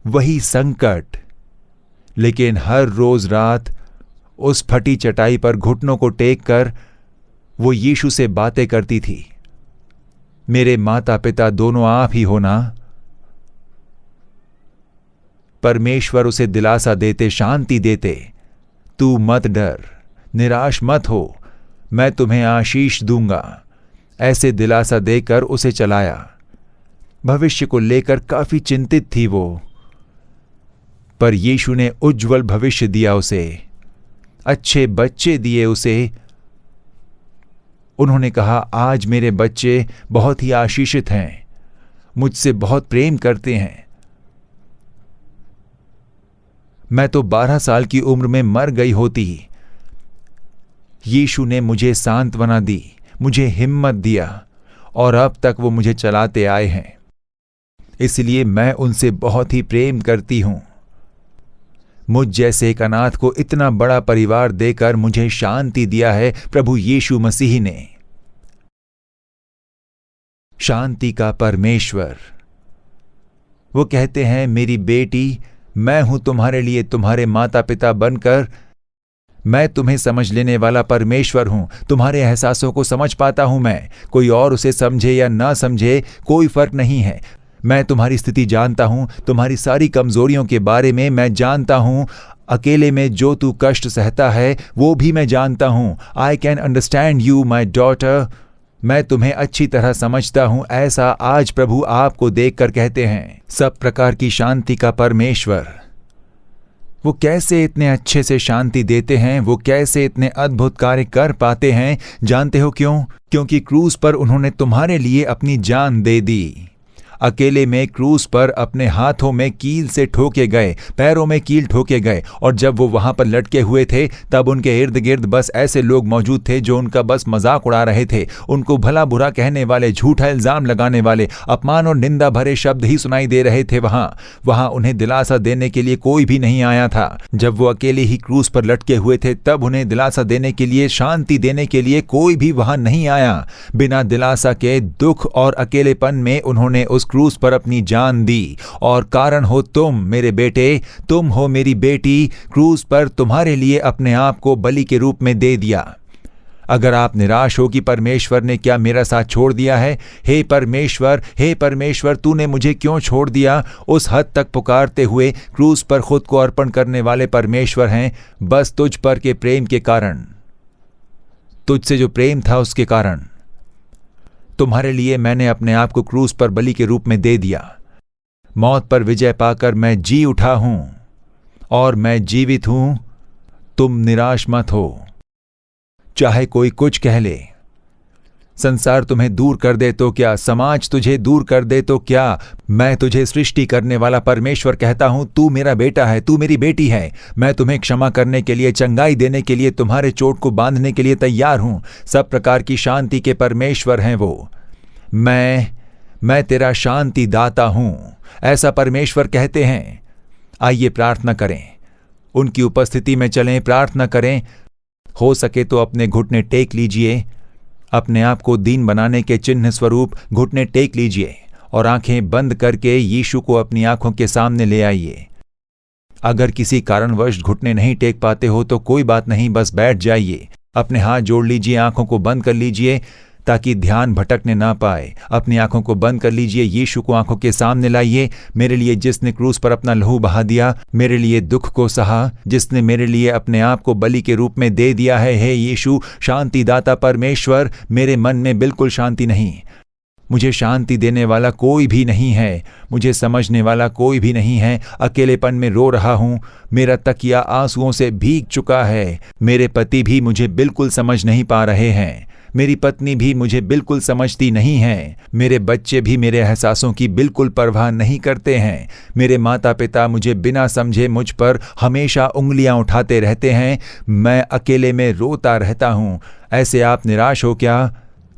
वही संकट। लेकिन हर रोज रात उस फटी चटाई पर घुटनों को टेक कर वो यीशु से बातें करती थी, मेरे माता पिता दोनों आप ही हो ना। परमेश्वर उसे दिलासा देते, शांति देते, तू मत डर, निराश मत हो, मैं तुम्हें आशीष दूंगा। ऐसे दिलासा देकर उसे चलाया। भविष्य को लेकर काफी चिंतित थी वो, पर यीशु ने उज्जवल भविष्य दिया उसे, अच्छे बच्चे दिए उसे, उन्होंने कहा, आज मेरे बच्चे बहुत ही आशीषित हैं, मुझसे बहुत प्रेम करते हैं। मैं तो 12 साल की उम्र में मर गई होती। यीशु ने मुझे सांत्वना दी, मुझे हिम्मत दिया और अब तक वो मुझे चलाते आए हैं। इसलिए मैं उनसे बहुत ही प्रेम करती हूं। मुझ जैसे एक अनाथ को इतना बड़ा परिवार देकर मुझे शांति दिया है प्रभु यीशु मसीह ने। शांति का परमेश्वर। वो कहते हैं, मेरी बेटी, मैं हूं तुम्हारे लिए तुम्हारे माता पिता बनकर। मैं तुम्हें समझ लेने वाला परमेश्वर हूं, तुम्हारे एहसासों को समझ पाता हूं मैं। कोई और उसे समझे या ना समझे, कोई फर्क नहीं है। मैं तुम्हारी स्थिति जानता हूं, तुम्हारी सारी कमजोरियों के बारे में मैं जानता हूं। अकेले में जो तू कष्ट सहता है वो भी मैं जानता हूं। I can understand you my daughter. मैं तुम्हें अच्छी तरह समझता हूं, ऐसा आज प्रभु आपको देखकर कहते हैं। सब प्रकार की शांति का परमेश्वर। वो कैसे इतने अच्छे से शांति देते हैं, वो कैसे इतने अद्भुत कार्य कर पाते हैं, जानते हो क्यों? क्योंकि क्रूस पर उन्होंने तुम्हारे लिए अपनी जान दे दी। अकेले में क्रूस पर अपने हाथों में कील से ठोके गए, पैरों में कील ठोके गए, और जब वो वहां पर लटके हुए थे तब उनके इर्द गिर्द बस ऐसे लोग मौजूद थे जो उनका बस मजाक उड़ा रहे थे। उनको भला बुरा कहने वाले, झूठा इल्जाम लगाने वाले, अपमान और निंदा भरे शब्द ही सुनाई दे रहे थे। वहां उन्हें दिलासा देने के लिए कोई भी नहीं आया था। जब वो अकेले ही क्रूस पर लटके हुए थे तब उन्हें दिलासा देने के लिए, शांति देने के लिए कोई भी वहां नहीं आया। बिना दिलासा के दुख और अकेलेपन में उन्होंने उस क्रूस पर अपनी जान दी। और कारण हो तुम, मेरे बेटे, तुम हो मेरी बेटी। क्रूस पर तुम्हारे लिए अपने आप को बलि के रूप में दे दिया। अगर आप निराश हो कि परमेश्वर ने क्या मेरा साथ छोड़ दिया है, हे परमेश्वर, तूने मुझे क्यों छोड़ दिया, उस हद तक पुकारते हुए क्रूस पर खुद को अर्पण करने वाले परमेश्वर हैं, बस तुझ पर के प्रेम के कारण, तुझसे जो प्रेम था उसके कारण। तुम्हारे लिए मैंने अपने आप को क्रूस पर बलि के रूप में दे दिया। मौत पर विजय पाकर मैं जी उठा हूं और मैं जीवित हूं। तुम निराश मत हो, चाहे कोई कुछ कह ले। संसार तुम्हें दूर कर दे तो क्या, समाज तुझे दूर कर दे तो क्या, मैं तुझे सृष्टि करने वाला परमेश्वर कहता हूं, तू मेरा बेटा है, तू मेरी बेटी है। मैं तुम्हें क्षमा करने के लिए, चंगाई देने के लिए, तुम्हारे चोट को बांधने के लिए तैयार हूं। सब प्रकार की शांति के परमेश्वर हैं वो। मैं तेरा शांति दाता हूं, ऐसा परमेश्वर कहते हैं। आइए प्रार्थना करें, उनकी उपस्थिति में चलें, प्रार्थना करें। हो सके तो अपने घुटने टेक लीजिए, अपने आप को दीन बनाने के चिन्ह स्वरूप घुटने टेक लीजिए और आंखें बंद करके यीशु को अपनी आंखों के सामने ले आइए। अगर किसी कारणवश घुटने नहीं टेक पाते हो तो कोई बात नहीं, बस बैठ जाइए, अपने हाथ जोड़ लीजिए, आंखों को बंद कर लीजिए ताकि ध्यान भटकने ना पाए। अपनी आंखों को बंद कर लीजिए, यीशु को आंखों के सामने लाइए। मेरे लिए जिसने क्रूस पर अपना लहू बहा दिया, मेरे लिए दुख को सहा, जिसने मेरे लिए अपने आप को बलि के रूप में दे दिया है, हे यीशु शांतिदाता परमेश्वर, मेरे मन में बिल्कुल शांति नहीं। मुझे शांति देने वाला कोई भी नहीं है, मुझे समझने वाला कोई भी नहीं है। अकेलेपन में रो रहा हूँ, मेरा तकिया आंसुओं से भीग चुका है। मेरे पति भी मुझे बिल्कुल समझ नहीं पा रहे हैं, मेरी पत्नी भी मुझे बिल्कुल समझती नहीं है, मेरे बच्चे भी मेरे एहसासों की बिल्कुल परवाह नहीं करते हैं। मेरे माता पिता मुझे बिना समझे मुझ पर हमेशा उंगलियां उठाते रहते हैं। मैं अकेले में रोता रहता हूँ। ऐसे आप निराश हो क्या?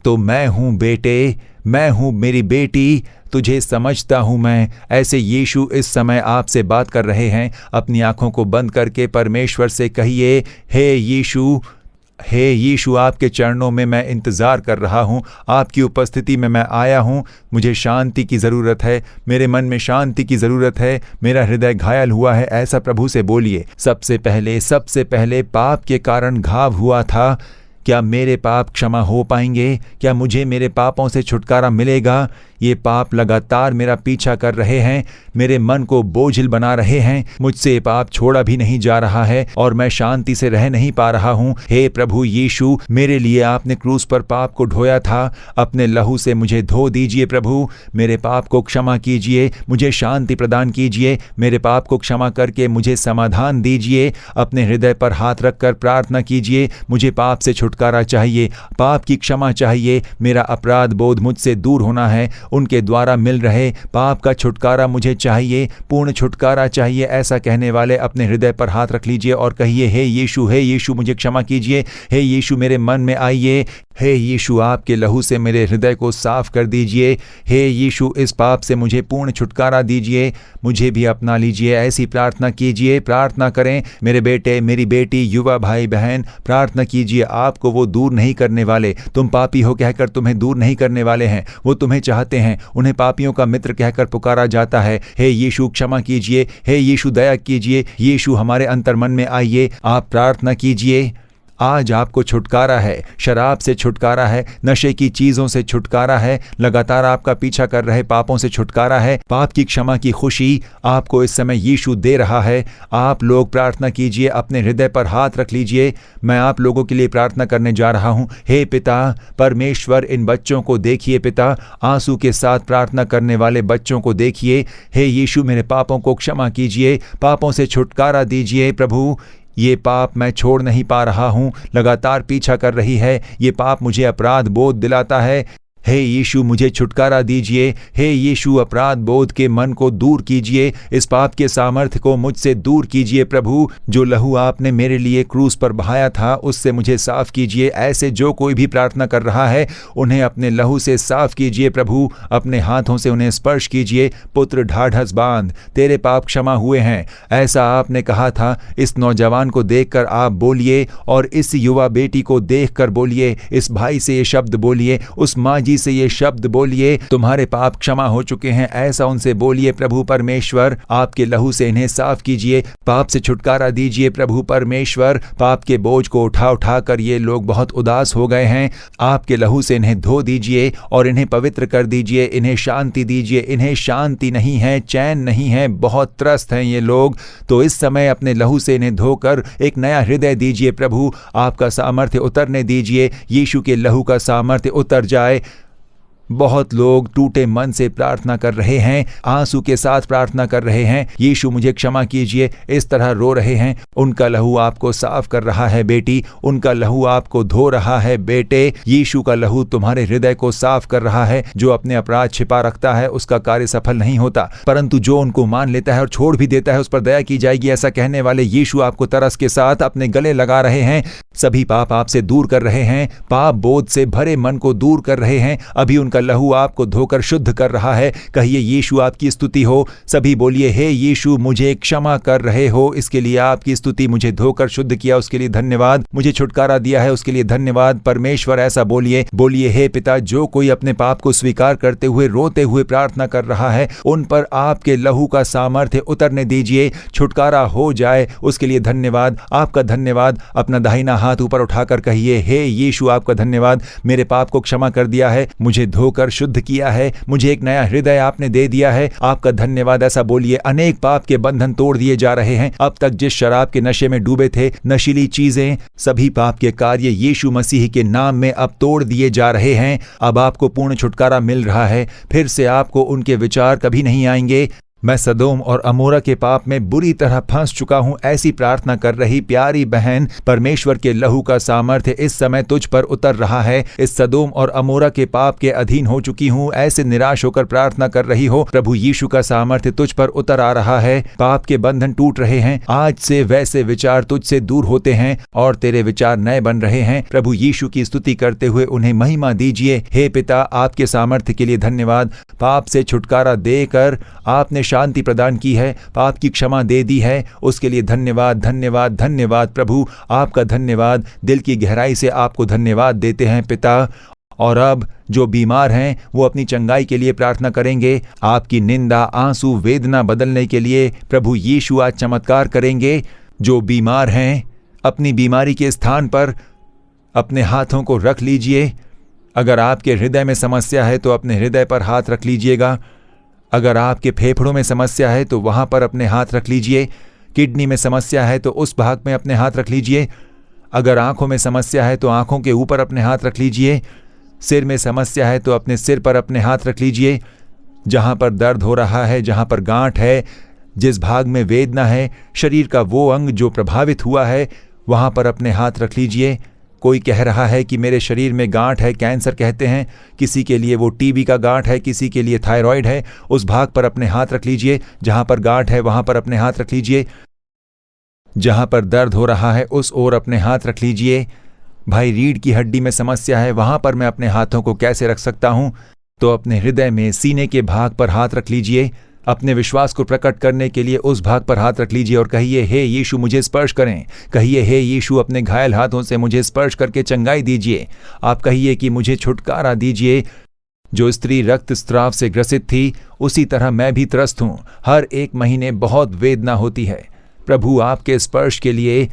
तो मैं हूँ बेटे, मैं हूँ मेरी बेटी, तुझे समझता हूँ मैं। ऐसे यीशु इस समय आपसे बात कर रहे हैं। अपनी आंखों को बंद करके परमेश्वर से कहिए, हे यीशु, आपके चरणों में मैं इंतज़ार कर रहा हूँ, आपकी उपस्थिति में मैं आया हूँ। मुझे शांति की ज़रूरत है, मेरे मन में शांति की ज़रूरत है, मेरा हृदय घायल हुआ है, ऐसा प्रभु से बोलिए। सबसे पहले पाप के कारण घाव हुआ था। क्या मेरे पाप क्षमा हो पाएंगे? क्या मुझे मेरे पापों से छुटकारा मिलेगा? ये पाप लगातार मेरा पीछा कर रहे हैं, मेरे मन को बोझिल बना रहे हैं। मुझसे ये पाप छोड़ा भी नहीं जा रहा है और मैं शांति से रह नहीं पा रहा हूँ। हे प्रभु यीशु, मेरे लिए आपने क्रूस पर पाप को ढोया था, अपने लहू से मुझे धो दीजिए प्रभु। मेरे पाप को क्षमा कीजिए, मुझे शांति प्रदान कीजिए। मेरे पाप को क्षमा करके मुझे समाधान दीजिए। अपने हृदय पर हाथ रखकर प्रार्थना कीजिए। मुझे पाप से छुटकारा चाहिए, पाप की क्षमा चाहिए। मेरा अपराध बोध मुझसे दूर होना है। उनके द्वारा मिल रहे पाप का छुटकारा मुझे चाहिए, पूर्ण छुटकारा चाहिए। ऐसा कहने वाले अपने हृदय पर हाथ रख लीजिए और कहिए, हे यीशु मुझे क्षमा कीजिए। हे यीशु मेरे मन में आइए। हे यीशु आपके लहू से मेरे हृदय को साफ कर दीजिए। हे यीशु इस पाप से मुझे पूर्ण छुटकारा दीजिए, मुझे भी अपना लीजिए। ऐसी प्रार्थना कीजिए, प्रार्थना करें। मेरे बेटे, मेरी बेटी, युवा भाई बहन, प्रार्थना कीजिए। आपको वो दूर नहीं करने वाले, तुम पापी हो कहकर तुम्हें दूर नहीं करने वाले हैं। वो तुम्हें चाहते हैं, उन्हें पापियों का मित्र कहकर पुकारा जाता है। हे यीशु क्षमा कीजिए, हे यीशु दया कीजिए। यीशु हमारे अंतर्मन में आइए। आप प्रार्थना कीजिए। आज आपको छुटकारा है, शराब से छुटकारा है, नशे की चीज़ों से छुटकारा है, लगातार आपका पीछा कर रहे पापों से छुटकारा है। पाप की क्षमा की खुशी आपको इस समय यीशु दे रहा है। आप लोग प्रार्थना कीजिए, अपने हृदय पर हाथ रख लीजिए। मैं आप लोगों के लिए प्रार्थना करने जा रहा हूँ। हे पिता परमेश्वर, इन बच्चों को देखिए पिता, आंसू के साथ प्रार्थना करने वाले बच्चों को देखिए। हे यीशु मेरे पापों को क्षमा कीजिए, पापों से छुटकारा दीजिए प्रभु। ये पाप मैं छोड़ नहीं पा रहा हूँ, लगातार पीछा कर रही है। ये पाप मुझे अपराध बोध दिलाता है। हे यीशु मुझे छुटकारा दीजिए। हे यीशु अपराध बोध के मन को दूर कीजिए, इस पाप के सामर्थ्य को मुझसे दूर कीजिए प्रभु। जो लहू आपने मेरे लिए क्रूस पर बहाया था उससे मुझे साफ कीजिए। ऐसे जो कोई भी प्रार्थना कर रहा है उन्हें अपने लहू से साफ कीजिए प्रभु। अपने हाथों से उन्हें स्पर्श कीजिए। पुत्र ढाढ़स बांध, तेरे पाप क्षमा हुए हैं, ऐसा आपने कहा था। इस नौजवान को देखकर आप बोलिए और इस युवा बेटी को देखकर बोलिए। इस भाई से ये शब्द बोलिए, उस माँ जी से ये शब्द बोलिए, तुम्हारे पाप क्षमा हो चुके हैं, ऐसा उनसे बोलिए। प्रभु परमेश्वर आपके लहू से इन्हें साफ कीजिए, पाप से छुटकारा दीजिए प्रभु परमेश्वर। पाप के बोझ को उठा उठा कर ये लोग बहुत उदास हो गए हैं। आपके लहू से इन्हें धो दीजिए और इन्हें पवित्र कर दीजिए। इन्हें शांति दीजिए। इन्हें शांति नहीं है, चैन नहीं है, बहुत त्रस्त हैं ये लोग। तो इस समय अपने लहू से इन्हें धोकर एक नया हृदय दीजिए प्रभु। आपका सामर्थ्य उतरने दीजिए, यीशु के लहू का सामर्थ्य उतर जाए। बहुत लोग टूटे मन से प्रार्थना कर रहे हैं, आंसू के साथ प्रार्थना कर रहे हैं। यीशु मुझे क्षमा कीजिए, इस तरह रो रहे हैं। उनका लहू आपको साफ कर रहा है बेटी, उनका लहू आपको धो रहा है बेटे। यीशु का लहू तुम्हारे हृदय को साफ कर रहा है। जो अपने अपराध छिपा रखता है उसका कार्य सफल नहीं होता, परंतु जो उनको मान लेता है और छोड़ भी देता है उस पर दया की जाएगी। ऐसा कहने वाले यीशु आपको तरस के साथ अपने गले लगा रहे हैं। सभी पाप आपसे दूर कर रहे हैं, पाप बोध से भरे मन को दूर कर रहे हैं। अभी उनका लहू आपको धोकर शुद्ध कर रहा है। कहिए यीशु आपकी स्तुति हो। सभी बोलिए, हे यीशु मुझे क्षमा कर रहे हो, इसके लिए आपकी स्तुति। मुझे धोकर शुद्ध किया उसके लिए धन्यवाद, मुझे छुटकारा दिया है उसके लिए धन्यवाद परमेश्वर। ऐसा बोलिए, बोलिए हे पिता, जो कोई अपने पाप को स्वीकार करते हुए रोते हुए प्रार्थना कर रहा है उन पर आपके लहू का सामर्थ्य उतरने दीजिए, छुटकारा हो जाए उसके लिए धन्यवाद। आपका धन्यवाद। अपना दाहिना हाथ ऊपर उठाकर कहिए, हे यीशु आपका धन्यवाद, मेरे पाप को क्षमा कर दिया है, मुझे धोकर शुद्ध किया है, मुझे एक नया हृदय आपने दे दिया है। आपका धन्यवाद। ऐसा बोलिए। अनेक पाप के बंधन तोड़ दिए जा रहे हैं। अब तक जिस शराब के नशे में डूबे थे, नशीली चीजें, सभी पाप के कार्य यीशु मसीह के नाम में अब तोड़ दिए जा रहे हैं। अब आपको पूर्ण छुटकारा मिल रहा है। फिर से आपको उनके विचार कभी नहीं आएंगे। मैं सदोम और अमोरा के पाप में बुरी तरह फंस चुका हूं। ऐसी प्रार्थना कर रही प्यारी बहन, परमेश्वर के लहू का सामर्थ्य इस समय तुझ पर उतर रहा है। इस सदोम और अमोरा के पाप के अधीन हो चुकी हूं, ऐसे निराश होकर प्रार्थना कर रही हो, प्रभु यीशु का सामर्थ्य तुझ पर उतर आ रहा है। पाप के बंधन टूट रहे हैं। आज से वैसे विचार तुझसे दूर होते हैं और तेरे विचार नए बन रहे हैं। प्रभु यीशु की स्तुति करते हुए उन्हें महिमा दीजिए। हे पिता, आपके सामर्थ्य के लिए धन्यवाद। पाप से छुटकारा देकर आपने शांति प्रदान की है, पाप की क्षमा दे दी है, उसके लिए धन्यवाद धन्यवाद धन्यवाद प्रभु। आपका धन्यवाद। दिल की गहराई से आपको धन्यवाद देते हैं पिता। और अब जो बीमार हैं वो अपनी चंगाई के लिए प्रार्थना करेंगे। आपकी निंदा, आंसू, वेदना बदलने के लिए प्रभु यीशु आज चमत्कार करेंगे। जो बीमार हैं अपनी बीमारी के स्थान पर अपने हाथों को रख लीजिए। अगर आपके हृदय में समस्या है तो अपने हृदय पर हाथ रख लीजिएगा। अगर आपके फेफड़ों में समस्या है तो वहां पर अपने हाथ रख लीजिए। किडनी में समस्या है तो उस भाग में अपने हाथ रख लीजिए। अगर आंखों में समस्या है तो आंखों के ऊपर अपने हाथ रख लीजिए। सिर में समस्या है तो अपने सिर पर अपने हाथ रख लीजिए। जहां पर दर्द हो रहा है, जहां पर गांठ है, जिस भाग में वेदना है, शरीर का वो अंग जो प्रभावित हुआ है, वहां पर अपने हाथ रख लीजिए। कोई कह रहा है कि मेरे शरीर में गांठ है, कैंसर कहते हैं, किसी के लिए वो टीबी का गांठ है, किसी के लिए थायराइड है, उस भाग पर अपने हाथ रख लीजिए। जहां पर गांठ है वहां पर अपने हाथ रख लीजिए। जहां पर दर्द हो रहा है उस ओर अपने हाथ रख लीजिए। भाई रीढ़ की हड्डी में समस्या है, वहां पर मैं अपने हाथों को कैसे रख सकता हूं? तो अपने हृदय में सीने के भाग पर हाथ रख लीजिए। अपने विश्वास को प्रकट करने के लिए उस भाग पर हाथ रख लीजिए और कहिए, हे यीशु मुझे स्पर्श करें। कहिए, हे यीशु अपने घायल हाथों से मुझे स्पर्श करके चंगाई दीजिए। आप कहिए कि मुझे छुटकारा दीजिए। जो स्त्री रक्तस्राव से ग्रसित थी, उसी तरह मैं भी त्रस्त हूं। हर एक महीने बहुत वेदना होती है। प्रभु आपके स्पर्श के लिए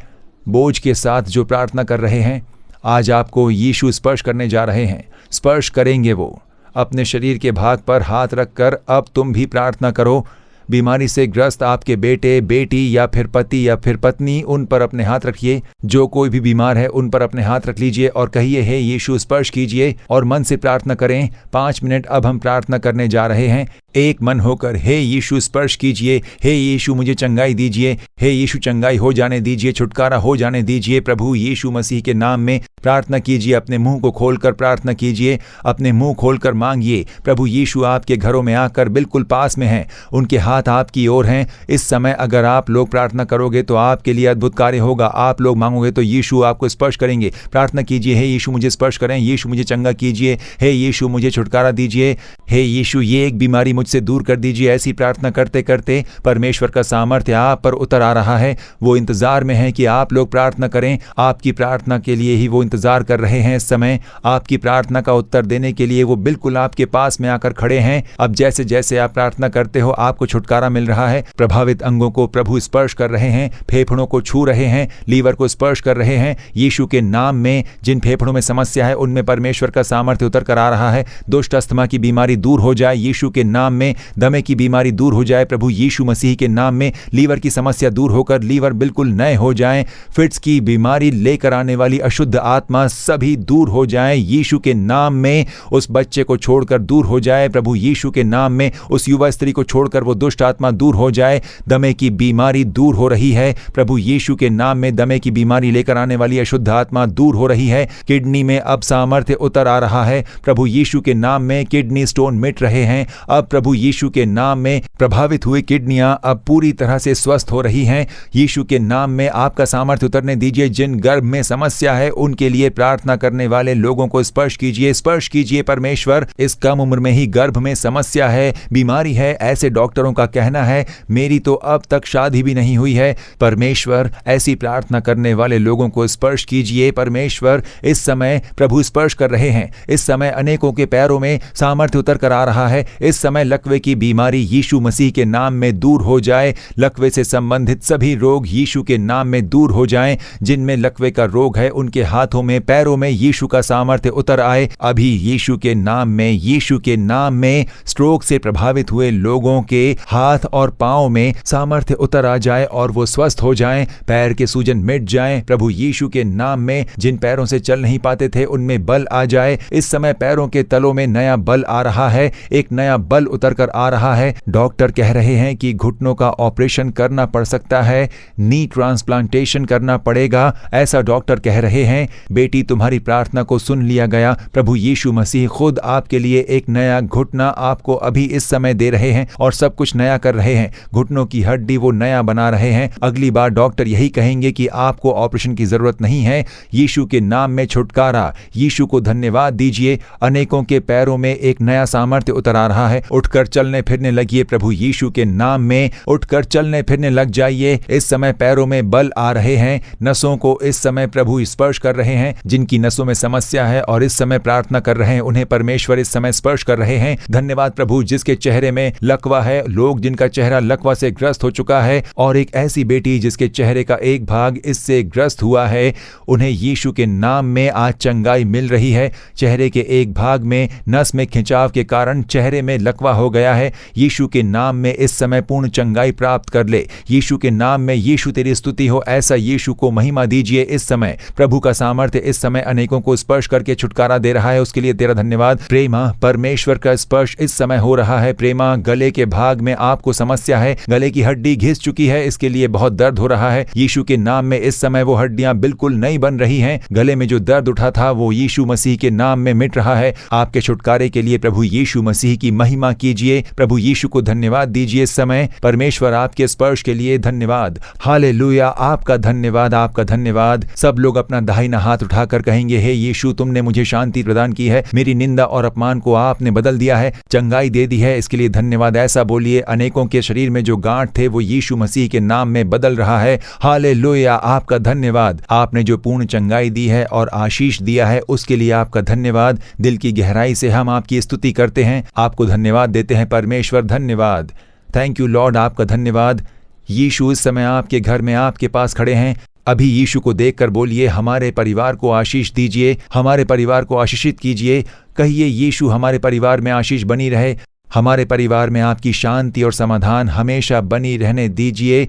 बोझ के साथ जो प्रार्थना कर रहे हैं, आज आपको यीशु स्पर्श करने जा रहे हैं। स्पर्श करेंगे वो। अपने शरीर के भाग पर हाथ रखकर अब तुम भी प्रार्थना करो। बीमारी से ग्रस्त आपके बेटे, बेटी या फिर पति या फिर पत्नी, उन पर अपने हाथ रखिए। जो कोई भी बीमार है उन पर अपने हाथ रख लीजिए और कहिए, हे यीशु स्पर्श कीजिए और मन से प्रार्थना करें। 5 मिनट अब हम प्रार्थना करने जा रहे हैं। एक मन होकर, हे यीशु स्पर्श कीजिए, हे यीशु मुझे चंगाई दीजिए, हे यीशु चंगाई हो जाने दीजिए, छुटकारा हो जाने दीजिए। प्रभु यीशु मसीह के नाम में प्रार्थना कीजिए। अपने मुंह को खोलकर प्रार्थना कीजिए। अपने मुंह खोलकर मांगिए। प्रभु यीशु आपके घरों में आकर बिल्कुल पास में हैं। उनके हाथ आपकी ओर हैं। इस समय अगर आप लोग प्रार्थना करोगे तो आपके लिए अद्भुत कार्य होगा। आप लोग मांगोगे तो यीशु आपको स्पर्श करेंगे। प्रार्थना कीजिए, हे यीशु मुझे स्पर्श करें, यीशु मुझे चंगा कीजिए, हे यीशु मुझे छुटकारा दीजिए, हे यीशु ये एक बीमारी मुझसे दूर कर दीजिए। ऐसी प्रार्थना करते करते परमेश्वर का सामर्थ्य आप पर उतर आ रहा है। वो इंतजार में है कि आप लोग प्रार्थना करें। आपकी प्रार्थना के लिए ही वो इंतजार कर रहे हैं। इस समय आपकी प्रार्थना का उत्तर देने के लिए वो बिल्कुल आपके पास में आकर खड़े हैं। अब जैसे जैसे आप प्रार्थना करते हो आपको छुटकारा मिल रहा है। प्रभावित अंगों को प्रभु स्पर्श कर रहे हैं। फेफड़ों को छू रहे हैं। लीवर को स्पर्श कर रहे हैं। यीशु के नाम में जिन फेफड़ों में समस्या है उनमें परमेश्वर का सामर्थ्य उतर कर आ रहा है। दुष्ट अस्थमा की बीमारी दूर हो जाए यीशु के नाम में। दमे की बीमारी दूर हो जाए प्रभु यीशु मसीह के नाम में। लीवर की समस्या दूर होकर लीवर बिल्कुल नए हो जाएं। फिट्स की बीमारी लेकर आने वाली अशुद्ध आत्मा सभी दूर हो जाएं यीशु के नाम में। उस बच्चे को छोड़कर दूर हो जाए प्रभु यीशु के नाम में। उस युवा स्त्री को छोड़कर वो दुष्ट आत्मा दूर हो जाए। दमे की बीमारी दूर हो रही है प्रभु यीशु के नाम में। दमे की बीमारी लेकर आने वाली अशुद्ध आत्मा दूर हो रही है। किडनी में अब सामर्थ्य उतर आ रहा है प्रभु यीशु के नाम में। किडनी स्टोन मिट रहे हैं अब प्रभु यीशु के नाम में। प्रभावित हुई किडनियां अब पूरी तरह से स्वस्थ हो रही हैं यीशु के नाम में। आपका सामर्थ्य उतरने दीजिए। जिन गर्भ में समस्या है उनके लिए प्रार्थना करने वाले लोगों को स्पर्श कीजिए। स्पर्श कीजिए परमेश्वर। इस कम उम्र में ही गर्भ में समस्या है, बीमारी है, ऐसे डॉक्टरों का कहना है। मेरी तो अब तक शादी भी नहीं हुई है। परमेश्वर ऐसी प्रार्थना करने वाले लोगों को स्पर्श कीजिए परमेश्वर। इस समय प्रभु स्पर्श कर रहे हैं। इस समय अनेकों के पैरों में सामर्थ्य उतर कर आ रहा है। इस समय लकवे की बीमारी यीशु मसीह के नाम में दूर हो जाए। लकवे से संबंधित सभी रोग यीशु के नाम में दूर हो जाएं। जिनमें लकवे का रोग है उनके हाथों में, पैरों में यीशु का सामर्थ्य उतर आए अभी यीशु के नाम में। यीशु के नाम में स्ट्रोक से प्रभावित हुए लोगों के हाथ और पांव में सामर्थ्य उतर आ जाए और वो स्वस्थ हो जाएं। पैर के सूजन मिट जाएं प्रभु यीशु के नाम में। जिन पैरों से चल नहीं पाते थे उनमें बल आ जाए। इस समय पैरों के तलों में नया बल आ रहा है। एक नया बल उतर कर आ रहा है। डॉक्टर कह रहे हैं कि घुटनों का ऑपरेशन करना पड़ सकता है, नी ट्रांसप्लांटेशन करना पड़ेगा, ऐसा डॉक्टर कह रहे हैं। बेटी तुम्हारी प्रार्थना को सुन लिया गया। प्रभु यीशु मसीह खुद आपके लिए एक नया घुटना आपको अभी इस समय दे रहे हैं और सब कुछ नया कर रहे हैं। घुटनों की हड्डी वो नया बना रहे हैं। अगली बार डॉक्टर यही कहेंगे कि आपको ऑपरेशन की जरूरत नहीं है। यीशु के नाम में छुटकारा। यीशु को धन्यवाद दीजिए। अनेकों के पैरों में एक नया सामर्थ्य उतर आ रहा है। उठकर चलने फिरने लगिए प्रभु यीशु के नाम में। उठकर चलने फिरने लग जाइए। इस समय पैरों में बल आ रहे हैं। नसों को इस समय प्रभु स्पर्श कर रहे हैं। जिनकी नसों में समस्या है और इस समय प्रार्थना कर रहे हैं उन्हें परमेश्वर इस समय स्पर्श कर रहे हैं। धन्यवाद प्रभु। जिसके चेहरे में लकवा है, लोग लोग जिनका चेहरा लकवा से ग्रस्त हो चुका है और एक ऐसी बेटी जिसके चेहरे का एक भाग इससे ग्रस्त हुआ है, उन्हें यीशु के नाम में आज चंगाई मिल रही है। चेहरे के एक भाग में नस में खिंचाव के कारण चेहरे में लकवा हो गया है। यीशु के नाम में इस समय पूर्ण चंगाई प्राप्त कर ले। यीशु के नाम में यीशु तेरी स्तुति हो, ऐसा यीशु को महिमा दीजिए। इस समय प्रभु का सामर्थ्य इस समय अनेकों को स्पर्श करके छुटकारा दे रहा है, उसके लिए तेरा धन्यवाद। प्रेमा, परमेश्वर का स्पर्श इस समय हो रहा है। प्रेमा, गले के भाग में आपको समस्या है, गले की हड्डी घिस चुकी है, इसके लिए बहुत दर्द हो रहा है। यीशु के नाम में इस समय वो हड्डियां बिल्कुल नई बन रही हैं। गले में जो दर्द उठा था वो यीशु मसीह के नाम में मिट रहा है। आपके छुटकारे के लिए प्रभु यीशु मसीह की महिमा कीजिए। प्रभु यीशु को धन्यवाद दीजिए। इस समय परमेश्वर आपके स्पर्श के लिए धन्यवाद। हालेलुया, आपका धन्यवाद, आपका धन्यवाद। सब लोग अपना दाहिना हाथ उठाकर कहेंगे, हे यीशु, तुमने मुझे शांति प्रदान की है, मेरी निंदा और अपमान को आपने बदल दिया है, चंगाई दे दी है, इसके लिए धन्यवाद। ऐसा बोलिए। अनेकों के शरीर में जो गांठ थे वो यीशु मसीह के नाम में बदल रहा है। हालेलुया, आपका धन्यवाद। आपने जो पूर्ण चंगाई दी है और आशीष दिया है उसके लिए आपका धन्यवाद। दिल की गहराई से हम आपकी स्तुति करते हैं, आपको धन्यवाद देते हैं। परमेश्वर धन्यवाद। थैंक यू लॉर्ड, आपका धन्यवाद। यीशु इस समय आपके घर में आपके पास खड़े हैं। अभी यीशु को देखकर बोलिए, हमारे परिवार को आशीष दीजिए, हमारे परिवार को आशीषित कीजिए। कहिए, यीशु हमारे परिवार में आशीष बनी रहे, हमारे परिवार में आपकी शांति और समाधान हमेशा बनी रहने दीजिए।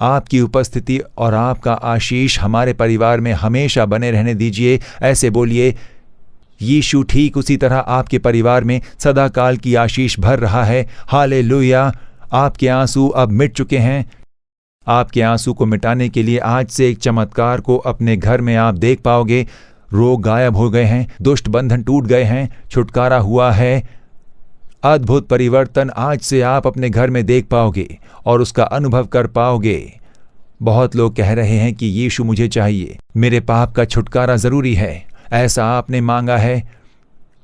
आपकी उपस्थिति और आपका आशीष हमारे परिवार में हमेशा बने रहने दीजिए। ऐसे बोलिए, यीशु ठीक उसी तरह आपके परिवार में सदा काल की आशीष भर रहा है। हालेलुया, आपके आंसू अब मिट चुके हैं। आपके आंसू को मिटाने के लिए आज से एक चमत्कार को अपने घर में आप देख पाओगे। रोग गायब हो गए हैं, दुष्ट बंधन टूट गए हैं, छुटकारा हुआ है। अद्भुत परिवर्तन आज से आप अपने घर में देख पाओगे और उसका अनुभव कर पाओगे। बहुत लोग कह रहे हैं कि यीशु मुझे चाहिए, मेरे पाप का छुटकारा जरूरी है। ऐसा आपने मांगा है,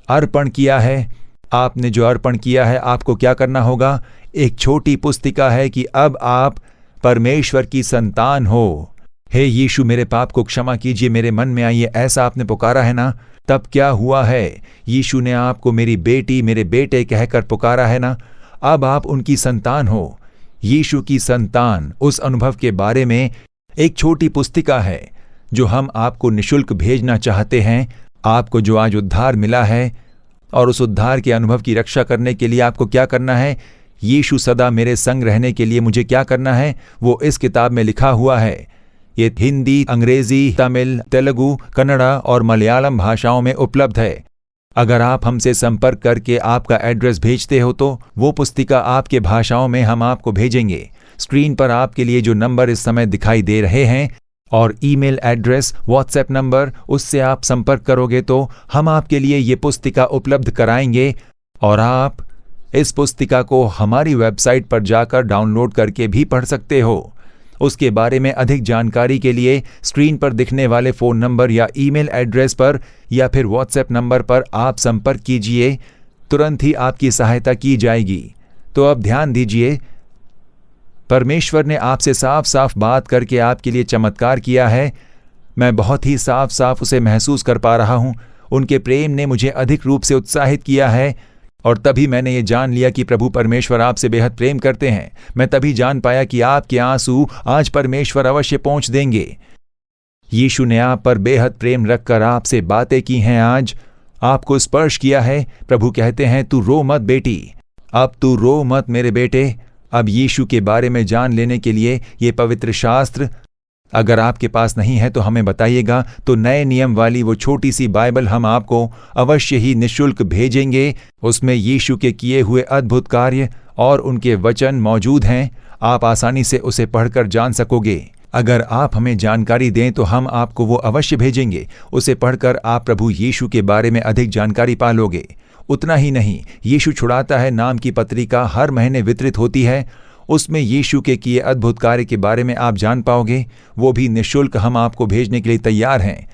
अर्पण किया है। आपने जो अर्पण किया है, आपको क्या करना होगा? एक छोटी पुस्तिका है कि अब आप परमेश्वर की संतान हो। हे यीशु, मेरे पाप को क्षमा कीजिए, मेरे मन में आइए, ऐसा आपने पुकारा है ना? तब क्या हुआ है? यीशु ने आपको मेरी बेटी, मेरे बेटे कहकर पुकारा है ना? अब आप उनकी संतान हो। यीशु की संतान, उस अनुभव के बारे में एक छोटी पुस्तिका है जो हम आपको निःशुल्क भेजना चाहते हैं। आपको जो आज उद्धार मिला है और उस उद्धार के अनुभव की रक्षा करने के लिए आपको क्या करना है? यीशु सदा मेरे संग रहने के लिए मुझे क्या करना है? वो इस किताब में लिखा हुआ है। ये हिंदी, अंग्रेजी, तमिल, तेलुगु, कन्नड़ा और मलयालम भाषाओं में उपलब्ध है। अगर आप हमसे संपर्क करके आपका एड्रेस भेजते हो तो वो पुस्तिका आपके भाषाओं में हम आपको भेजेंगे। स्क्रीन पर आपके लिए जो नंबर इस समय दिखाई दे रहे हैं और ईमेल एड्रेस, व्हाट्सएप नंबर, उससे आप संपर्क करोगे तो हम आपके लिए ये पुस्तिका उपलब्ध कराएंगे और आप इस पुस्तिका को हमारी वेबसाइट पर जाकर डाउनलोड करके भी पढ़ सकते हो। उसके बारे में अधिक जानकारी के लिए स्क्रीन पर दिखने वाले फ़ोन नंबर या ईमेल एड्रेस पर या फिर व्हाट्सएप नंबर पर आप संपर्क कीजिए, तुरंत ही आपकी सहायता की जाएगी। तो अब ध्यान दीजिए, परमेश्वर ने आपसे साफ साफ बात करके आपके लिए चमत्कार किया है। मैं बहुत ही साफ साफ उसे महसूस कर पा रहा हूँ। उनके प्रेम ने मुझे अधिक रूप से उत्साहित किया है और तभी मैंने ये जान लिया कि प्रभु परमेश्वर आपसे बेहद प्रेम करते हैं। मैं तभी जान पाया कि आपके आंसू आज परमेश्वर अवश्य पहुंच देंगे। यीशु ने आप पर बेहद प्रेम रखकर आपसे बातें की हैं, आज आपको स्पर्श किया है। प्रभु कहते हैं, तू रो मत बेटी, अब तू रो मत मेरे बेटे। अब यीशु के बारे में जान लेने के लिए ये पवित्र शास्त्र अगर आपके पास नहीं है तो हमें बताइएगा, तो नए नियम वाली वो छोटी सी बाइबल हम आपको अवश्य ही निःशुल्क भेजेंगे। उसमें यीशु के किए हुए अद्भुत कार्य और उनके वचन मौजूद हैं। आप आसानी से उसे पढ़कर जान सकोगे। अगर आप हमें जानकारी दें तो हम आपको वो अवश्य भेजेंगे। उसे पढ़कर आप प्रभु यीशु के बारे में अधिक जानकारी पा लोगे। उतना ही नहीं, यीशु छुड़ाता है नाम की पत्रिका हर महीने वितरित होती है। उसमें यीशु के किए अद्भुत कार्य के बारे में आप जान पाओगे। वो भी निःशुल्क हम आपको भेजने के लिए तैयार हैं।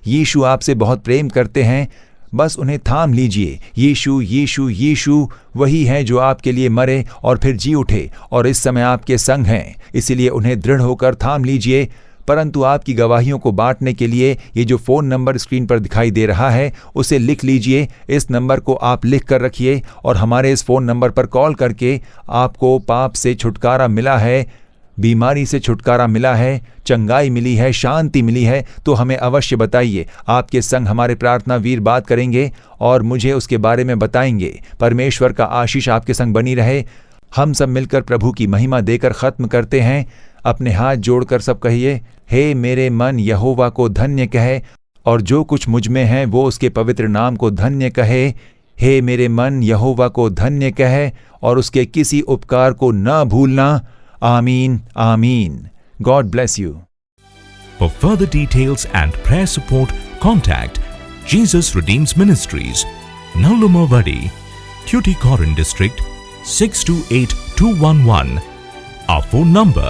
यीशु आपसे बहुत प्रेम करते हैं, बस उन्हें थाम लीजिए। यीशु यीशु यीशु वही है जो आपके लिए मरे और फिर जी उठे और इस समय आपके संग हैं। इसीलिए उन्हें दृढ़ होकर थाम लीजिए। परंतु आपकी गवाहियों को बांटने के लिए ये जो फ़ोन नंबर स्क्रीन पर दिखाई दे रहा है उसे लिख लीजिए। इस नंबर को आप लिख कर रखिए और हमारे इस फ़ोन नंबर पर कॉल करके आपको पाप से छुटकारा मिला है, बीमारी से छुटकारा मिला है, चंगाई मिली है, शांति मिली है, तो हमें अवश्य बताइए। आपके संग हमारे प्रार्थना वीर बात करेंगे और मुझे उसके बारे में बताएंगे। परमेश्वर का आशीष आपके संग बनी रहे। हम सब मिलकर प्रभु की महिमा देकर ख़त्म करते हैं। अपने हाथ जोड़कर सब कहिए, हे मेरे मन यहोवा को धन्य कहे और जो कुछ मुझ में है वो उसके पवित्र नाम को धन्य कहे। हे मेरे मन यहोवा को धन्य कहे और उसके किसी उपकार को न भूलना। आमीन आमीन। God bless you. For further details and prayer support, contact Jesus Redeems Ministries, Nallumavadi, Tuticorin District, 628211. Our phone number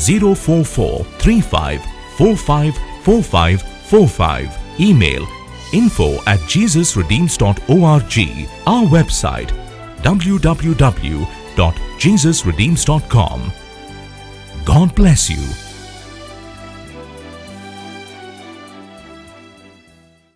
04435454545. Email info@jesusredeems.org. Our website www.jesusredeems.com. God bless you.